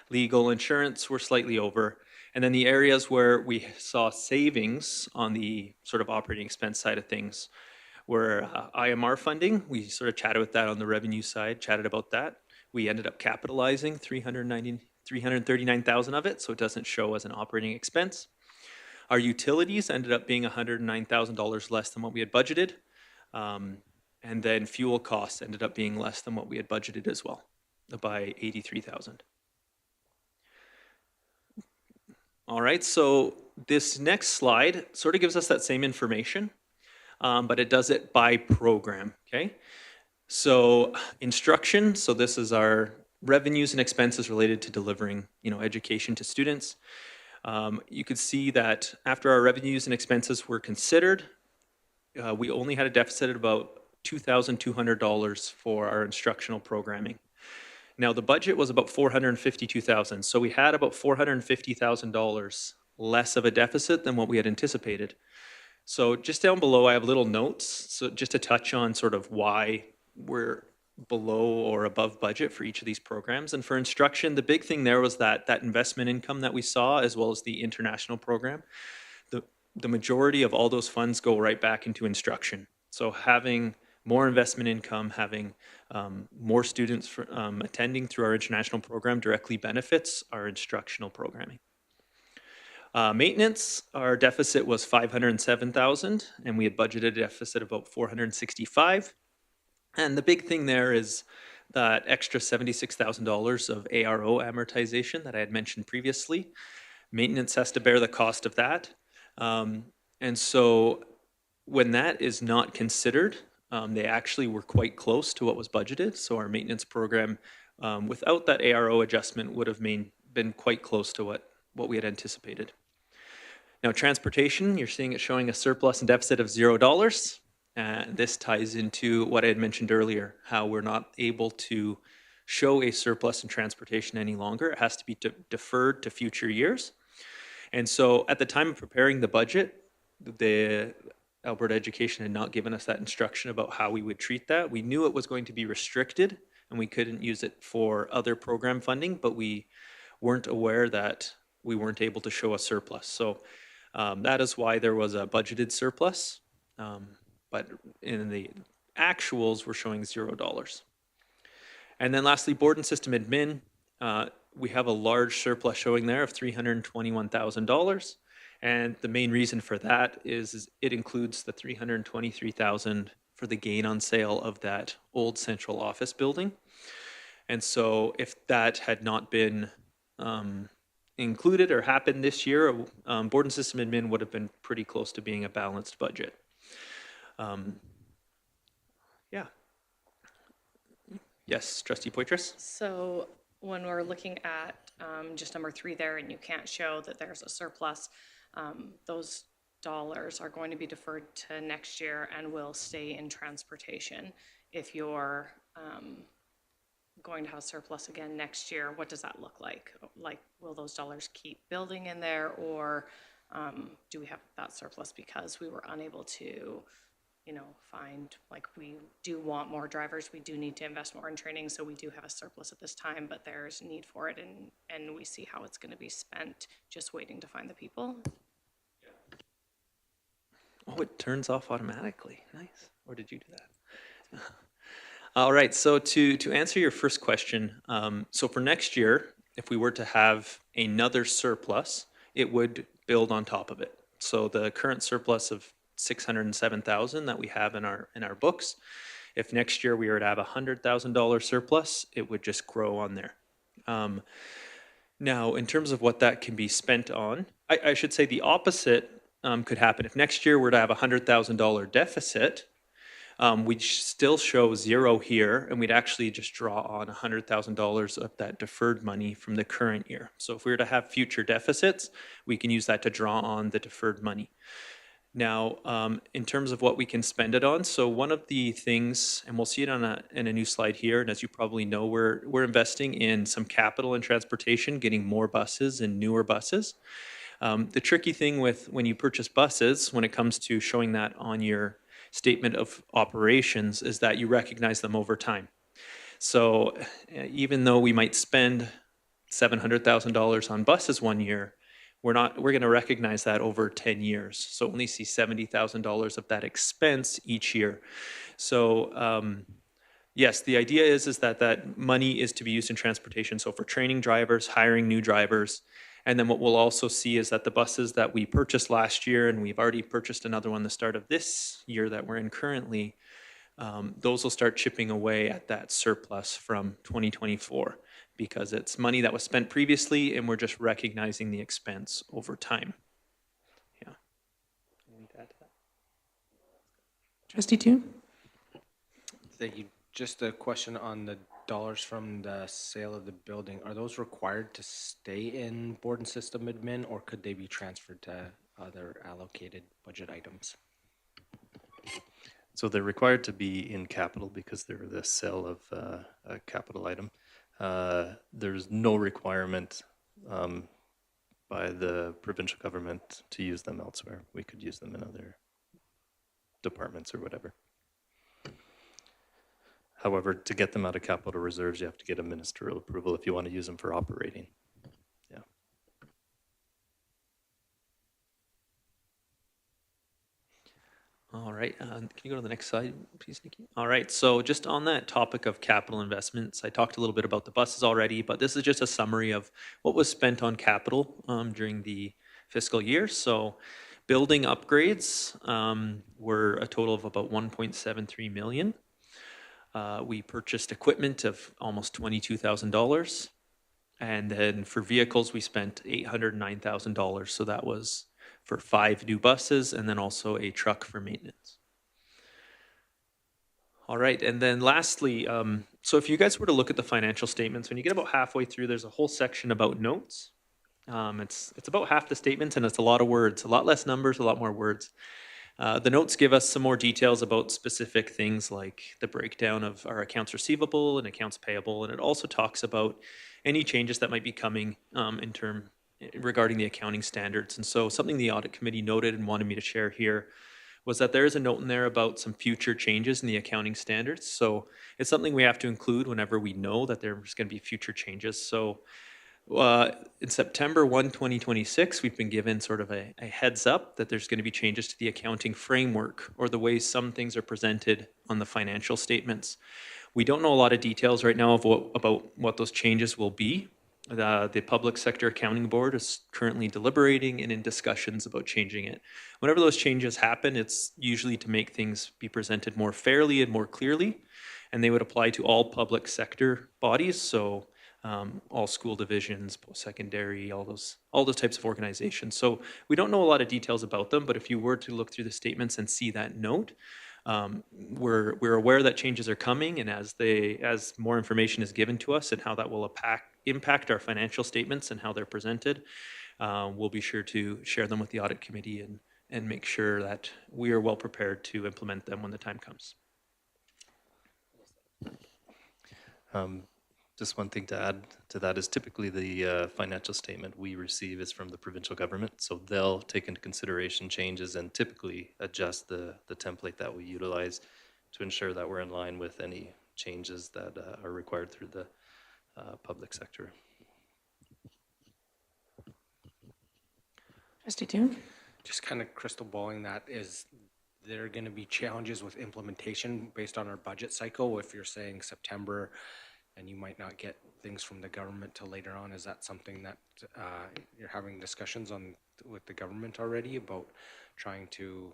Q: Legal insurance were slightly over. And then the areas where we saw savings on the sort of operating expense side of things were IMR funding. We sort of chatted with that on the revenue side, chatted about that. We ended up capitalizing 339,000 of it, so it doesn't show as an operating expense. Our utilities ended up being $109,000 less than what we had budgeted. And then fuel costs ended up being less than what we had budgeted as well, by 83,000. All right, so this next slide sort of gives us that same information, but it does it by program, okay? So instruction, so this is our revenues and expenses related to delivering, education to students. You could see that after our revenues and expenses were considered, we only had a deficit of about $2,200 for our instructional programming. Now the budget was about $452,000, so we had about $450,000 less of a deficit than what we had anticipated. So just down below, I have little notes, so just to touch on sort of why we're below or above budget for each of these programs. And for instruction, the big thing there was that investment income that we saw, as well as the international program. The majority of all those funds go right back into instruction. So having more investment income, having more students attending through our international program directly benefits our instructional programming. Maintenance, our deficit was $507,000, and we had budgeted a deficit of about $465,000. And the big thing there is that extra $76,000 of ARO amortization that I had mentioned previously. Maintenance has to bear the cost of that. And so when that is not considered, they actually were quite close to what was budgeted. So our maintenance program, without that ARO adjustment, would have been quite close to what we had anticipated. Now, transportation, you're seeing it showing a surplus and deficit of $0. This ties into what I had mentioned earlier, how we're not able to show a surplus in transportation any longer. It has to be deferred to future years. And so at the time of preparing the budget, the Alberta Education had not given us that instruction about how we would treat that. We knew it was going to be restricted and we couldn't use it for other program funding, but we weren't aware that we weren't able to show a surplus. So that is why there was a budgeted surplus, but in the actuals, we're showing $0. And then lastly, board and system admin, we have a large surplus showing there of $321,000. And the main reason for that is it includes the $323,000 for the gain on sale of that old central office building. And so if that had not been included or happened this year, board and system admin would have been pretty close to being a balanced budget. Yeah. Yes, Trustee Poitras?
N: So when we're looking at just number 3 there, and you can't show that there's a surplus, those dollars are going to be deferred to next year and will stay in transportation. If you're going to have a surplus again next year, what does that look like? Like, will those dollars keep building in there, or do we have that surplus because we were unable to, you know, find, like, we do want more drivers, we do need to invest more in training, so we do have a surplus at this time, but there's need for it, and we see how it's going to be spent, just waiting to find the people.
Q: Oh, it turns off automatically. Nice. Or did you do that? All right. So to answer your first question, so for next year, if we were to have another surplus, it would build on top of it. So the current surplus of $607,000 that we have in our books, if next year we were to have a $100,000 surplus, it would just grow on there. Now, in terms of what that can be spent on, I should say the opposite could happen. If next year we're to have a $100,000 deficit, we'd still show zero here, and we'd actually just draw on $100,000 of that deferred money from the current year. So if we were to have future deficits, we can use that to draw on the deferred money. Now, in terms of what we can spend it on, so one of the things, and we'll see it in a new slide here, and as you probably know, we're investing in some capital and transportation, getting more buses and newer buses. The tricky thing with when you purchase buses, when it comes to showing that on your statement of operations, is that you recognize them over time. So even though we might spend $700,000 on buses one year, we're going to recognize that over 10 years. So only see $70,000 of that expense each year. So yes, the idea is that money is to be used in transportation. So for training drivers, hiring new drivers. And then what we'll also see is that the buses that we purchased last year, and we've already purchased another one the start of this year that we're in currently, those will start chipping away at that surplus from 2024, because it's money that was spent previously and we're just recognizing the expense over time. Yeah. Anything to add to that?
A: Trustee Toon?
F: Thank you. Just a question on the dollars from the sale of the building. Are those required to stay in board and system admin, or could they be transferred to other allocated budget items?
H: So they're required to be in capital because they're the sale of a capital item. There's no requirement by the provincial government to use them elsewhere. We could use them in other departments or whatever. However, to get them out of capital reserves, you have to get a ministerial approval if you want to use them for operating. Yeah.
Q: All right. Can you go to the next slide, please, Nikki? All right. So just on that topic of capital investments, I talked a little bit about the buses already, but this is just a summary of what was spent on capital during the fiscal year. So building upgrades were a total of about $1.73 million. We purchased equipment of almost $22,000. And then for vehicles, we spent $809,000. So that was for 5 new buses and then also a truck for maintenance. All right. And then lastly, so if you guys were to look at the financial statements, when you get about halfway through, there's a whole section about notes. It's about half the statements, and it's a lot of words, a lot less numbers, a lot more words. The notes give us some more details about specific things like the breakdown of our accounts receivable and accounts payable, and it also talks about any changes that might be coming regarding the accounting standards. And so something the audit committee noted and wanted me to share here was that there is a note in there about some future changes in the accounting standards. So it's something we have to include whenever we know that there's going to be future changes. So in September 1, 2026, we've been given sort of a heads up that there's going to be changes to the accounting framework or the way some things are presented on the financial statements. We don't know a lot of details right now about what those changes will be. The Public Sector Accounting Board is currently deliberating and in discussions about changing it. Whenever those changes happen, it's usually to make things be presented more fairly and more clearly, and they would apply to all public sector bodies, so all school divisions, post-secondary, all those types of organizations. So we don't know a lot of details about them, but if you were to look through the statements and see that note, we're aware that changes are coming, and as more information is given to us and how that will impact our financial statements and how they're presented, we'll be sure to share them with the audit committee and make sure that we are well prepared to implement them when the time comes.
H: Just one thing to add to that is typically the financial statement we receive is from the provincial government, so they'll take into consideration changes and typically adjust the template that we utilize to ensure that we're in line with any changes that are required through the public sector.
A: Trustee Toon?
F: Just kind of crystal balling that, is there going to be challenges with implementation based on our budget cycle? If you're saying September and you might not get things from the government till later on, is that something that you're having discussions on with the government already about trying to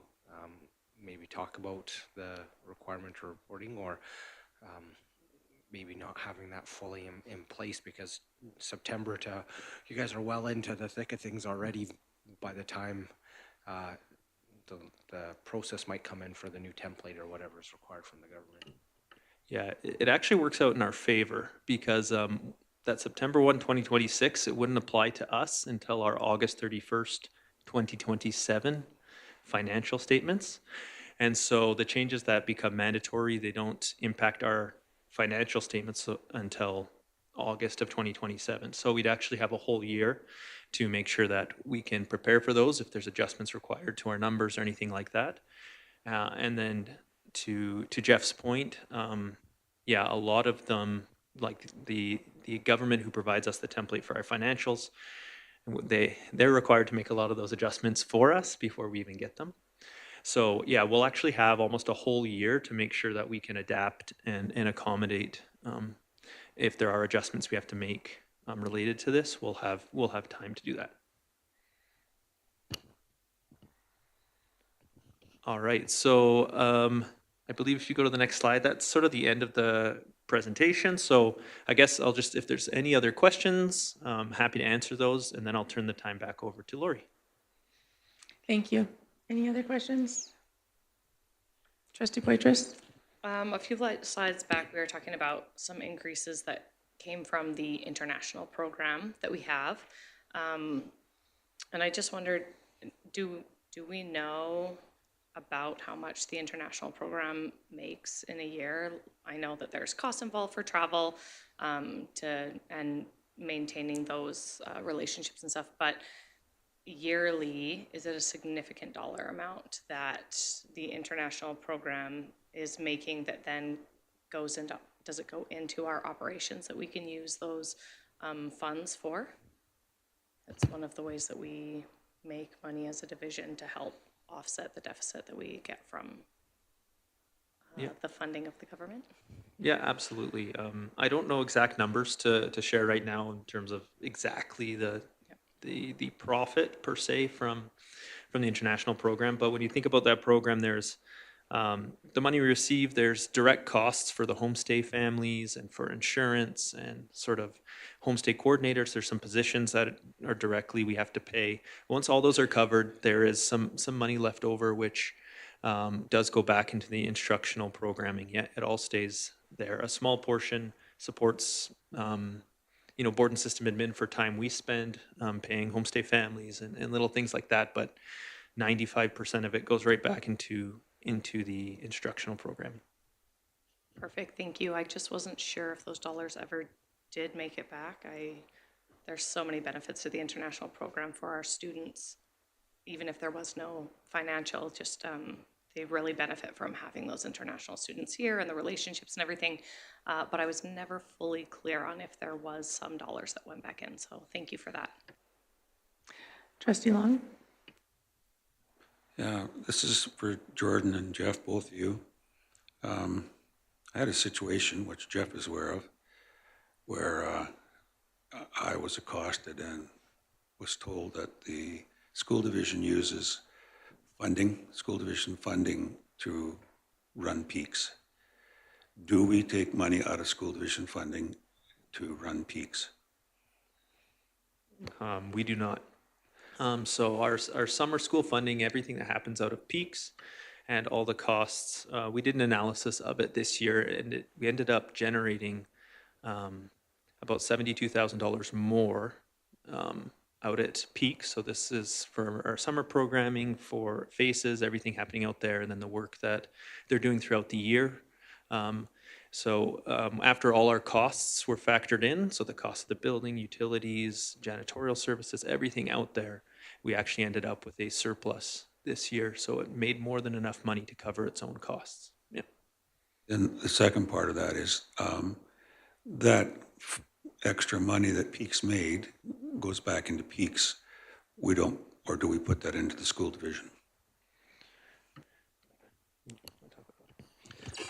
F: maybe talk about the requirement of reporting, or maybe not having that fully in place, because September to, you guys are well into the thick of things already by the time the process might come in for the new template or whatever is required from the government.
Q: Yeah, it actually works out in our favor, because that September 1, 2026, it wouldn't apply to us until our August 31st, 2027 financial statements. And so the changes that become mandatory, they don't impact our financial statements until August of 2027. So we'd actually have a whole year to make sure that we can prepare for those if there's adjustments required to our numbers or anything like that. And then to Jeff's point, yeah, a lot of them, like the government who provides us the template for our financials, they're required to make a lot of those adjustments for us before we even get them. So yeah, we'll actually have almost a whole year to make sure that we can adapt and accommodate if there are adjustments we have to make related to this. We'll have time to do that. All right, so I believe if you go to the next slide, that's sort of the end of the presentation. So I guess I'll just, if there's any other questions, I'm happy to answer those, and then I'll turn the time back over to Lori.
A: Thank you. Any other questions? Trustee Poitras?
N: A few slides back, we were talking about some increases that came from the international program that we have. And I just wondered, do we know about how much the international program makes in a year? I know that there's costs involved for travel and maintaining those relationships and stuff, but yearly, is it a significant dollar amount that the international program is making that then goes into, does it go into our operations that we can use those funds for? That's one of the ways that we make money as a division to help offset the deficit that we get from the funding of the government.
Q: Yeah, absolutely. I don't know exact numbers to share right now in terms of exactly the profit per se from the international program, but when you think about that program, there's the money we receive, there's direct costs for the homestay families and for insurance and sort of homestay coordinators. There's some positions that are directly we have to pay. Once all those are covered, there is some money left over, which does go back into the instructional programming. Yet it all stays there. A small portion supports board and system admin for time we spend paying homestay families and little things like that, but 95% of it goes right back into the instructional program.
N: Perfect, thank you. I just wasn't sure if those dollars ever did make it back. There's so many benefits to the international program for our students, even if there was no financial, just they really benefit from having those international students here and the relationships and everything. But I was never fully clear on if there was some dollars that went back in. So thank you for that.
A: Trustee Long?
G: Yeah, this is for Jordan and Jeff, both of you. I had a situation, which Jeff is aware of, where I was accosted and was told that the school division uses school division funding to run peaks. Do we take money out of school division funding to run peaks?
Q: We do not. So our summer school funding, everything that happens out of peaks and all the costs, we did an analysis of it this year, and we ended up generating about $72,000 more out at peak. So this is for our summer programming, for FACES, everything happening out there, and then the work that they're doing throughout the year. After all our costs were factored in, so the cost of the building, utilities, janitorial services, everything out there, we actually ended up with a surplus this year. So it made more than enough money to cover its own costs. Yeah.
G: And the second part of that is that extra money that Peaks made goes back into Peaks. We don't, or do we put that into the school division?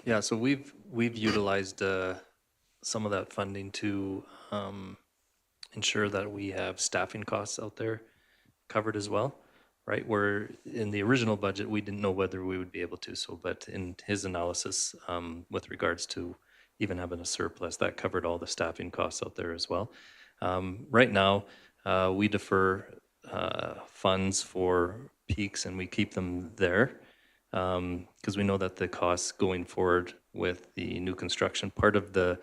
H: Yeah, so we've utilized some of that funding to ensure that we have staffing costs out there covered as well, right? Where in the original budget, we didn't know whether we would be able to. So, but in his analysis, with regards to even having a surplus, that covered all the staffing costs out there as well. Right now, we defer funds for peaks and we keep them there because we know that the costs going forward with the new construction, part of the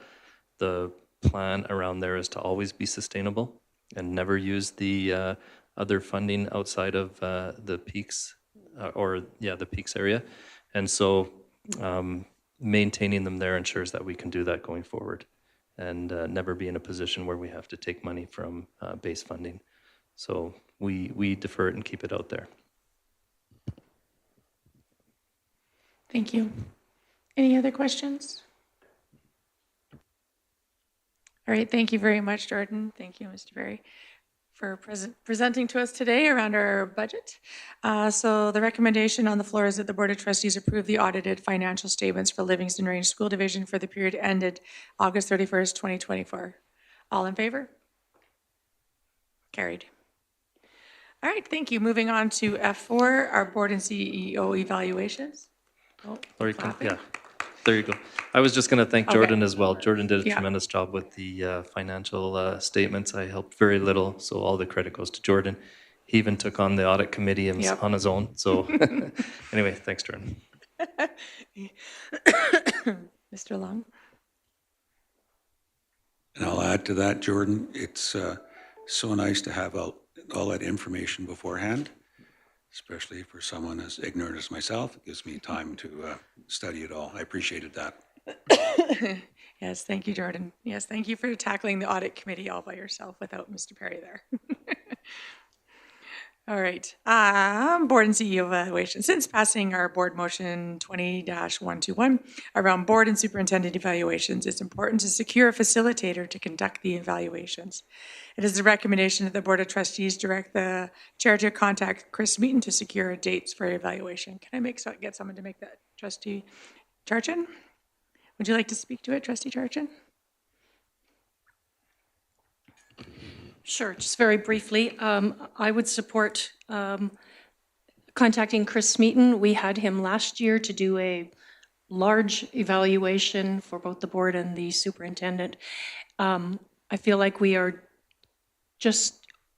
H: plan around there is to always be sustainable and never use the other funding outside of the peaks the peaks area. And so maintaining them there ensures that we can do that going forward and never be in a position where we have to take money from base funding. So we defer it and keep it out there.
A: Thank you. Any other questions? All right, thank you very much, Jordan. Thank you, Mr. Berry, for presenting to us today around our budget. So the recommendation on the floor is that the Board of Trustees approve the audited financial statements for Livingstone Range School Division for the period ended August 31st, 2024. All in favor? Carried. All right, thank you. Moving on to F4, our Board and CEO evaluations. Oh,
H: Or you can, yeah, there you go. I was just going to thank Jordan as well. Jordan did a
A: Yeah.
H: tremendous job with the financial statements. I helped very little, so all the credit goes to Jordan. He even took on the audit committee on his own. So anyway, thanks, Jordan.
A: Mr. Long.
G: And I'll add to that, Jordan, it's so nice to have all that information beforehand, especially for someone as ignorant as myself. It gives me time to study it all. I appreciated that.
A: Yes, thank you, Jordan. Yes, thank you for tackling the audit committee all by yourself without Mr. Perry there. All right, board and CEO evaluation. Since passing our board motion 20-121 around board and superintendent evaluations, it's important to secure a facilitator to conduct the evaluations. It is the recommendation that the Board of Trustees direct the chair to contact Chris Meaton to secure dates for evaluation. Can I get someone to make that? Trustee Charchin? Would you like to speak to it, Trustee Charchin?
B: Sure, just very briefly, I would support contacting Chris Meaton. We had him last year to do a large evaluation for both the board and the superintendent. I feel like we are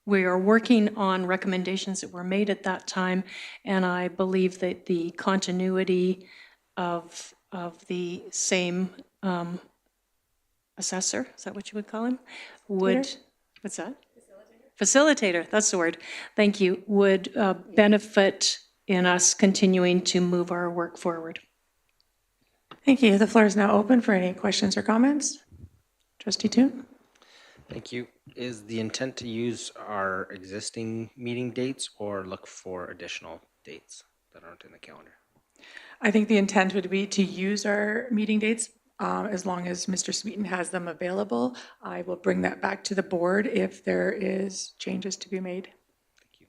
B: working on recommendations that were made at that time, and I believe that the continuity of the same assessor, is that what you would call him, would... What's that? Facilitator, that's the word. Thank you. Would benefit in us continuing to move our work forward.
A: Thank you. The floor is now open for any questions or comments. Trustee Toon?
F: Thank you. Is the intent to use our existing meeting dates or look for additional dates that aren't in the calendar?
A: I think the intent would be to use our meeting dates as long as Mr. Smeaton has them available. I will bring that back to the board if there is changes to be made.
F: Thank you.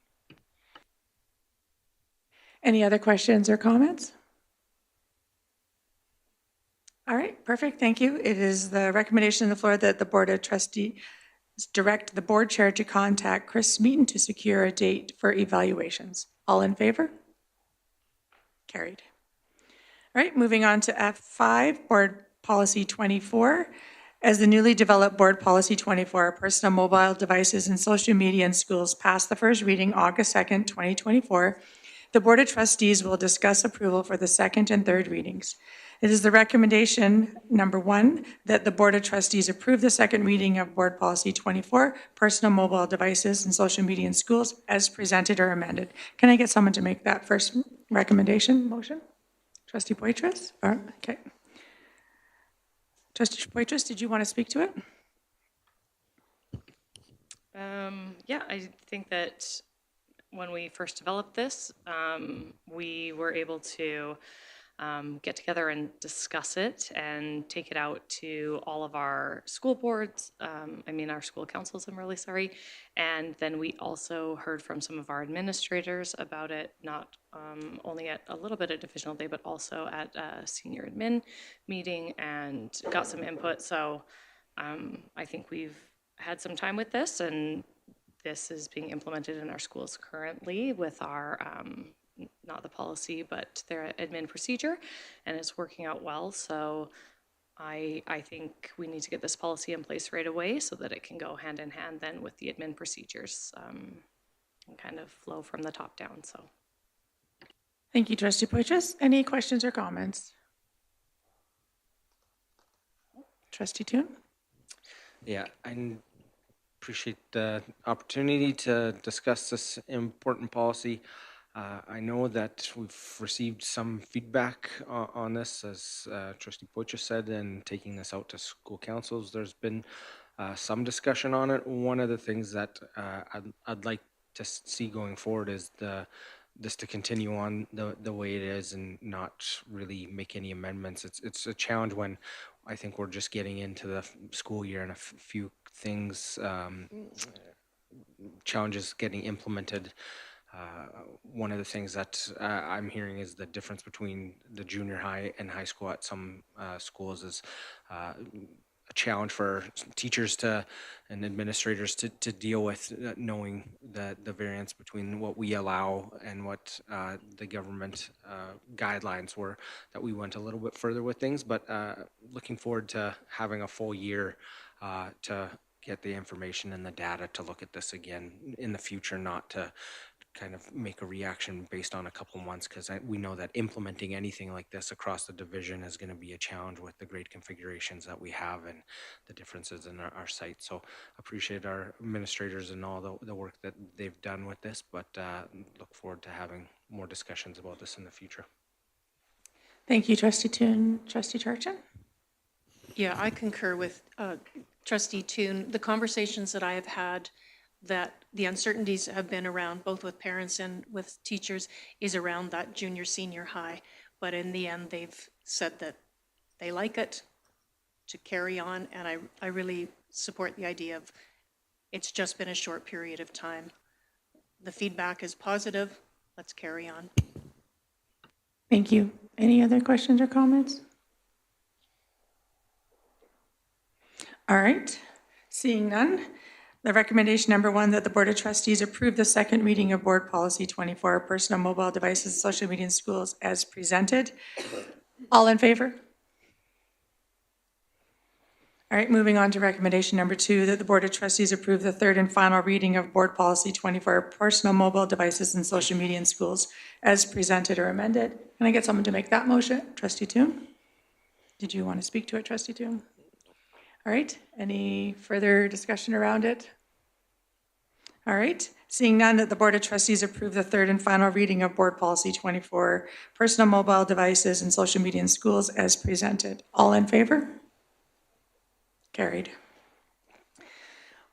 A: Any other questions or comments? All right, perfect, thank you. It is the recommendation on the floor that the Board of Trustees direct the board chair to contact Chris Smeaton to secure a date for evaluations. All in favor? Carried. All right, moving on to F5, Board Policy 24. As the newly developed Board Policy 24, personal mobile devices and social media in schools passed the first reading August 2nd, 2024, the Board of Trustees will discuss approval for the second and third readings. It is the recommendation, number 1, that the Board of Trustees approve the second reading of Board Policy 24, personal mobile devices and social media in schools, as presented or amended. Can I get someone to make that first recommendation motion? Trustee Poitras? Okay. Trustee Poitras, did you want to speak to it?
N: Yeah, I think that when we first developed this, we were able to get together and discuss it and take it out to all of our school boards, our school councils, I'm really sorry. And then we also heard from some of our administrators about it, not only at a little bit at divisional day, but also at a senior admin meeting, and got some input. So I think we've had some time with this, and this is being implemented in our schools currently with our not the policy, but their admin procedure, and it's working out well. So I think we need to get this policy in place right away so that it can go hand in hand then with the admin procedures and kind of flow from the top down. So
A: thank you, Trustee Poitras. Any questions or comments? Trustee Toon?
F: Yeah, I appreciate the opportunity to discuss this important policy. I know that we've received some feedback on this, as Trustee Poitras said, and taking this out to school councils. There's been some discussion on it. One of the things that I'd like to see going forward is this to continue on the way it is and not really make any amendments. It's a challenge when I think we're just getting into the school year and a few things, challenges getting implemented. One of the things that I'm hearing is the difference between the junior high and high school at some schools is a challenge for teachers and administrators to deal with, knowing the variance between what we allow and what the government guidelines were, that we went a little bit further with things, but looking forward to having a full year to get the information and the data to look at this again in the future, not to kind of make a reaction based on a couple months, because we know that implementing anything like this across the division is going to be a challenge with the great configurations that we have and the differences in our site. So appreciate our administrators and all the work that they've done with this, but look forward to having more discussions about this in the future.
A: Thank you, Trustee Toon. Trustee Charchen?
B: Yeah, I concur with Trustee Toon. The conversations that I have had, that the uncertainties have been around, both with parents and with teachers, is around that junior, senior high. But in the end, they've said that they like it to carry on, and I really support the idea of it's just been a short period of time. The feedback is positive. Let's carry on.
A: Thank you. Any other questions or comments? All right, seeing none. The recommendation number 1, that the Board of Trustees approve the second reading of Board Policy 24, personal mobile devices, social media in schools, as presented. All in favor? All right, moving on to recommendation number 2, that the Board of Trustees approve the third and final reading of Board Policy 24, personal mobile devices and social media in schools, as presented or amended. Can I get someone to make that motion? Trustee Toon? Did you want to speak to it, Trustee Toon? All right, any further discussion around it? All right, seeing none, that the Board of Trustees approve the third and final reading of Board Policy 24, personal mobile devices and social media in schools, as presented. All in favor? Carried.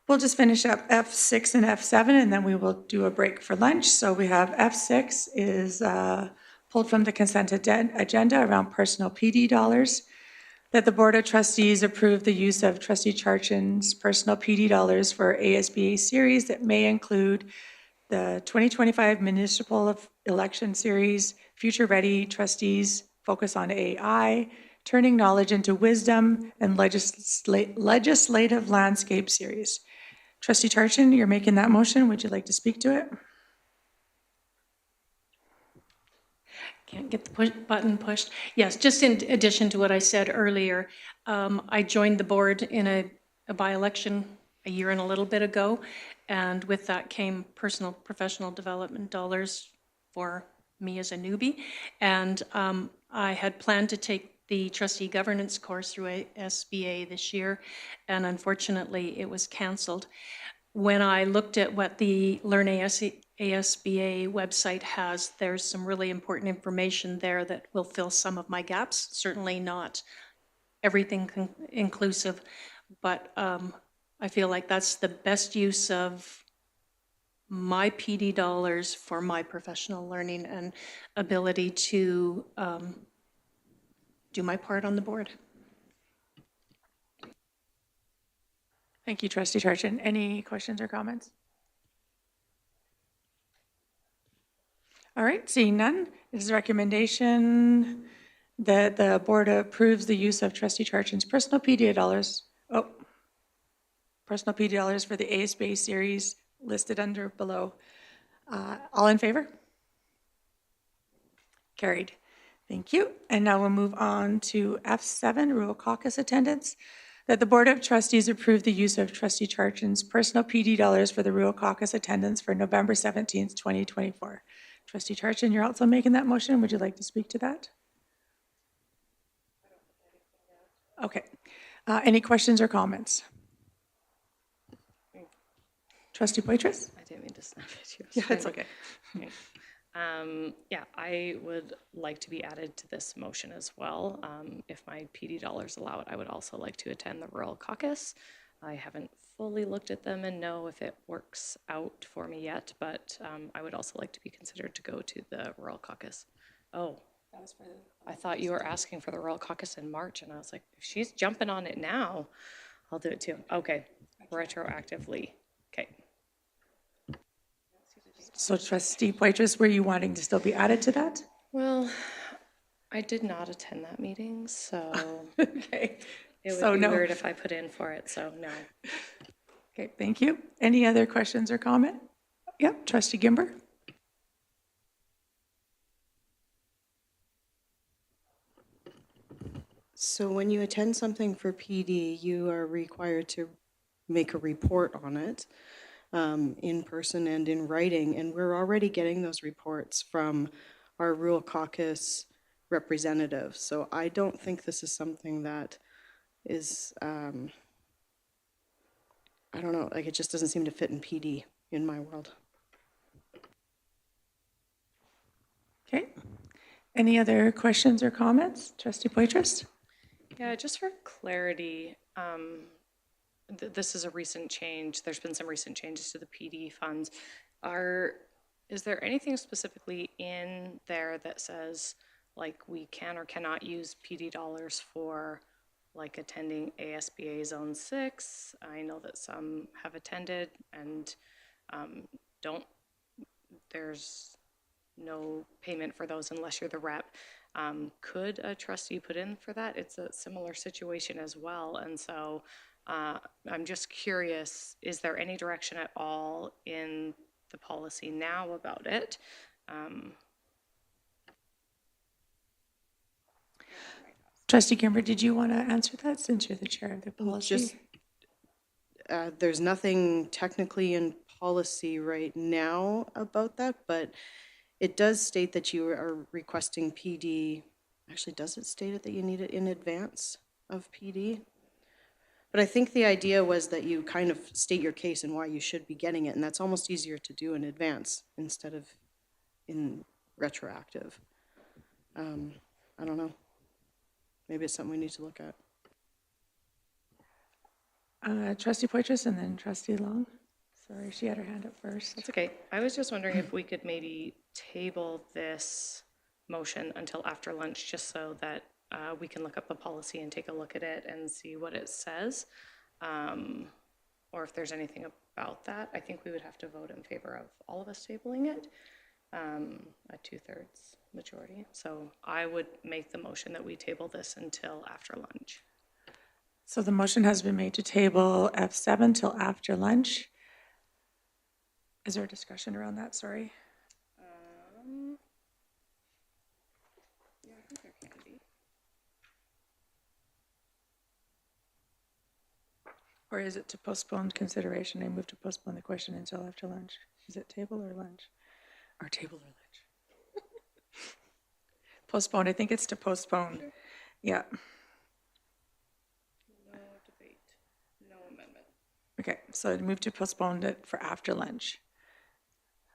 A: We'll just finish up F6 and F7, and then we will do a break for lunch. So we have F6 is pulled from the consent agenda around personal PD dollars. That the Board of Trustees approve the use of Trustee Charchen's personal PD dollars for ASBA series that may include the 2025 Municipal Election Series, Future Ready Trustees, Focus on AI, Turning Knowledge into Wisdom, and Legislative Landscape Series. Trustee Tarchin, you're making that motion. Would you like to speak to it?
B: Can't get the button pushed. Yes, just in addition to what I said earlier, I joined the board in a by-election a year and a little bit ago, and with that came personal professional development dollars for me as a newbie. And I had planned to take the trustee governance course through SBA this year, and unfortunately it was canceled. When I looked at what the Learn ASBA website has, there's some really important information there that will fill some of my gaps, certainly not everything inclusive, but I feel like that's the best use of my PD dollars for my professional learning and ability to do my part on the board.
A: Thank you, Trustee Tarchin. Any questions or comments? All right, seeing none, it is a recommendation that the board approves the use of Trustee Tarchin's personal PD dollars for the ASBA series listed under below. All in favor? Carried. Thank you. And now we'll move on to F7, Rural Caucus attendance. That the Board of Trustees approve the use of Trustee Tarchin's personal PD dollars for the Rural Caucus attendance for November 17th, 2024. Trustee Tarchin, you're also making that motion. Would you like to speak to that? Okay. Any questions or comments? Trustee Poitras?
N: I didn't mean to snap at you.
A: Yeah, it's okay.
N: Okay. Yeah, I would like to be added to this motion as well. If my PD dollars allow it, I would also like to attend the Rural Caucus. I haven't fully looked at them and know if it works out for me yet, but I would also like to be considered to go to the Rural Caucus. Oh, that was for I thought you were asking for the Rural Caucus in March, and I was like, if she's jumping on it now, I'll do it too. Okay, retroactively. Okay.
A: So Trustee Poitras, were you wanting to still be added to that?
N: Well, I did not attend that meeting, so
A: okay.
N: It would
A: So
N: be
A: no.
N: weird if I put in for it, so no.
A: Okay, thank you. Any other questions or comment? Yep, Trustee Gimber.
R: So when you attend something for PD, you are required to make a report on it in person and in writing, and we're already getting those reports from our Rural Caucus representatives. So I don't think this is something that is, I don't know, like it just doesn't seem to fit in PD in my world.
A: Okay. Any other questions or comments? Trustee Poitras?
N: Yeah, just for clarity, this is a recent change. There's been some recent changes to the PD funds. Is there anything specifically in there that says like we can or cannot use PD dollars for like attending ASBA Zone 6? I know that some have attended and there's no payment for those unless you're the rep. Could a trustee put in for that? It's a similar situation as well. And so I'm just curious, is there any direction at all in the policy now about it?
A: Trustee Gimber, did you want to answer that since you're the chair of the policy?
R: There's nothing technically in policy right now about that, but it does state that you are requesting PD. Actually, does it state it that you need it in advance of PD? But I think the idea was that you kind of state your case and why you should be getting it, and that's almost easier to do in advance instead of in retroactive. I don't know. Maybe it's something we need to look at.
A: Trustee Poitras and then Trustee Long. Sorry, she had her hand up first.
N: That's okay. I was just wondering if we could maybe table this motion until after lunch, just so that we can look up the policy and take a look at it and see what it says. Or if there's anything about that. I think we would have to vote in favor of all of us tabling it, a 2/3 majority. So I would make the motion that we table this until after lunch.
A: So the motion has been made to table F7 till after lunch. Is there a discussion around that? Sorry.
N: Yeah, I think there can be.
A: Or is it to postpone consideration? I move to postpone the question until after lunch. Is it table or lunch? Or table or lunch? Postpone, I think it's to postpone. Yeah.
N: No debate, no amendment.
A: Okay, so I move to postpone it for after lunch.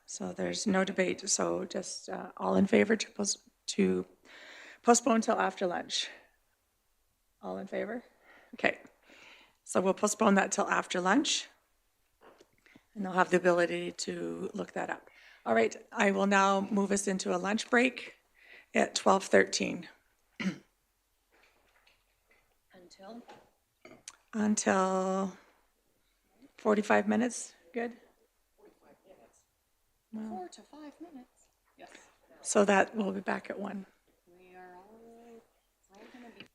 A: So there's no debate, so just all in favor to postpone till after lunch? All in favor? Okay, so we'll postpone that till after lunch. And they'll have the ability to look that up. All right, I will now move us into a lunch break at 12:13. Until 45 minutes, good?
B: 4 to 5 minutes. Yes.
A: So that we'll be back at 1.
B: We are all going to be.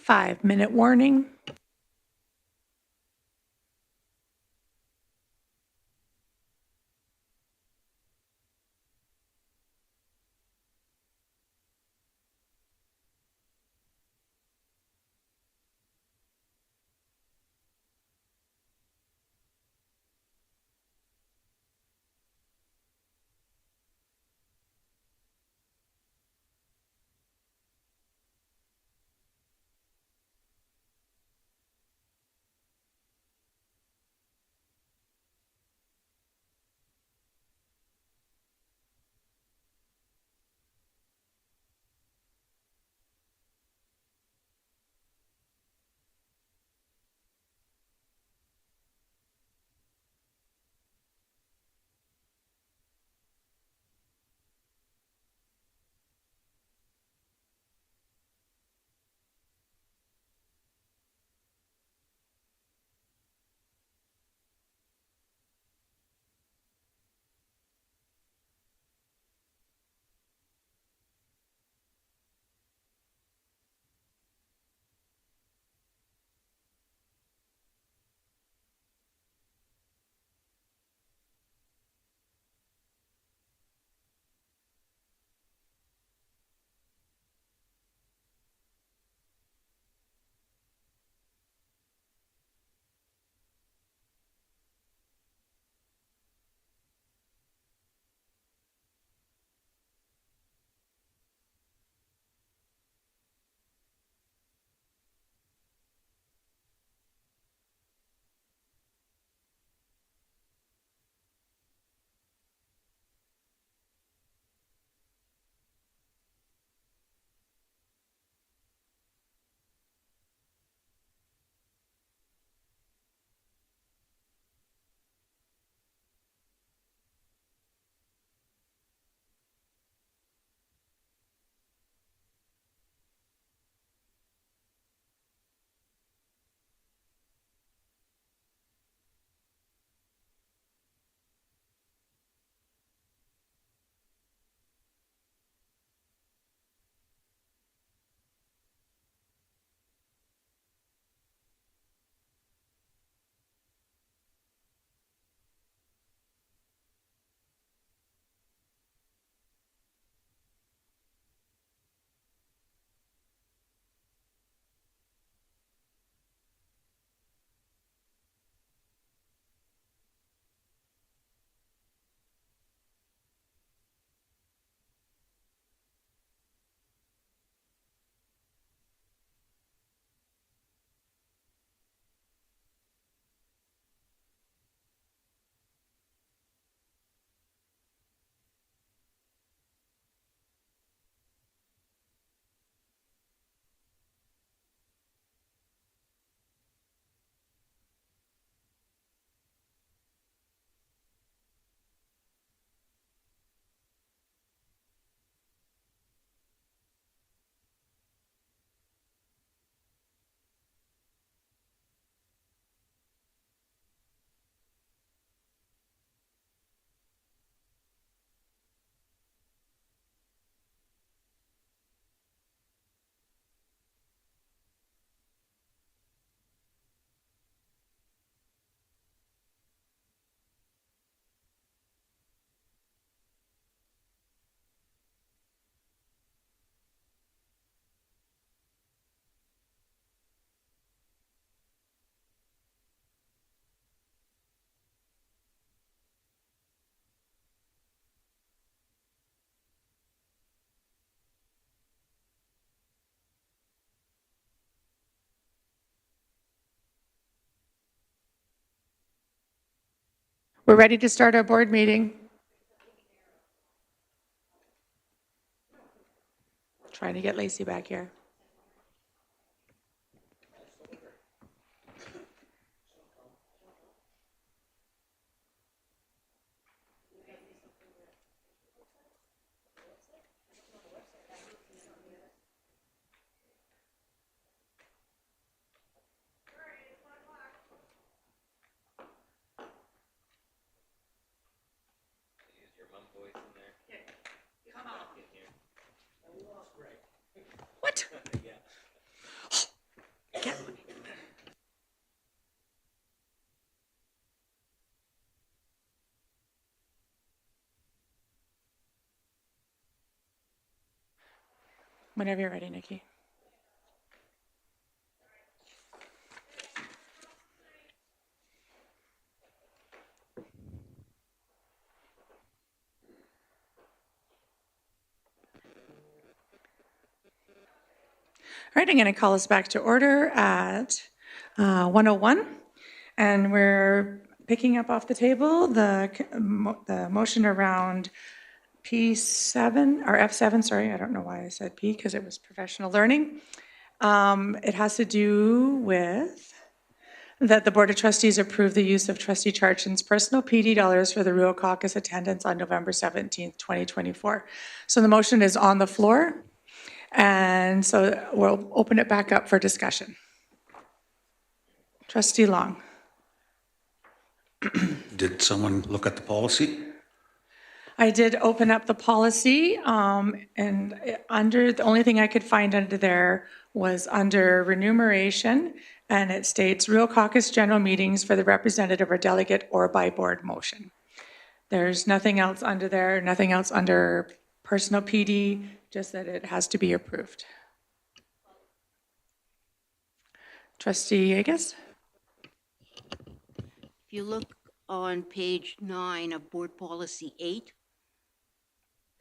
A: 5-minute warning. We're ready to start our board meeting. Trying to get Lacey back here.
K: What?
A: Whenever you're ready, Nikki. All right, I'm going to call us back to order at 1:01, and we're picking up off the table the motion around P7, or F7, sorry, I don't know why I said P, because it was professional learning. It has to do with that the Board of Trustees approve the use of Trustee Charchin's personal PD dollars for the Rural Caucus attendance on November 17th, 2024. So the motion is on the floor, and so we'll open it back up for discussion. Trustee Long.
G: Did someone look at the policy?
A: I did open up the policy, and the only thing I could find under there was under remuneration, and it states Rural Caucus general meetings for the representative or delegate or by board motion. There's nothing else under there, nothing else under personal PD, just that it has to be approved. Trustee Agus?
L: If you look on page 9 of Board Policy 8,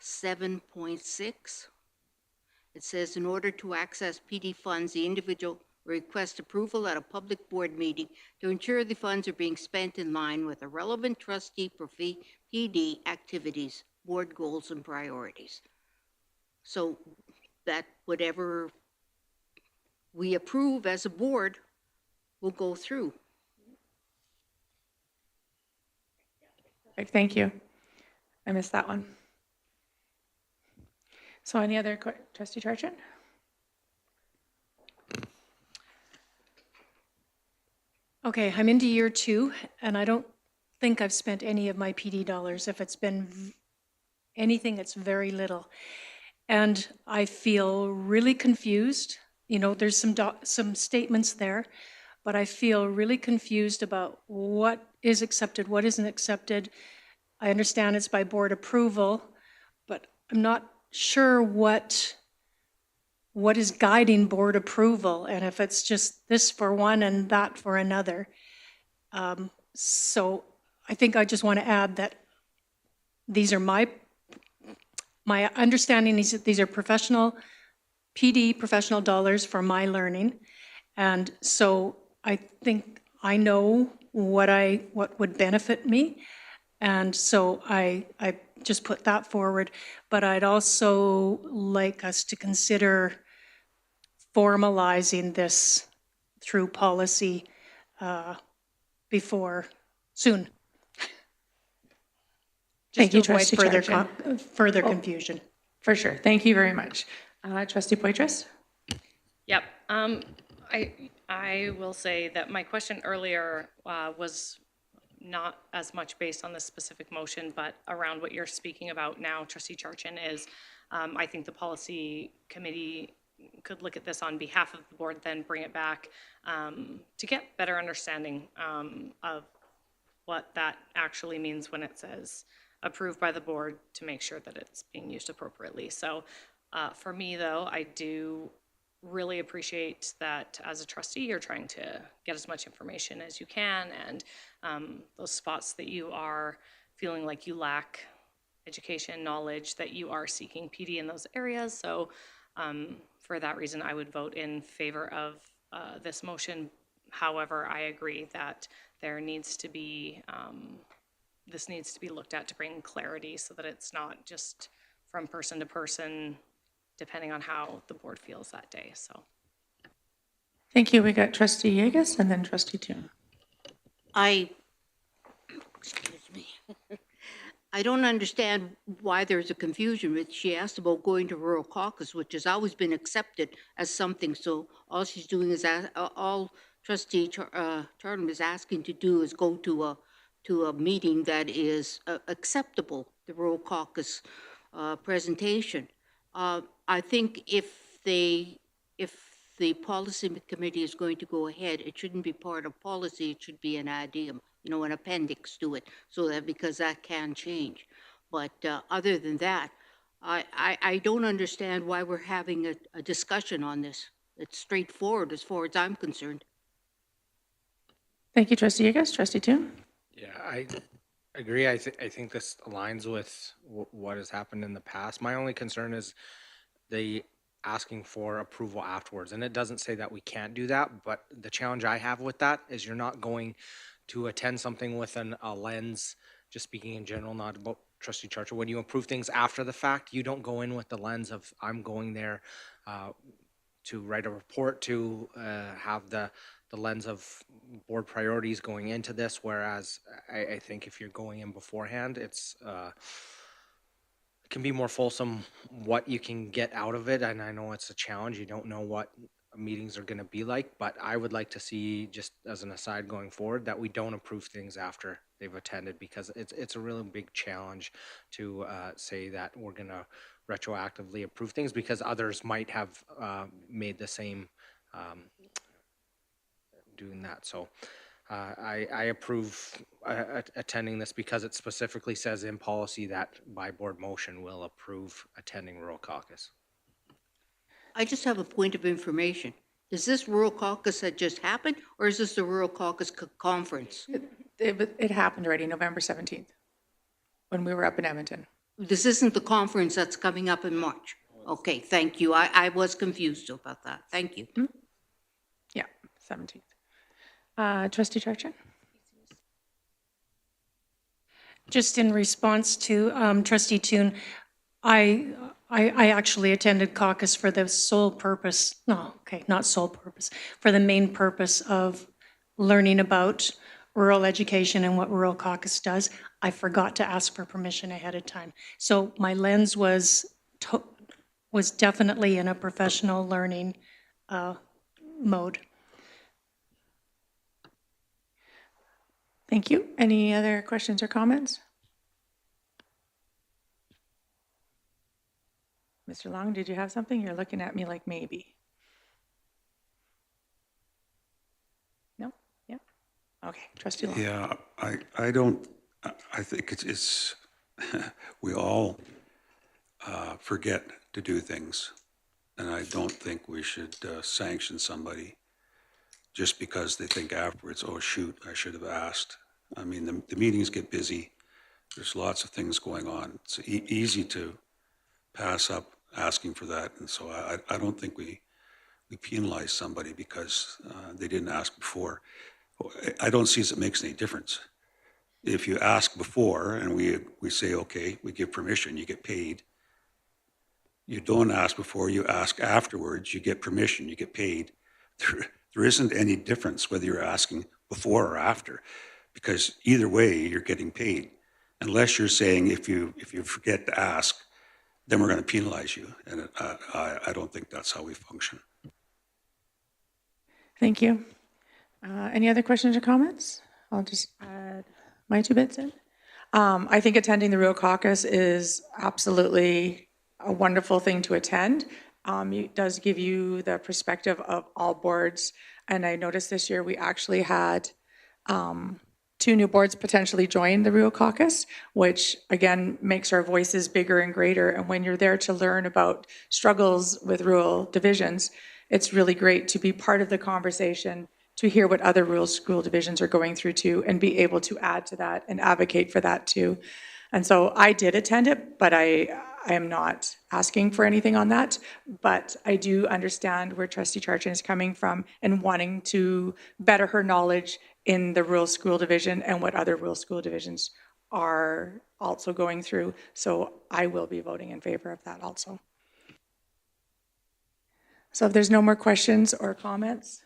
L: 7.6, it says, in order to access PD funds, the individual will request approval at a public board meeting to ensure the funds are being spent in line with the relevant trustee PD activities, board goals, and priorities. So that whatever we approve as a board will go through.
A: Thank you. I missed that one. So any other, Trustee Charchin?
B: Okay, I'm into year 2, and I don't think I've spent any of my PD dollars. If it's been anything, it's very little. And I feel really confused. You know, there's some statements there, but I feel really confused about what is accepted, what isn't accepted. I understand it's by board approval, but I'm not sure what is guiding board approval, and if it's just this for one and that for another. So I think I just want to add that these are my understanding. These are professional dollars for my learning, and so I think I know what would benefit me, and so I just put that forward. But I'd also like us to consider formalizing this through policy before soon.
A: Thank you,
B: to avoid
A: Trustee
B: further confusion.
A: For sure. Thank you very much. Trustee Poitras?
N: Yep. I will say that my question earlier was not as much based on the specific motion, but around what you're speaking about now, Trustee Charchin, is I think the policy committee could look at this on behalf of the board, then bring it back to get better understanding of what that actually means when it says approved by the board, to make sure that it's being used appropriately. So for me, though, I do really appreciate that as a trustee, you're trying to get as much information as you can, and those spots that you are feeling like you lack education, knowledge, that you are seeking PD in those areas. So for that reason, I would vote in favor of this motion. However, I agree that there needs to be, this needs to be looked at to bring clarity so that it's not just from person to person, depending on how the board feels that day. So,
A: thank you. We got Trustee Yegas and then Trustee Toon.
L: Excuse me. I don't understand why there's a confusion. She asked about going to rural caucus, which has always been accepted as something. So all she's doing is all Trustee Charlton is asking to do is go to a meeting that is acceptable, the rural caucus presentation. I think if the policy committee is going to go ahead, it shouldn't be part of policy. It should be an addendum, an appendix to it, so that because that can change. But other than that, I don't understand why we're having a discussion on this. It's straightforward as far as I'm concerned.
A: Thank you, Trustee Yegas. Trustee Toon?
F: Yeah, I agree. I think this aligns with what has happened in the past. My only concern is the asking for approval afterwards. And it doesn't say that we can't do that, but the challenge I have with that is you're not going to attend something with a lens, just speaking in general, not about Trustee Charter. When you approve things after the fact, you don't go in with the lens of, I'm going there to write a report, to have the lens of board priorities going into this, whereas I think if you're going in beforehand, it's can be more fulsome what you can get out of it. And I know it's a challenge. You don't know what meetings are going to be like, but I would like to see, just as an aside going forward, that we don't approve things after they've attended, because it's a really big challenge to say that we're going to retroactively approve things because others might have made the same doing that. So I approve attending this because it specifically says in policy that by board motion will approve attending rural caucus.
L: I just have a point of information. Is this rural caucus that just happened, or is this the rural caucus conference?
A: It happened already, November 17th, when we were up in Edmonton.
L: This isn't the conference that's coming up in March. Okay, thank you. I was confused about that. Thank you.
A: Yeah, 17th. Trustee Charcher?
B: Just in response to Trustee Toon, I actually attended caucus for the sole purpose, no, okay, not sole purpose, for the main purpose of learning about rural education and what rural caucus does. I forgot to ask for permission ahead of time. So my lens was definitely in a professional learning mode.
A: Thank you. Any other questions or comments? Mr. Long, did you have something? You're looking at me like maybe. No? Yeah? Okay, Trustee Long.
G: Yeah, I don't, I think it's we all forget to do things. And I don't think we should sanction somebody just because they think afterwards, oh, shoot, I should have asked. I mean, the meetings get busy. There's lots of things going on. It's easy to pass up asking for that. And so I don't think we penalize somebody because they didn't ask before. I don't see as it makes any difference. If you ask before and we say, okay, we give permission, you get paid. You don't ask before, you ask afterwards, you get permission, you get paid. There isn't any difference whether you're asking before or after, because either way you're getting paid. Unless you're saying if you forget to ask, then we're going to penalize you. And I don't think that's how we function.
A: Thank you. Any other questions or comments? I'll just add my 2 bits in. I think attending the Rural Caucus is absolutely a wonderful thing to attend. It does give you the perspective of all boards. And I noticed this year we actually had 2 new boards potentially join the Rural Caucus, which again makes our voices bigger and greater. And when you're there to learn about struggles with rural divisions, it's really great to be part of the conversation, to hear what other rural school divisions are going through too, and be able to add to that and advocate for that too. And so I did attend it, but I am not asking for anything on that. But I do understand where Trustee Charchin is coming from and wanting to better her knowledge in the rural school division and what other rural school divisions are also going through. So I will be voting in favor of that also. So if there's no more questions or comments,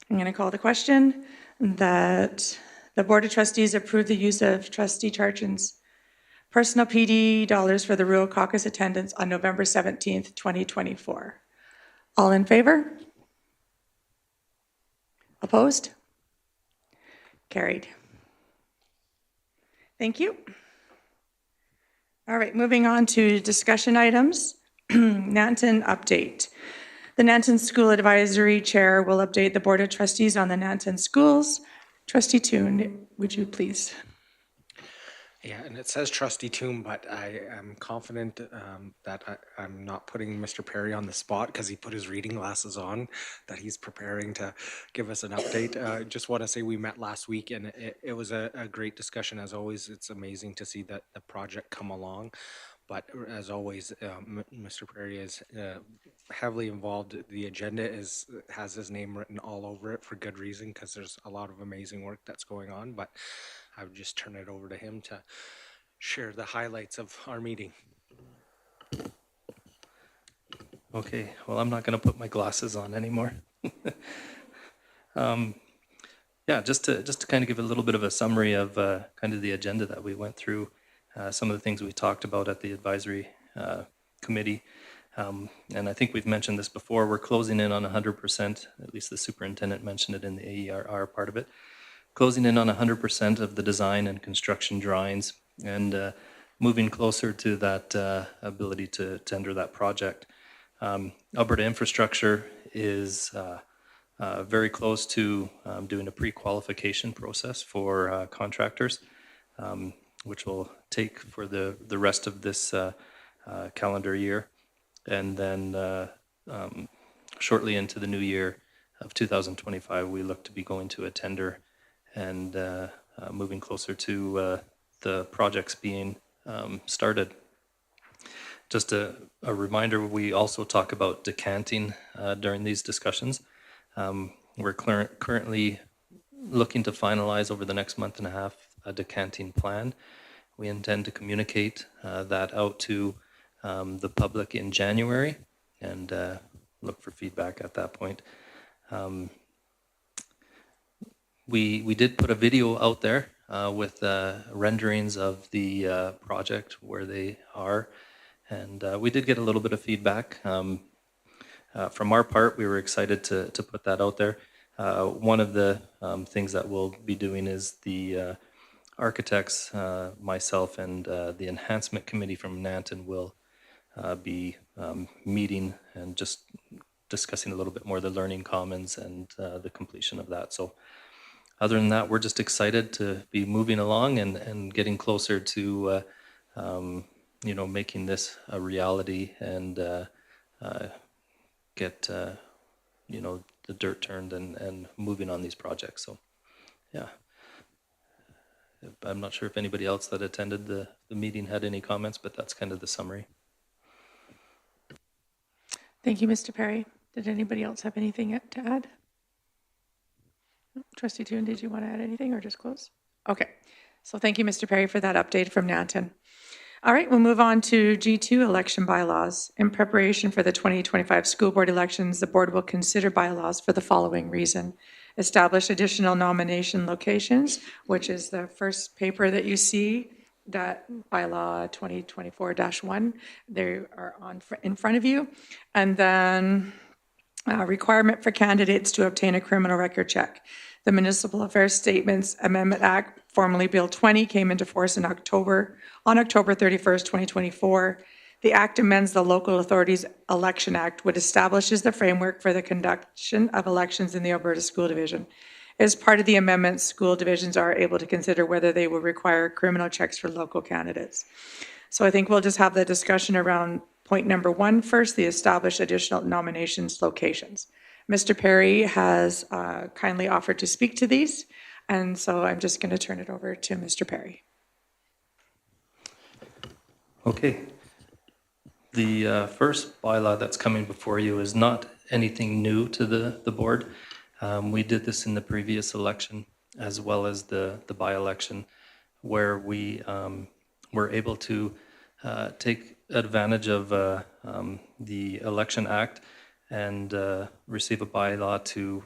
A: I'm going to call the question that the Board of Trustees approve the use of Trustee Charchin's personal PD dollars for the Rural Caucus attendance on November 17th, 2024. All in favor? Opposed? Carried. Thank you. All right, moving on to discussion items. Nanton update. The Nanton School Advisory Chair will update the Board of Trustees on the Nanton schools. Trustee Toon, would you please?
F: Yeah, and it says trustee Toom, but I am confident that I'm not putting Mr. Perry on the spot because he put his reading glasses on, that he's preparing to give us an update. Just want to say we met last week and it was a great discussion as always. It's amazing to see that the project come along. But as always, Mr. Perry is heavily involved. The agenda has his name written all over it for good reason because there's a lot of amazing work that's going on. But I would just turn it over to him to share the highlights of our meeting.
H: Okay, well, I'm not going to put my glasses on anymore. Yeah, just to kind of give a little bit of a summary of kind of the agenda that we went through, some of the things we talked about at the advisory committee. And I think we've mentioned this before, we're closing in on 100%, at least the superintendent mentioned it in the AERR part of it, closing in on 100% of the design and construction drawings and moving closer to that ability to tender that project. Alberta Infrastructure is very close to doing a pre-qualification process for contractors, which will take for the rest of this calendar year. And then shortly into the new year of 2025, we look to be going to a tender and moving closer to the projects being started. Just a reminder, we also talk about decanting during these discussions. We're currently looking to finalize over the next month and a half a decanting plan. We intend to communicate that out to the public in January and look for feedback at that point. We did put a video out there with renderings of the project where they are, and we did get a little bit of feedback. From our part, we were excited to put that out there. One of the things that we'll be doing is the architects, myself, and the enhancement committee from Nanton will be meeting and just discussing a little bit more the learning commons and the completion of that. So other than that, we're just excited to be moving along and getting closer to making this a reality and get the dirt turned and moving on these projects. So yeah, I'm not sure if anybody else that attended the meeting had any comments, but that's kind of the summary.
A: Thank you, Mr. Perry. Did anybody else have anything to add? Trustee Toon, did you want to add anything or just close? Okay, so thank you, Mr. Perry, for that update from Nanton. All right, we'll move on to G2, election bylaws. In preparation for the 2025 school board elections, the board will consider bylaws for the following reason. Establish additional nomination locations, which is the first paper that you see, that bylaw 2024-1. They are in front of you. And then requirement for candidates to obtain a criminal record check. The Municipal Affairs Statements Amendment Act, formerly Bill 20, came into force on October 31st, 2024. The Act amends the Local Authorities Election Act, which establishes the framework for the conduction of elections in the Alberta School Division. As part of the amendments, school divisions are able to consider whether they will require criminal checks for local candidates. So I think we'll just have the discussion around point number 1 first, the establish additional nominations locations. Mr. Perry has kindly offered to speak to these, and so I'm just going to turn it over to Mr. Perry.
H: Okay. The first bylaw that's coming before you is not anything new to the board. We did this in the previous election as well as the by-election, where we were able to take advantage of the Election Act and receive a bylaw to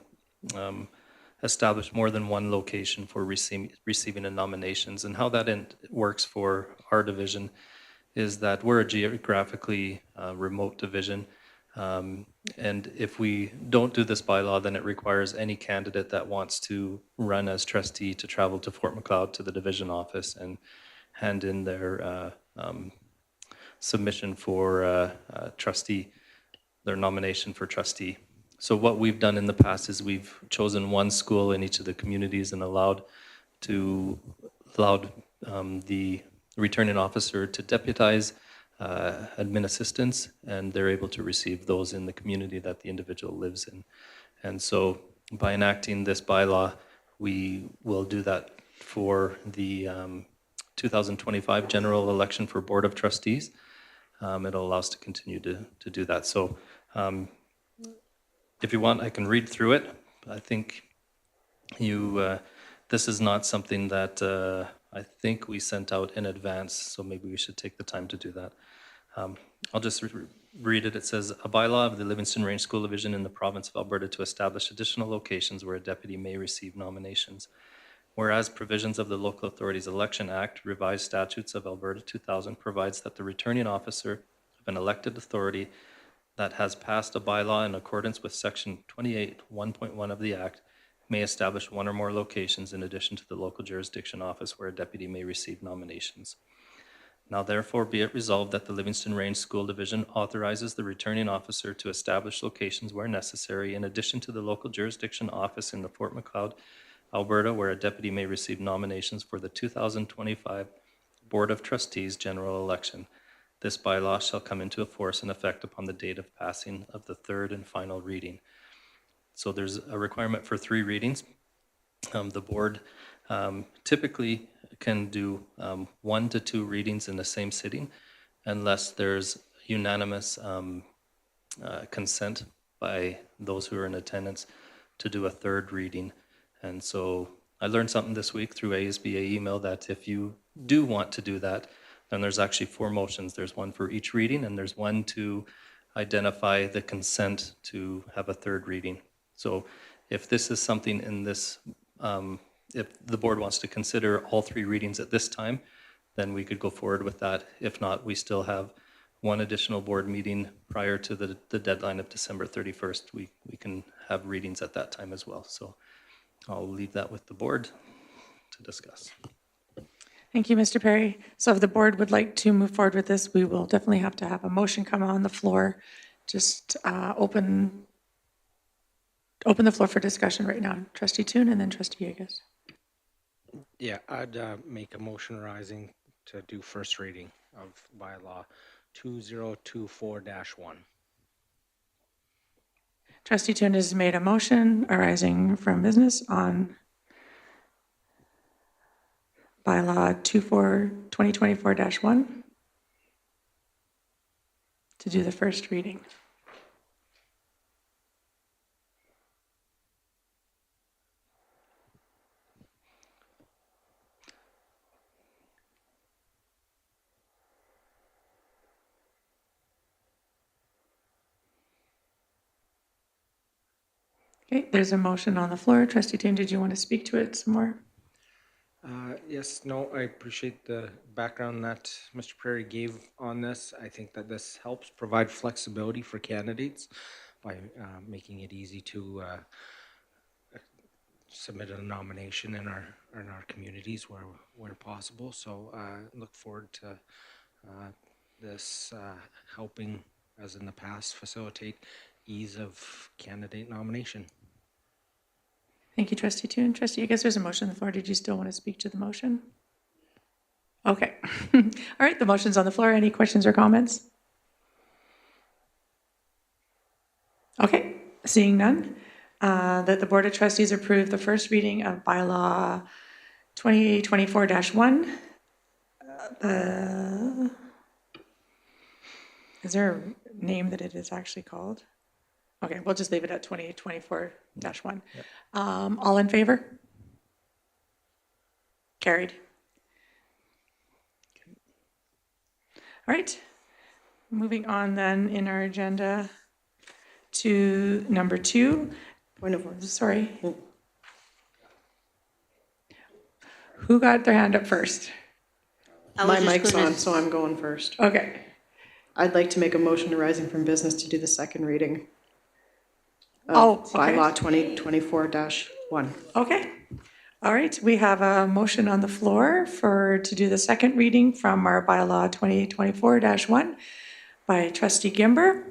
H: establish more than one location for receiving the nominations. And how that works for our division is that we're a geographically remote division. And if we don't do this bylaw, then it requires any candidate that wants to run as trustee to travel to Fort Macleod to the division office and hand in their submission for trustee, their nomination for trustee. So what we've done in the past is we've chosen one school in each of the communities and allowed the returning officer to deputize admin assistants, and they're able to receive those in the community that the individual lives in. And so by enacting this bylaw, we will do that for the 2025 general election for Board of Trustees. It'll allow us to continue to do that. So if you want, I can read through it. I think this is not something that I think we sent out in advance, so maybe we should take the time to do that. I'll just read it. It says, a bylaw of the Livingstone Range School Division in the province of Alberta to establish additional locations where a deputy may receive nominations. Whereas provisions of the Local Authorities Election Act, revised statutes of Alberta 2000, provides that the returning officer of an elected authority that has passed a bylaw in accordance with section 28, 1.1 of the Act may establish one or more locations in addition to the local jurisdiction office where a deputy may receive nominations. Now therefore be it resolved that the Livingstone Range School Division authorizes the returning officer to establish locations where necessary in addition to the local jurisdiction office in the Fort Macleod, Alberta, where a deputy may receive nominations for the 2025 Board of Trustees general election. This bylaw shall come into force and effect upon the date of passing of the third and final reading. So there's a requirement for 3 readings. The board typically can do 1 to 2 readings in the same sitting unless there's unanimous consent by those who are in attendance to do a 3rd reading. And so I learned something this week through ASBA email that if you do want to do that, then there's actually 4 motions. There's one for each reading, and there's one to identify the consent to have a 3rd reading. So if this is something in this, if the board wants to consider all 3 readings at this time, then we could go forward with that. If not, we still have 1 additional board meeting prior to the deadline of December 31st. We can have readings at that time as well. So I'll leave that with the board to discuss.
A: Thank you, Mr. Perry. So if the board would like to move forward with this, we will definitely have to have a motion come on the floor. Just open the floor for discussion right now. Trustee Toon and then Trustee Villegas.
F: Yeah, I'd make a motion arising to do first reading of bylaw 2024-1.
A: Trustee Toon has made a motion arising from business on bylaw 2024-1 to do the first reading. Okay, there's a motion on the floor. Trustee Toon, did you want to speak to it some more?
F: Yes, no, I appreciate the background that Mr. Prairie gave on this. I think that this helps provide flexibility for candidates by making it easy to submit a nomination in our communities where possible. So look forward to this helping, as in the past, facilitate ease of candidate nomination.
A: Thank you, Trustee Toon. Trustee, I guess there's a motion on the floor. Did you still want to speak to the motion? Okay. All right, the motion's on the floor. Any questions or comments? Okay, seeing none, that the Board of Trustees approve the first reading of bylaw 2024-1. Is there a name that it is actually called? Okay, we'll just leave it at 2024-1. Yep. All in favor? Carried. All right, moving on then in our agenda to number 2.
R: Point of order.
A: Sorry. Who got their hand up first?
R: My mic's on, so I'm going first.
A: Okay.
R: I'd like to make a motion arising from business to do the second reading of bylaw 2024-1.
A: Okay. All right, we have a motion on the floor to do the second reading from our bylaw 2024-1 by Trustee Gimber.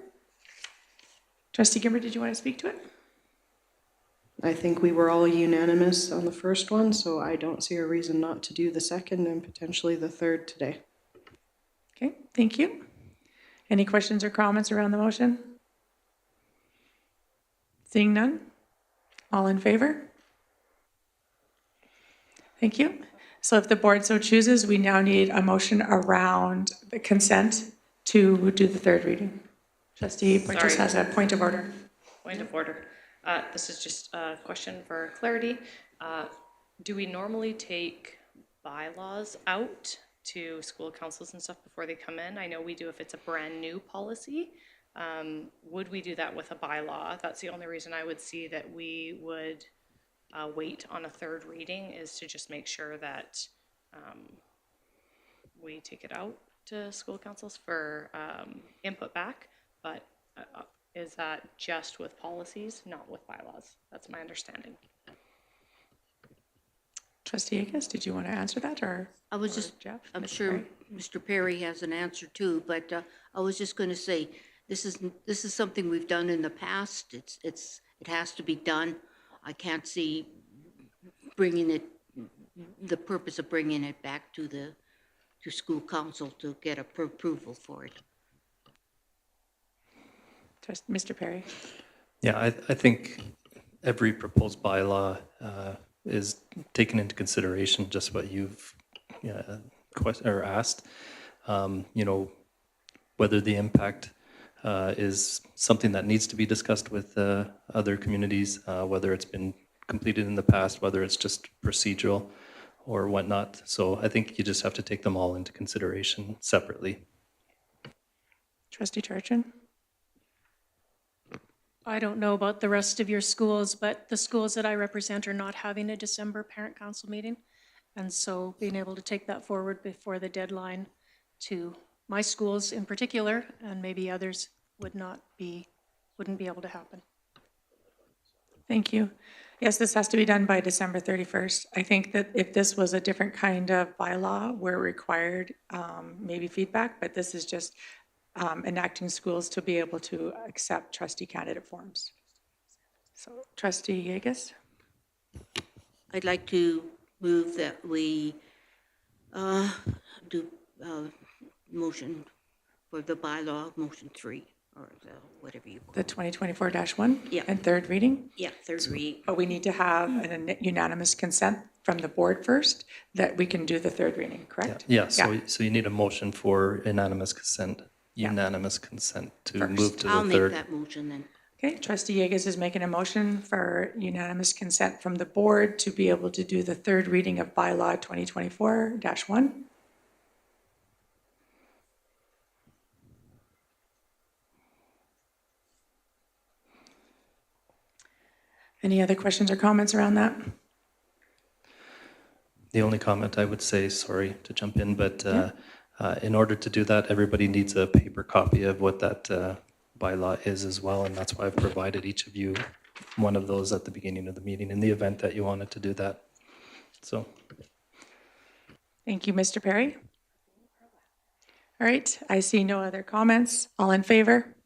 A: Trustee Gimber, did you want to speak to it?
R: I think we were all unanimous on the first one, so I don't see a reason not to do the second and potentially the third today.
A: Okay, thank you. Any questions or comments around the motion? Seeing none? All in favor? Thank you. So if the board so chooses, we now need a motion around the consent to do the third reading. Trustee Poitras has a point of order.
N: Point of order. This is just a question for clarity. Do we normally take bylaws out to school councils and stuff before they come in? I know we do if it's a brand new policy. Would we do that with a bylaw? That's the only reason I would see that we would wait on a third reading, is to just make sure that we take it out to school councils for input back. But is that just with policies, not with bylaws? That's my understanding.
A: Trustee Akes, did you want to answer that, or?
L: I was just,
A: Jeff?
L: I'm
A: Mr.
L: sure
A: Perry?
L: Mr. Perry has an answer too, but I was just going to say, this is something we've done in the past. It has to be done. I can't see the purpose of bringing it back to school council to get approval for it.
A: Mr. Perry?
H: Yeah, I think every proposed bylaw is taken into consideration, just what you've asked. You know, whether the impact is something that needs to be discussed with other communities, whether it's been completed in the past, whether it's just procedural or whatnot. So I think you just have to take them all into consideration separately.
A: Trustee Charchin?
B: I don't know about the rest of your schools, but the schools that I represent are not having a December parent council meeting. And so being able to take that forward before the deadline to my schools in particular, and maybe others, wouldn't be able to happen.
A: Thank you. Yes, this has to be done by December 31st. I think that if this was a different kind of bylaw where it required maybe feedback, but this is just enacting schools to be able to accept trustee candidate forms. So, Trustee Yegas?
L: I'd like to move that we do motion for the bylaw, motion 3, or whatever you call
A: The 2024-1?
L: Yeah.
A: And third reading?
L: Yeah, third reading.
A: But we need to have a unanimous consent from the board first that we can do the third reading, correct?
H: Yeah, so you need a motion for unanimous consent to
A: First.
H: move to the
L: I'll
H: third.
L: make that motion then.
A: Okay, Trustee Yegas is making a motion for unanimous consent from the board to be able to do the third reading of bylaw 2024-1. Any other questions or comments around that?
H: The only comment I would say, sorry to jump in, but in order to do that, everybody needs a paper copy of what that bylaw is as well, and that's why I've provided each of you one of those at the beginning of the meeting in the event that you wanted to do that. So.
A: Thank you, Mr. Perry. All right, I see no other comments. All in favor?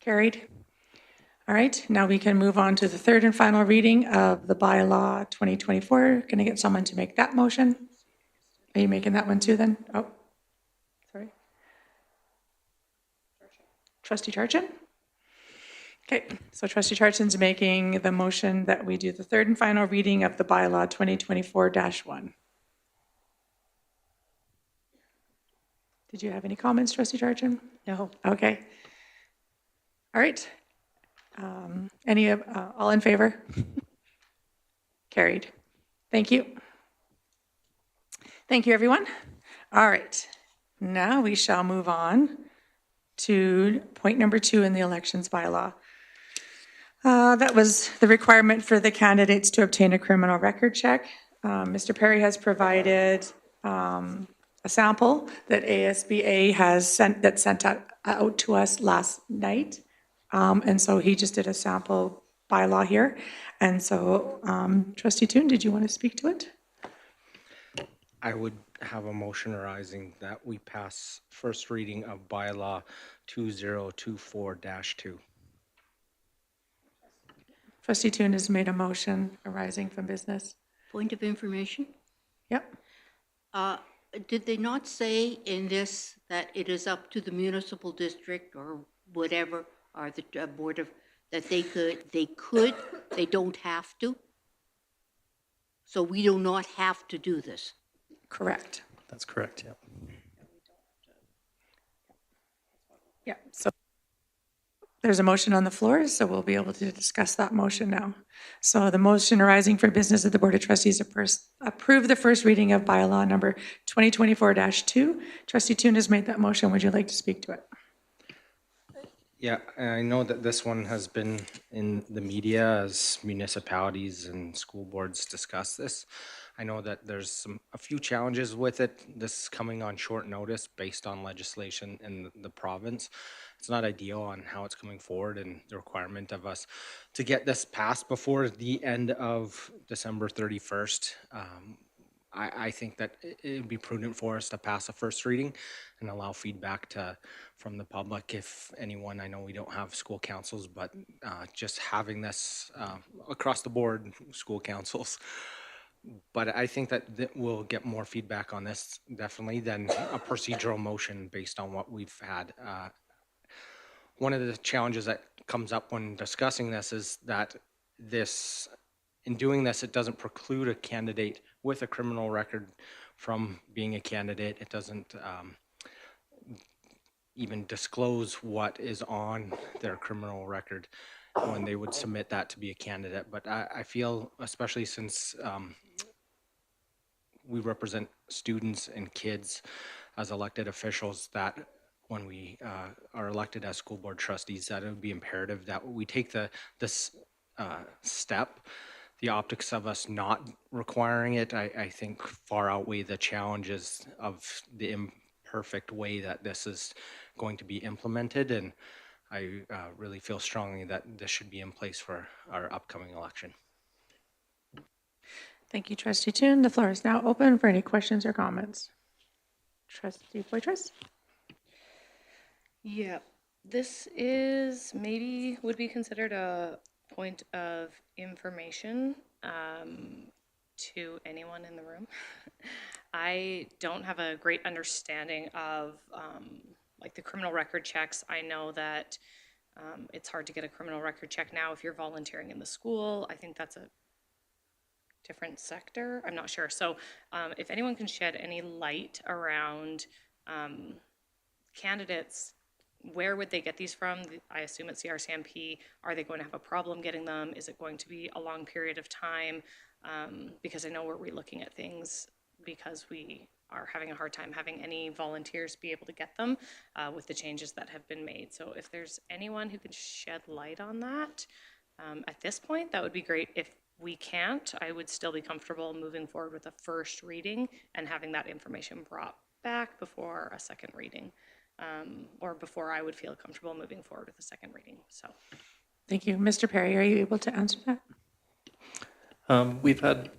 A: Carried. All right, now we can move on to the third and final reading of the bylaw 2024. Can I get someone to make that motion? Are you making that one too then? Oh, sorry. Trustee Charchin? Okay, so Trustee Charchin's making the motion that we do the third and final reading of the bylaw 2024-1. Did you have any comments, Trustee Charchin?
B: No.
A: Okay. All right. All in favor? Carried. Thank you. Thank you, everyone. All right. Now we shall move on to point number 2 in the elections bylaw. That was the requirement for the candidates to obtain a criminal record check. Mr. Perry has provided a sample that ASBA has sent out to us last night. And so he just did a sample bylaw here. And so, Trustee Toon, did you want to speak to it?
F: I would have a motion arising that we pass first reading of bylaw 2024-2.
A: Trustee Toon has made a motion arising from business.
L: Point of information?
A: Yep.
L: Did they not say in this that it is up to the municipal district or whatever, or the board of, that they don't have to? So we do not have to do this?
A: Correct.
H: That's correct, yeah.
A: Yeah, so there's a motion on the floor, so we'll be able to discuss that motion now. So the motion arising from business of the Board of Trustees approve the first reading of bylaw number 2024-2. Trustee Toon has made that motion. Would you like to speak to it?
F: Yeah, I know that this one has been in the media as municipalities and school boards discuss this. I know that there's a few challenges with it. This is coming on short notice based on legislation in the province. It's not ideal on how it's coming forward and the requirement of us to get this passed before the end of December 31st. I think that it would be prudent for us to pass a first reading and allow feedback from the public. If anyone, I know we don't have school councils, but just having this across the board, school councils. But I think that we'll get more feedback on this definitely than a procedural motion based on what we've had. One of the challenges that comes up when discussing this is that in doing this, it doesn't preclude a candidate with a criminal record from being a candidate. It doesn't even disclose what is on their criminal record when they would submit that to be a candidate. But I feel, especially since we represent students and kids as elected officials, that when we are elected as school board trustees, that it would be imperative that we take this step. The optics of us not requiring it, I think, far outweigh the challenges of the imperfect way that this is going to be implemented. And I really feel strongly that this should be in place for our upcoming election.
A: Thank you, Trustee Toon. The floor is now open for any questions or comments. Trustee Poitras?
N: Yeah, this would be considered a point of information to anyone in the room. I don't have a great understanding of like the criminal record checks. I know that it's hard to get a criminal record check now if you're volunteering in the school. I think that's a different sector. I'm not sure. So if anyone can shed any light around candidates, where would they get these from? I assume it's the RCMP. Are they going to have a problem getting them? Is it going to be a long period of time? Because I know we're relooking at things because we are having a hard time having any volunteers be able to get them with the changes that have been made. So if there's anyone who can shed light on that at this point, that would be great. If we can't, I would still be comfortable moving forward with a first reading and having that information brought back before a second reading. Or before I would feel comfortable moving forward with a second reading. So,
A: thank you. Mr. Perry, are you able to answer that?
H: We've had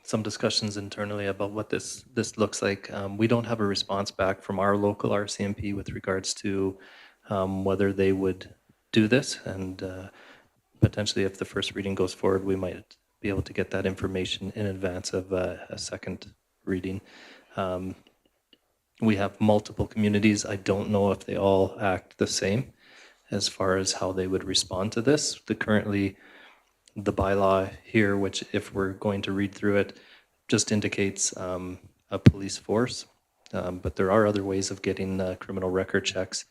H: some discussions internally about what this looks like. We don't have a response back from our local RCMP with regards to whether they would do this, and potentially if the first reading goes forward, we might be able to get that information in advance of a second reading. We have multiple communities. I don't know if they all act the same as far as how they would respond to this. Currently, the bylaw here, which if we're going to read through it, just indicates a police force. But there are other ways of getting criminal record checks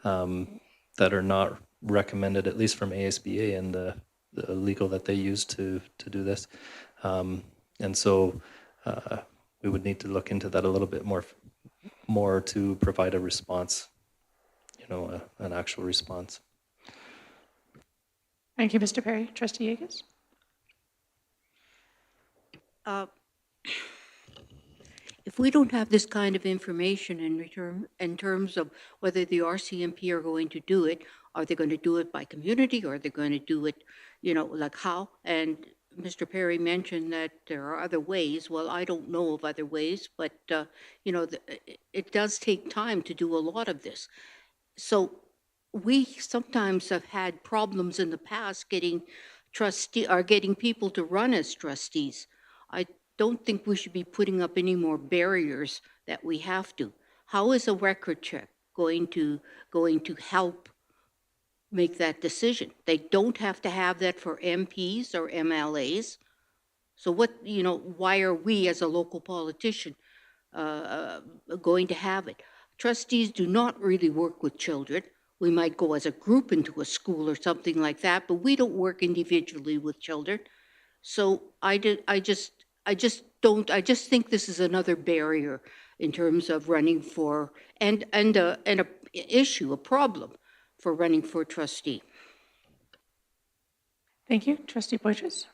H: that are not recommended, at least from ASBA and the legal that they use to do this. And so we would need to look into that a little bit more to provide a response, an actual response.
A: Thank you, Mr. Perry. Trustee Yeages?
L: If we don't have this kind of information in terms of whether the RCMP are going to do it, are they going to do it by community, or are they going to do it, like how? And Mr. Perry mentioned that there are other ways. Well, I don't know of other ways, but, it does take time to do a lot of this. So we sometimes have had problems in the past getting are getting people to run as trustees. I don't think we should be putting up any more barriers that we have to. How is a record check going to help make that decision? They don't have to have that for MPs or MLAs. So what, why are we as a local politician going to have it? Trustees do not really work with children. We might go as a group into a school or something like that, but we don't work individually with children. So I just think this is another barrier in terms of running for, and a issue, a problem for running for trustee.
A: Thank you. Trustee Poitras?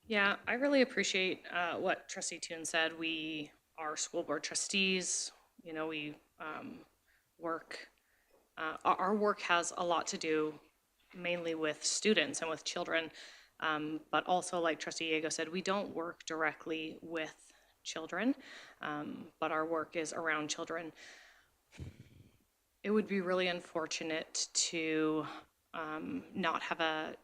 N: Yeah, I really appreciate what Trustee Toon said. We are school board trustees. We work, our work has a lot to do mainly with students and with children. But also, like Trustee Diego said, we don't work directly with children, but our work is around children. It would be really unfortunate to not have a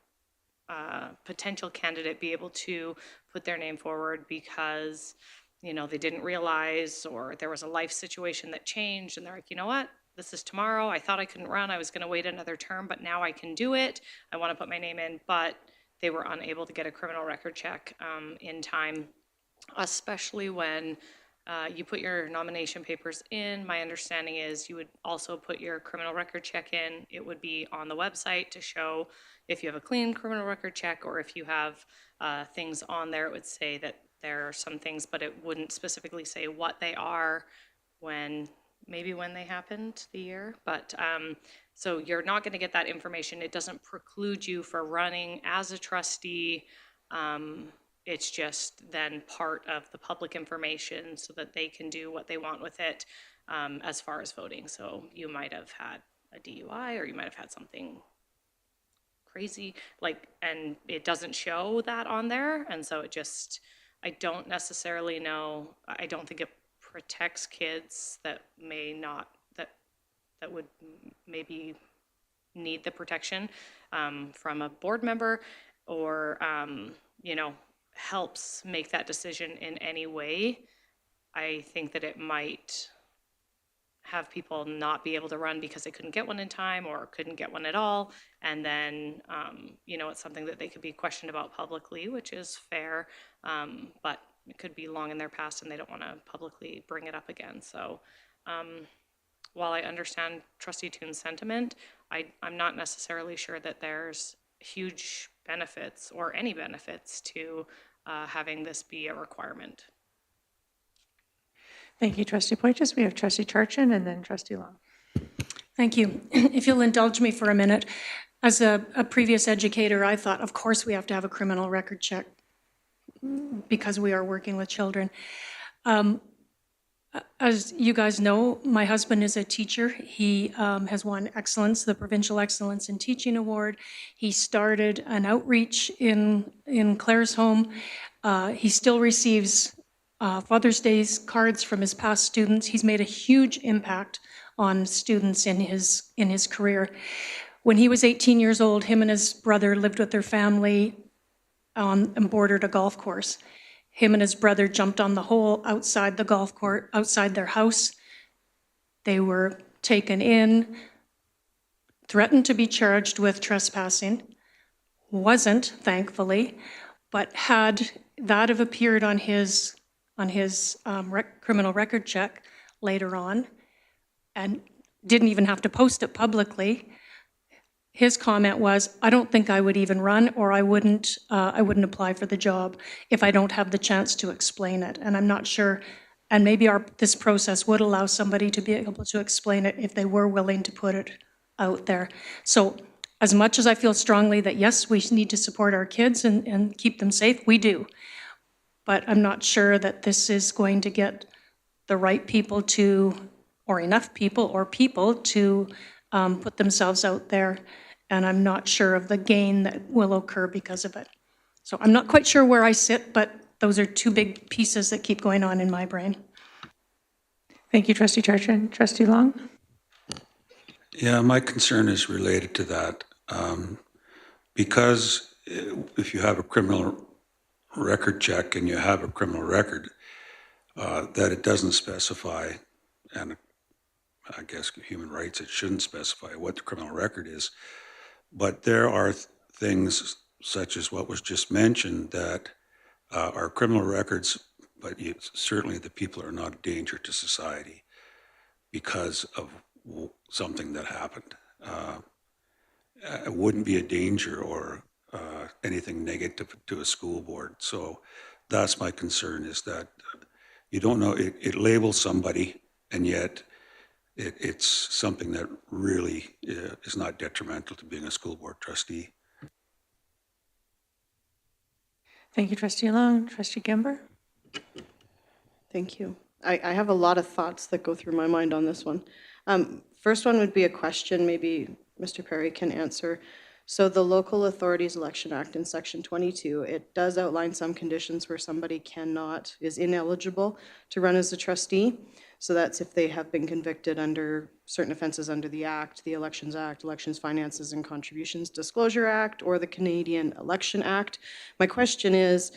N: potential candidate be able to put their name forward because, they didn't realize, or there was a life situation that changed and they're like, you know what? This is tomorrow. I thought I couldn't run. I was going to wait another term, but now I can do it. I want to put my name in, but they were unable to get a criminal record check in time, especially when you put your nomination papers in. My understanding is you would also put your criminal record check in. It would be on the website to show if you have a clean criminal record check, or if you have things on there, it would say that there are some things, but it wouldn't specifically say what they are, maybe when they happened, the year. But so you're not going to get that information. It doesn't preclude you for running as a trustee. It's just then part of the public information so that they can do what they want with it as far as voting. So you might have had a DUI, or you might have had something crazy, and it doesn't show that on there. And so I don't necessarily know. I don't think it protects kids that would maybe need the protection from a board member, or helps make that decision in any way. I think that it might have people not be able to run because they couldn't get one in time or couldn't get one at all. And then, it's something that they could be questioned about publicly, which is fair, but it could be long in their past and they don't want to publicly bring it up again. So while I understand Trustee Toon's sentiment, I'm not necessarily sure that there's huge benefits or any benefits to having this be a requirement.
A: Thank you, Trustee Poitras. We have Trustee Charchin and then Trustee Long.
B: Thank you. If you'll indulge me for a minute, as a previous educator, I thought, of course, we have to have a criminal record check because we are working with children. As you guys know, my husband is a teacher. He has won Excellence, the Provincial Excellence in Teaching Award. He started an outreach in Claire's home. He still receives Father's Day cards from his past students. He's made a huge impact on students in his career. When he was 18 years old, him and his brother lived with their family and bordered a golf course. Him and his brother jumped on the hole outside the golf course, outside their house. They were taken in, threatened to be charged with trespassing. Wasn't, thankfully, but had that have appeared on his criminal record check later on, and didn't even have to post it publicly, his comment was, I don't think I would even run, or I wouldn't apply for the job if I don't have the chance to explain it. And I'm not sure, and maybe this process would allow somebody to be able to explain it if they were willing to put it out there. So as much as I feel strongly that yes, we need to support our kids and keep them safe, we do. But I'm not sure that this is going to get the right people to, or enough people or people to put themselves out there. And I'm not sure of the gain that will occur because of it. So I'm not quite sure where I sit, but those are two big pieces that keep going on in my brain.
A: Thank you, Trustee Charchin. Trustee Long?
G: Yeah, my concern is related to that. Because if you have a criminal record check and you have a criminal record, that it doesn't specify, and I guess human rights, it shouldn't specify what the criminal record is, but there are things such as what was just mentioned that are criminal records, but certainly the people are not a danger to society because of something that happened. It wouldn't be a danger or anything negative to a school board. So that's my concern, is that you don't know, it labels somebody, and yet it's something that really is not detrimental to being a school board trustee.
A: Thank you, Trustee Long. Trustee Gember?
R: Thank you. I have a lot of thoughts that go through my mind on this one. First one would be a question maybe Mr. Perry can answer. So the Local Authorities Election Act in Section 22, it does outline some conditions where somebody is ineligible to run as a trustee. So that's if they have been convicted under certain offenses under the Act, the Elections Act, Elections Finances and Contributions Disclosure Act, or the Canadian Election Act. My question is,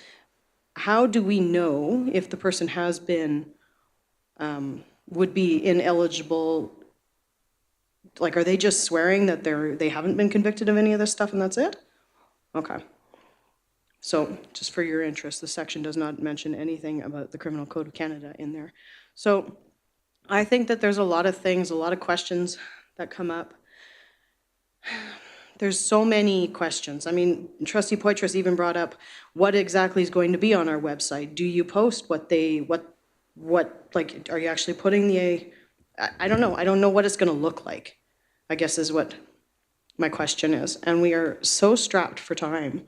R: how do we know if the person has been, would be ineligible? Like, are they just swearing that they haven't been convicted of any of this stuff and that's it? Okay. So just for your interest, the section does not mention anything about the Criminal Code of Canada in there. So I think that there's a lot of things, a lot of questions that come up. There's so many questions. I mean, Trustee Poitras even brought up what exactly is going to be on our website. Do you post what like, are you actually putting I don't know. I don't know what it's going to look like, I guess is what my question is. And we are so strapped for time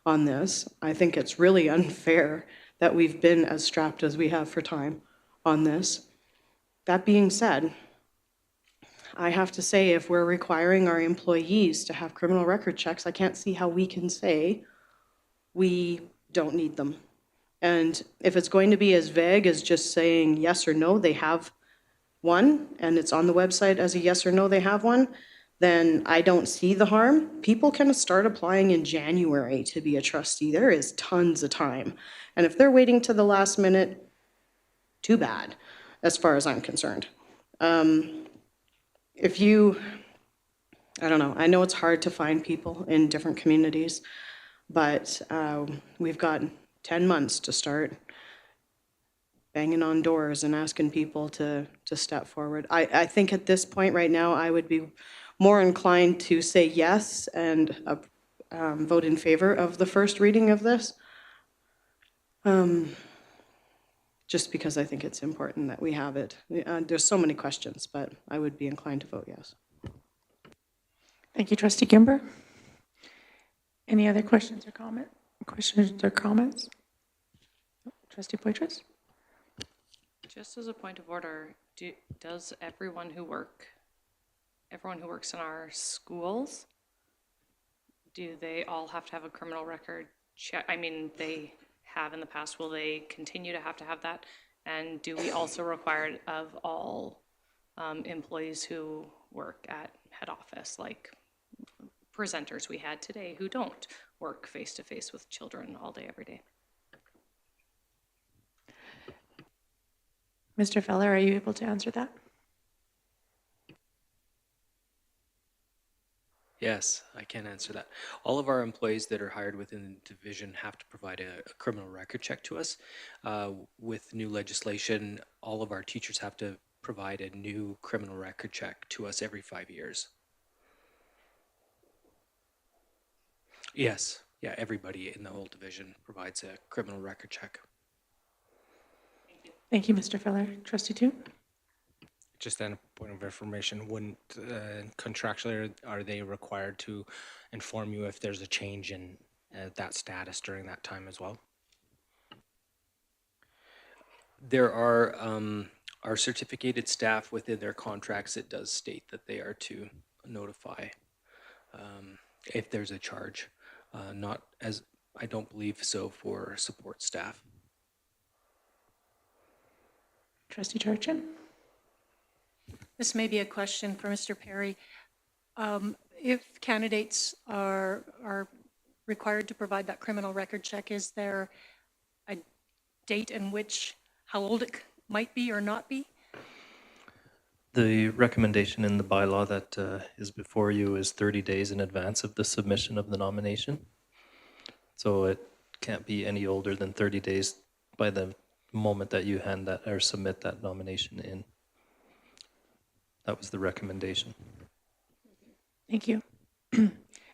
R: on this. I think it's really unfair that we've been as strapped as we have for time on this. That being said, I have to say, if we're requiring our employees to have criminal record checks, I can't see how we can say we don't need them. And if it's going to be as vague as just saying yes or no, they have one, and it's on the website as a yes or no, they have one, then I don't see the harm. People can start applying in January to be a trustee. There is tons of time. And if they're waiting to the last minute, too bad, as far as I'm concerned. I don't know, I know it's hard to find people in different communities, but we've got 10 months to start banging on doors and asking people to step forward. I think at this point right now, I would be more inclined to say yes and vote in favor of the first reading of this. Just because I think it's important that we have it. There's so many questions, but I would be inclined to vote yes.
A: Thank you, Trustee Gember. Any other questions or comments? Trustee Poitras?
N: Just as a point of order, does everyone who works in our schools, do they all have to have a criminal record check? I mean, they have in the past. Will they continue to have that? And do we also require it of all employees who work at head office, like presenters we had today who don't work face-to-face with children all day, every day?
A: Mr. Feller, are you able to answer that?
I: Yes, I can answer that. All of our employees that are hired within the division have to provide a criminal record check to us. With new legislation, all of our teachers have to provide a new criminal record check to us every 5 years. Yes, yeah, everybody in the whole division provides a criminal record check.
A: Thank you, Mr. Feller. Trustee Toon?
F: Just on a point of information, wouldn't contractually, are they required to inform you if there's a change in that status during that time as well?
I: There are our certificated staff within their contracts. It does state that they are to notify if there's a charge. Not as, I don't believe so for support staff.
A: Trustee Turchin?
B: This may be a question for Mr. Perry. If candidates are required to provide that criminal record check? Is there a date in which, how old it might be or not be?
H: The recommendation in the bylaw that is before you is 30 days in advance of the submission of the nomination. So it can't be any older than 30 days by the moment that you hand that or submit that nomination in. That was the recommendation.
A: Thank you.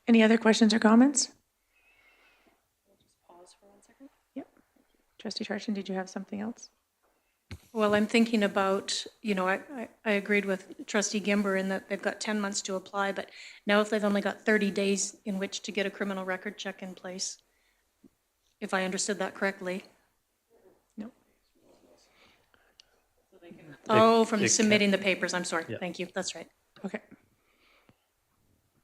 A: Any other questions or comments?
B: Pause for 1 second.
A: Yep. Trustee Tarshan, did you have something else?
B: Well, I'm thinking about, you know, I agreed with Trustee Gimber in that they've got 10 months to apply, but now if they've only got 30 days in which to get a criminal record check in place, if I understood that correctly.
A: No.
B: Oh, from
H: it
B: submitting the papers, I'm sorry.
H: Yeah.
B: Thank you, that's right.
A: Okay.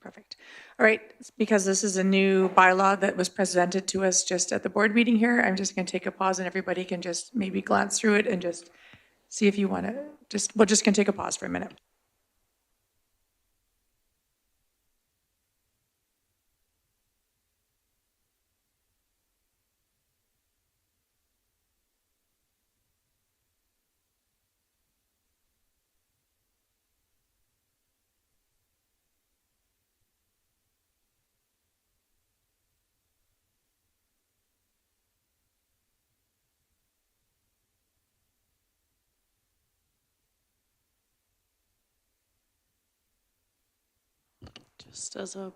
A: Perfect. All right, because this is a new bylaw that was presented to us just at the board meeting here, I'm just going to take a pause and everybody can just maybe glance through it and just see if you want to, we're just going to take a pause for a minute.
N: Just as a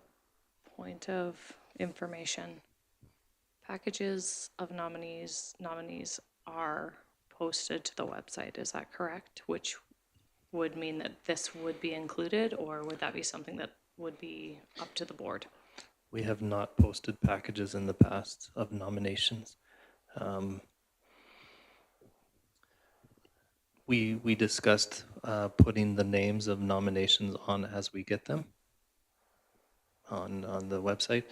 N: point of information, packages of nominees are posted to the website, is that correct? Which would mean that this would be included, or would that be something that would be up to the board?
H: We have not posted packages in the past of nominations. We discussed putting the names of nominations on as we get them on the website,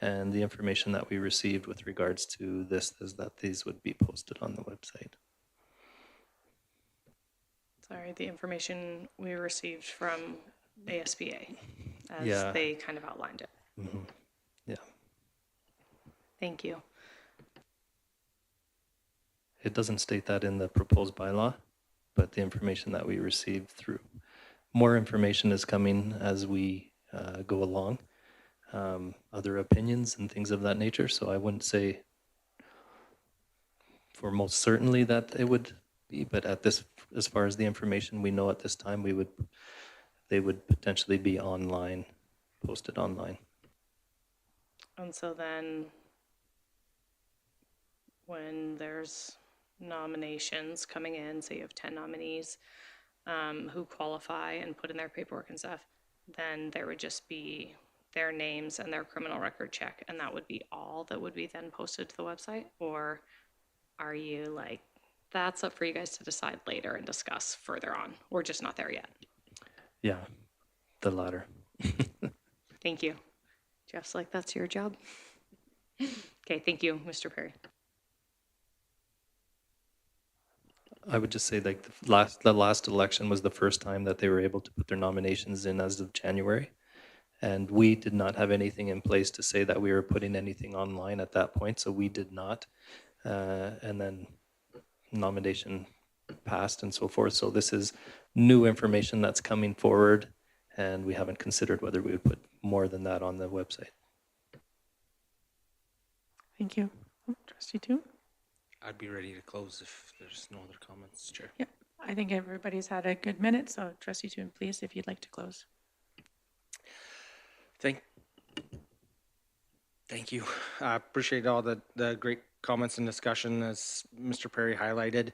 H: and the information that we received with regards to this is that these would be posted on the website.
N: Sorry, the information we received from ASBA as
H: Yeah.
N: they kind of outlined it.
H: Mm-hmm. Yeah.
N: Thank you.
H: It doesn't state that in the proposed bylaw, but the information that we received through, more information is coming as we go along, other opinions and things of that nature. So I wouldn't say for most certainly that it would be, but at this, as far as the information we know at this time, they would potentially be online, posted online.
N: And so then when there's nominations coming in, say you have 10 nominees who qualify and put in their paperwork and stuff, then there would just be their names and their criminal record check, and that would be all that would be then posted to the website? Or are you like, that's up for you guys to decide later and discuss further on? We're just not there yet.
H: Yeah, the latter.
N: Thank you. Jeff's like, that's your job. Okay, thank you, Mr. Perry.
H: I would just say like the last election was the first time that they were able to put their nominations in as of January. And we did not have anything in place to say that we were putting anything online at that point, so we did not. And then nomination passed and so forth. So this is new information that's coming forward, and we haven't considered whether we would put more than that on the website.
A: Thank you. Trustee Toon?
F: I'd be ready to close if there's no other comments, Chair.
A: Yeah, I think everybody's had a good minute, so Trustee Toon, please, if you'd like to close.
F: Thank you. I appreciate all the great comments and discussion. As Mr. Perry highlighted,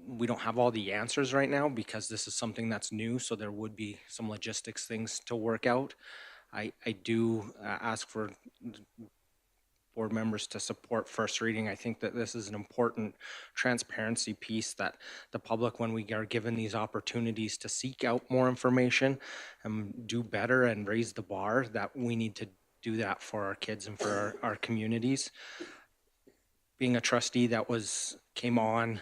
F: we don't have all the answers right now because this is something that's new, so there would be some logistics things to work out. I do ask for board members to support first reading. I think that this is an important transparency piece that the public, when we are given these opportunities to seek out more information and do better and raise the bar, that we need to do that for our kids and for our communities. Being a trustee that came on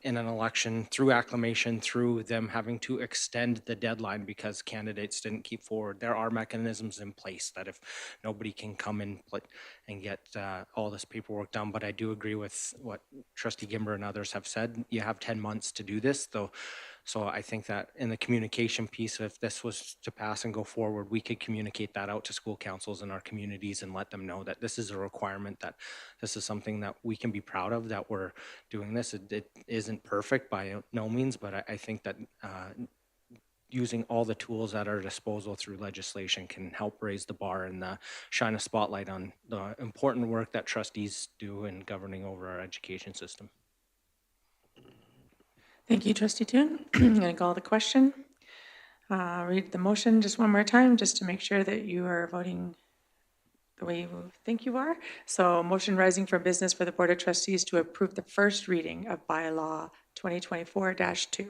I: in an election through acclamation, through them having to extend the deadline because candidates didn't keep forward. There are mechanisms in place that if nobody can come in and get all this paperwork done, but I do agree with what Trustee Gimber and others have said. You have 10 months to do this, though. So I think that in the communication piece, if this was to pass and go forward, we could communicate that out to school councils in our communities and let them know that this is a requirement, that this is something that we can be proud of, that we're doing this. It isn't perfect by no means, but I think that using all the tools at our disposal through legislation can help raise the bar and shine a spotlight on the important work that trustees do in governing over our education system.
A: Thank you, Trustee Toon. I'm going to call the question. Read the motion just one more time, just to make sure that you are voting the way you think you are. So motion rising for business for the Board of Trustees to approve the first reading of bylaw 2024-2.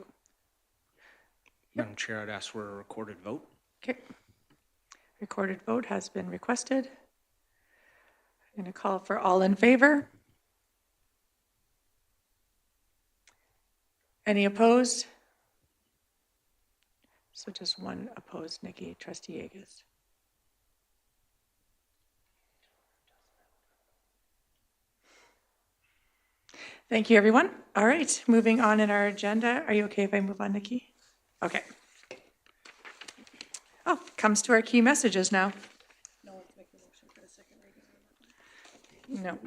I: Madam Chair, I'd ask for a recorded vote.
A: Okay. Recorded vote has been requested. I'm going to call for all in favor. Any opposed? So just one opposed, Nikki. Trustee Yeages. Thank you, everyone. All right, moving on in our agenda. Are you okay if I move on, Nikki? Okay. Oh, comes to our key messages now. No one's making a motion for the second reading. No.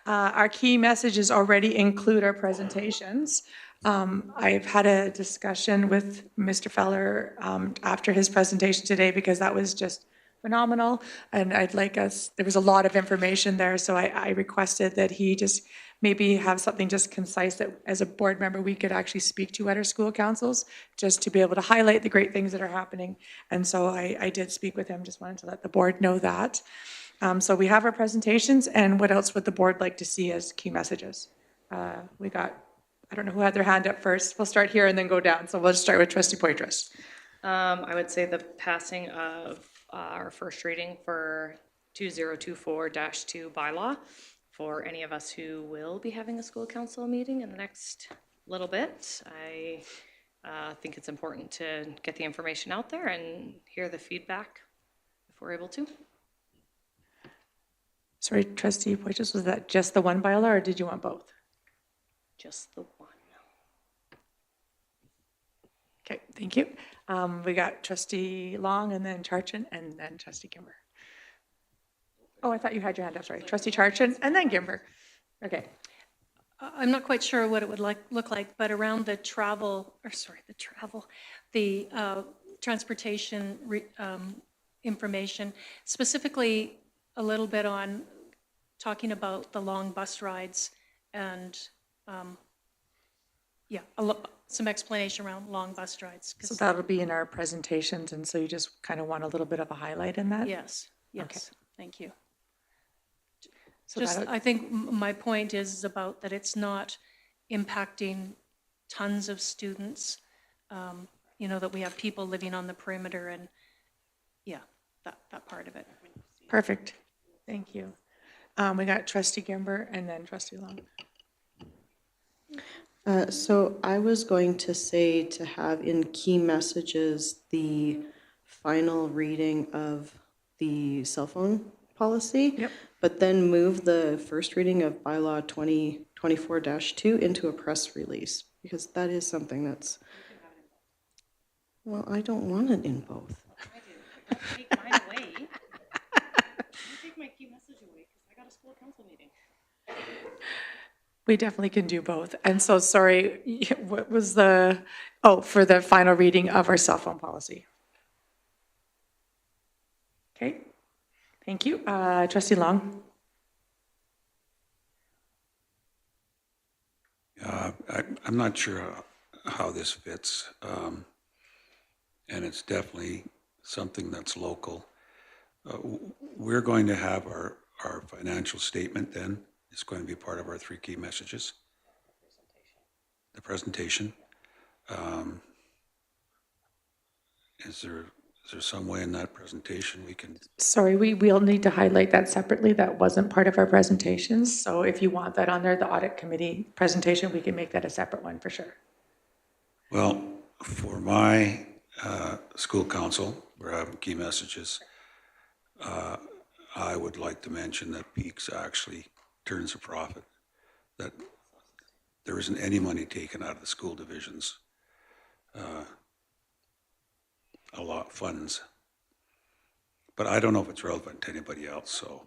A: Our key messages already include our presentations. I've had a discussion with Mr. Feller after his presentation today because that was just phenomenal, and I'd like us, there was a lot of information there, so I requested that he just maybe have something just concise that as a board member we could actually speak to at our school councils, just to be able to highlight the great things that are happening. And so I did speak with him, just wanted to let the board know that. So we have our presentations, and what else would the board like to see as key messages? We got, I don't know who had their hand up first. We'll start here and then go down. So we'll just start with Trustee Poitras.
N: I would say the passing of our first reading for 2024-2 bylaw for any of us who will be having a school council meeting in the next little bit. I think it's important to get the information out there and hear the feedback if we're able to.
A: Sorry, Trustee Poitras, was that just the one bylaw or did you want both?
N: Just the one.
A: Okay, thank you. We got Trustee Long and then Charchin and then Trustee Gimber. Oh, I thought you had your hand up, sorry. Trustee Charchin and then Gimber. Okay.
B: I'm not quite sure what it would look like, but around the transportation information, specifically a little bit on talking about the long bus rides and some explanation around long bus rides.
A: So that'll be in our presentations, and so you just kind of want a little bit of a highlight in that?
B: Yes, yes,
A: okay.
B: Thank you.
A: So
B: just, I think my point is about that it's not impacting tons of students, that we have people living on the perimeter and that part of it.
A: Perfect, thank you. We got Trustee Gimber and then Trustee Long.
R: So I was going to say to have in key messages the final reading of the cell phone policy, but then move the first reading of bylaw 2024-2 into a press release, because that is something that's, well, I don't want it in both.
N: I do. Take mine away. You take my key message away because I got a school council meeting.
A: We definitely can do both. And so, sorry, what was the, for the final reading of our cell phone policy. Okay, thank you. Trustee Long.
G: I'm not sure how this fits, and it's definitely something that's local. We're going to have our financial statement then. It's going to be part of our 3 key messages. The presentation. Is there Is there some way in that presentation we can,
A: Sorry, we'll need to highlight that separately. That wasn't part of our presentations. So if you want that on there, the audit committee presentation, we can make that a separate one for sure.
G: well, for my school council, we're having key messages. I would like to mention that Peaks actually turns a profit, that there isn't any money taken out of the school divisions. A lot of funds. But I don't know if it's relevant to anybody else, so.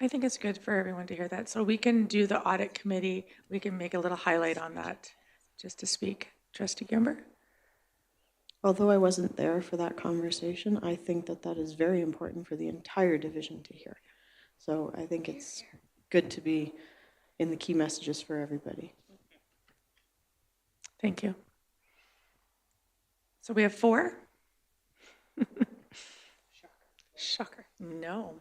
A: I think it's good for everyone to hear that. So we can do the audit committee. We can make a little highlight on that just to speak. Trustee Gimber?
R: Although I wasn't there for that conversation, I think that that is very important for the entire division to hear. So I think it's good to be in the key messages for everybody.
A: Thank you. So we have 4? Shocker. No.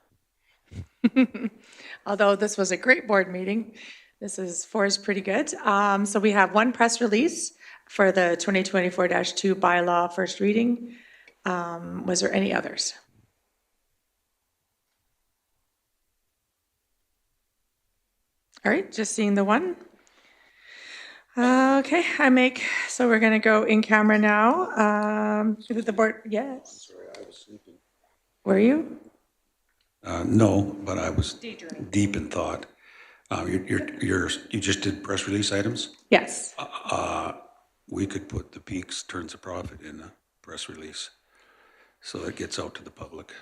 A: Although this was a great board meeting, 4 is pretty good. So we have 1 press release for the 2024-2 bylaw first reading. Was there any others? All right, just seeing the 1. Okay, so we're going to go in camera now. The board, yes.
G: Sorry, I was sleeping.
A: Were you?
G: No, but I was deep in thought. You just did press release items?
A: Yes.
G: We could put the Peaks turns a profit in a press release, so that gets out to the public.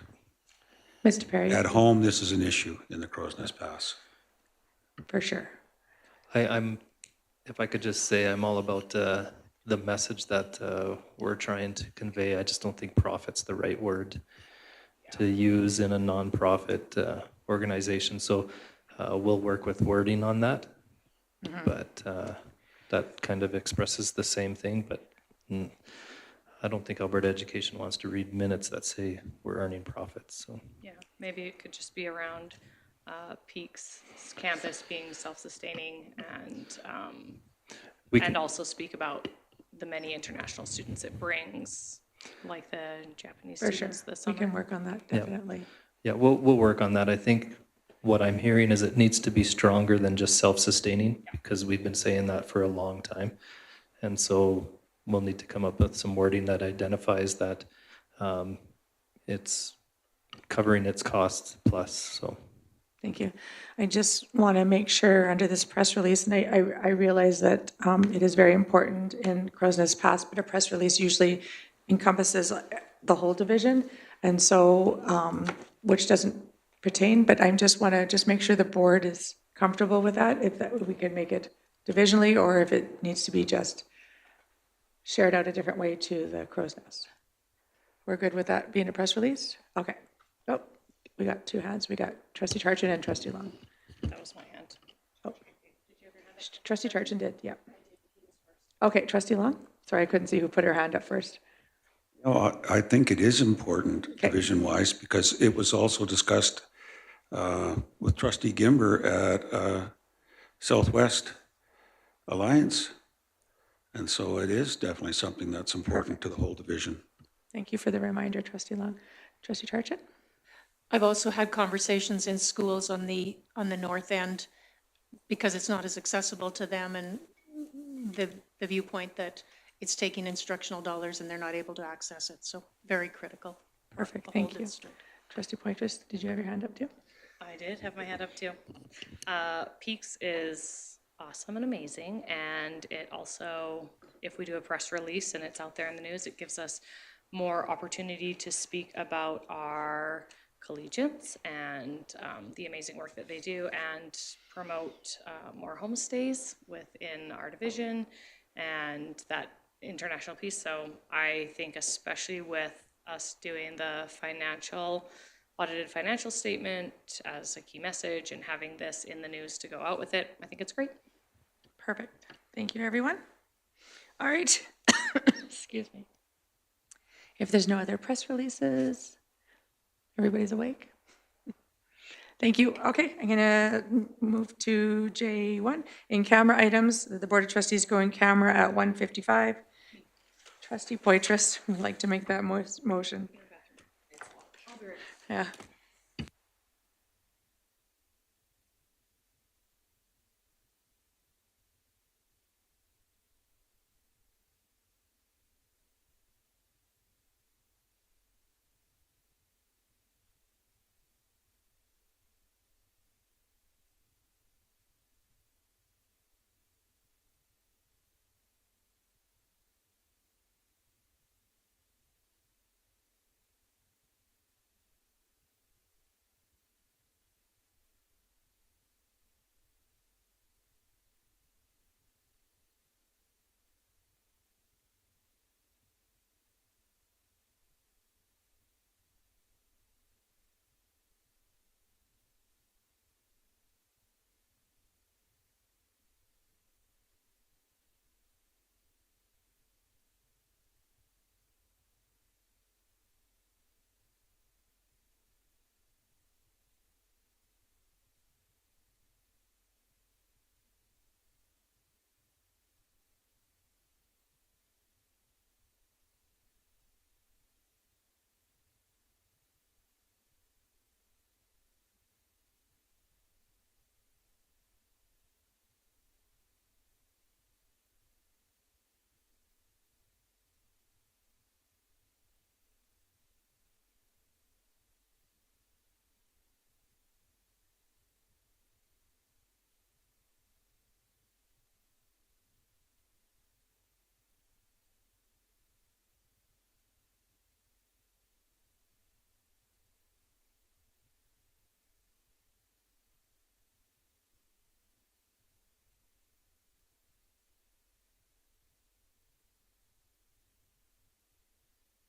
A: Mr. Perry?
G: At home, this is an issue in the Crow's Nest Pass.
A: For sure.
H: I'm, if I could just say, I'm all about the message that we're trying to convey. I just don't think profit's the right word to use in a nonprofit organization. So we'll work with wording on that. But that kind of expresses the same thing. But I don't think Alberta Education wants to read minutes that say we're earning profits. So
N: Yeah, maybe it could just be around Peaks campus being self-sustaining and also speak about the many international students it brings, like the Japanese
A: For
N: students
A: sure.
N: this summer.
A: We can work on that, definitely.
H: yeah, we'll work on that. I think what I'm hearing is it needs to be stronger than just self-sustaining, because we've been saying that for a long time. And so we'll need to come up with some wording that identifies that it's covering its costs plus, so.
A: Thank you. I just want to make sure under this press release, and I realize that it is very important in Crow's Nest Pass, but a press release usually encompasses the whole division, and so, which doesn't pertain, but I just want to make sure the board is comfortable with that, if we can make it divisionally, or if it needs to be just shared out a different way to the Crow's Nest. We're good with that being a press release? Okay. Oh. We got 2 hands. We got Trustee Charchin and Trustee Long.
N: That was my hand.
A: Oh. Trustee Charchin did, yeah. Okay, Trustee Long? Sorry, I couldn't see who put her hand up first.
G: No, I think it is important division-wise, because it was also discussed with Trustee Gimber at Southwest Alliance. And so it is definitely something that's important to the whole division.
A: Thank you for the reminder, Trustee Long. Trustee Charchin?
B: I've also had conversations in schools on the north end, because it's not as accessible to them, and the viewpoint that it's taking instructional dollars and they're not able to access it. So very critical.
A: Perfect, thank you. Trustee Poitras, did you have your hand up too?
N: I did have my hand up too. Peaks is awesome and amazing, and it also, if we do a press release and it's out there in the news, it gives us more opportunity to speak about our collegiates and the amazing work that they do, and promote more homestays within our division and that international piece. So I think especially with us doing the audited financial statement as a key message and having this in the news to go out with it, I think it's great.
A: Perfect. Thank you, everyone. All right. Excuse me. If there's no other press releases, everybody's awake? Thank you. Okay, I'm going to move to J1. In camera items, the Board of Trustees go in camera at 1:55. Trustee Poitras would like to make that motion. Yeah.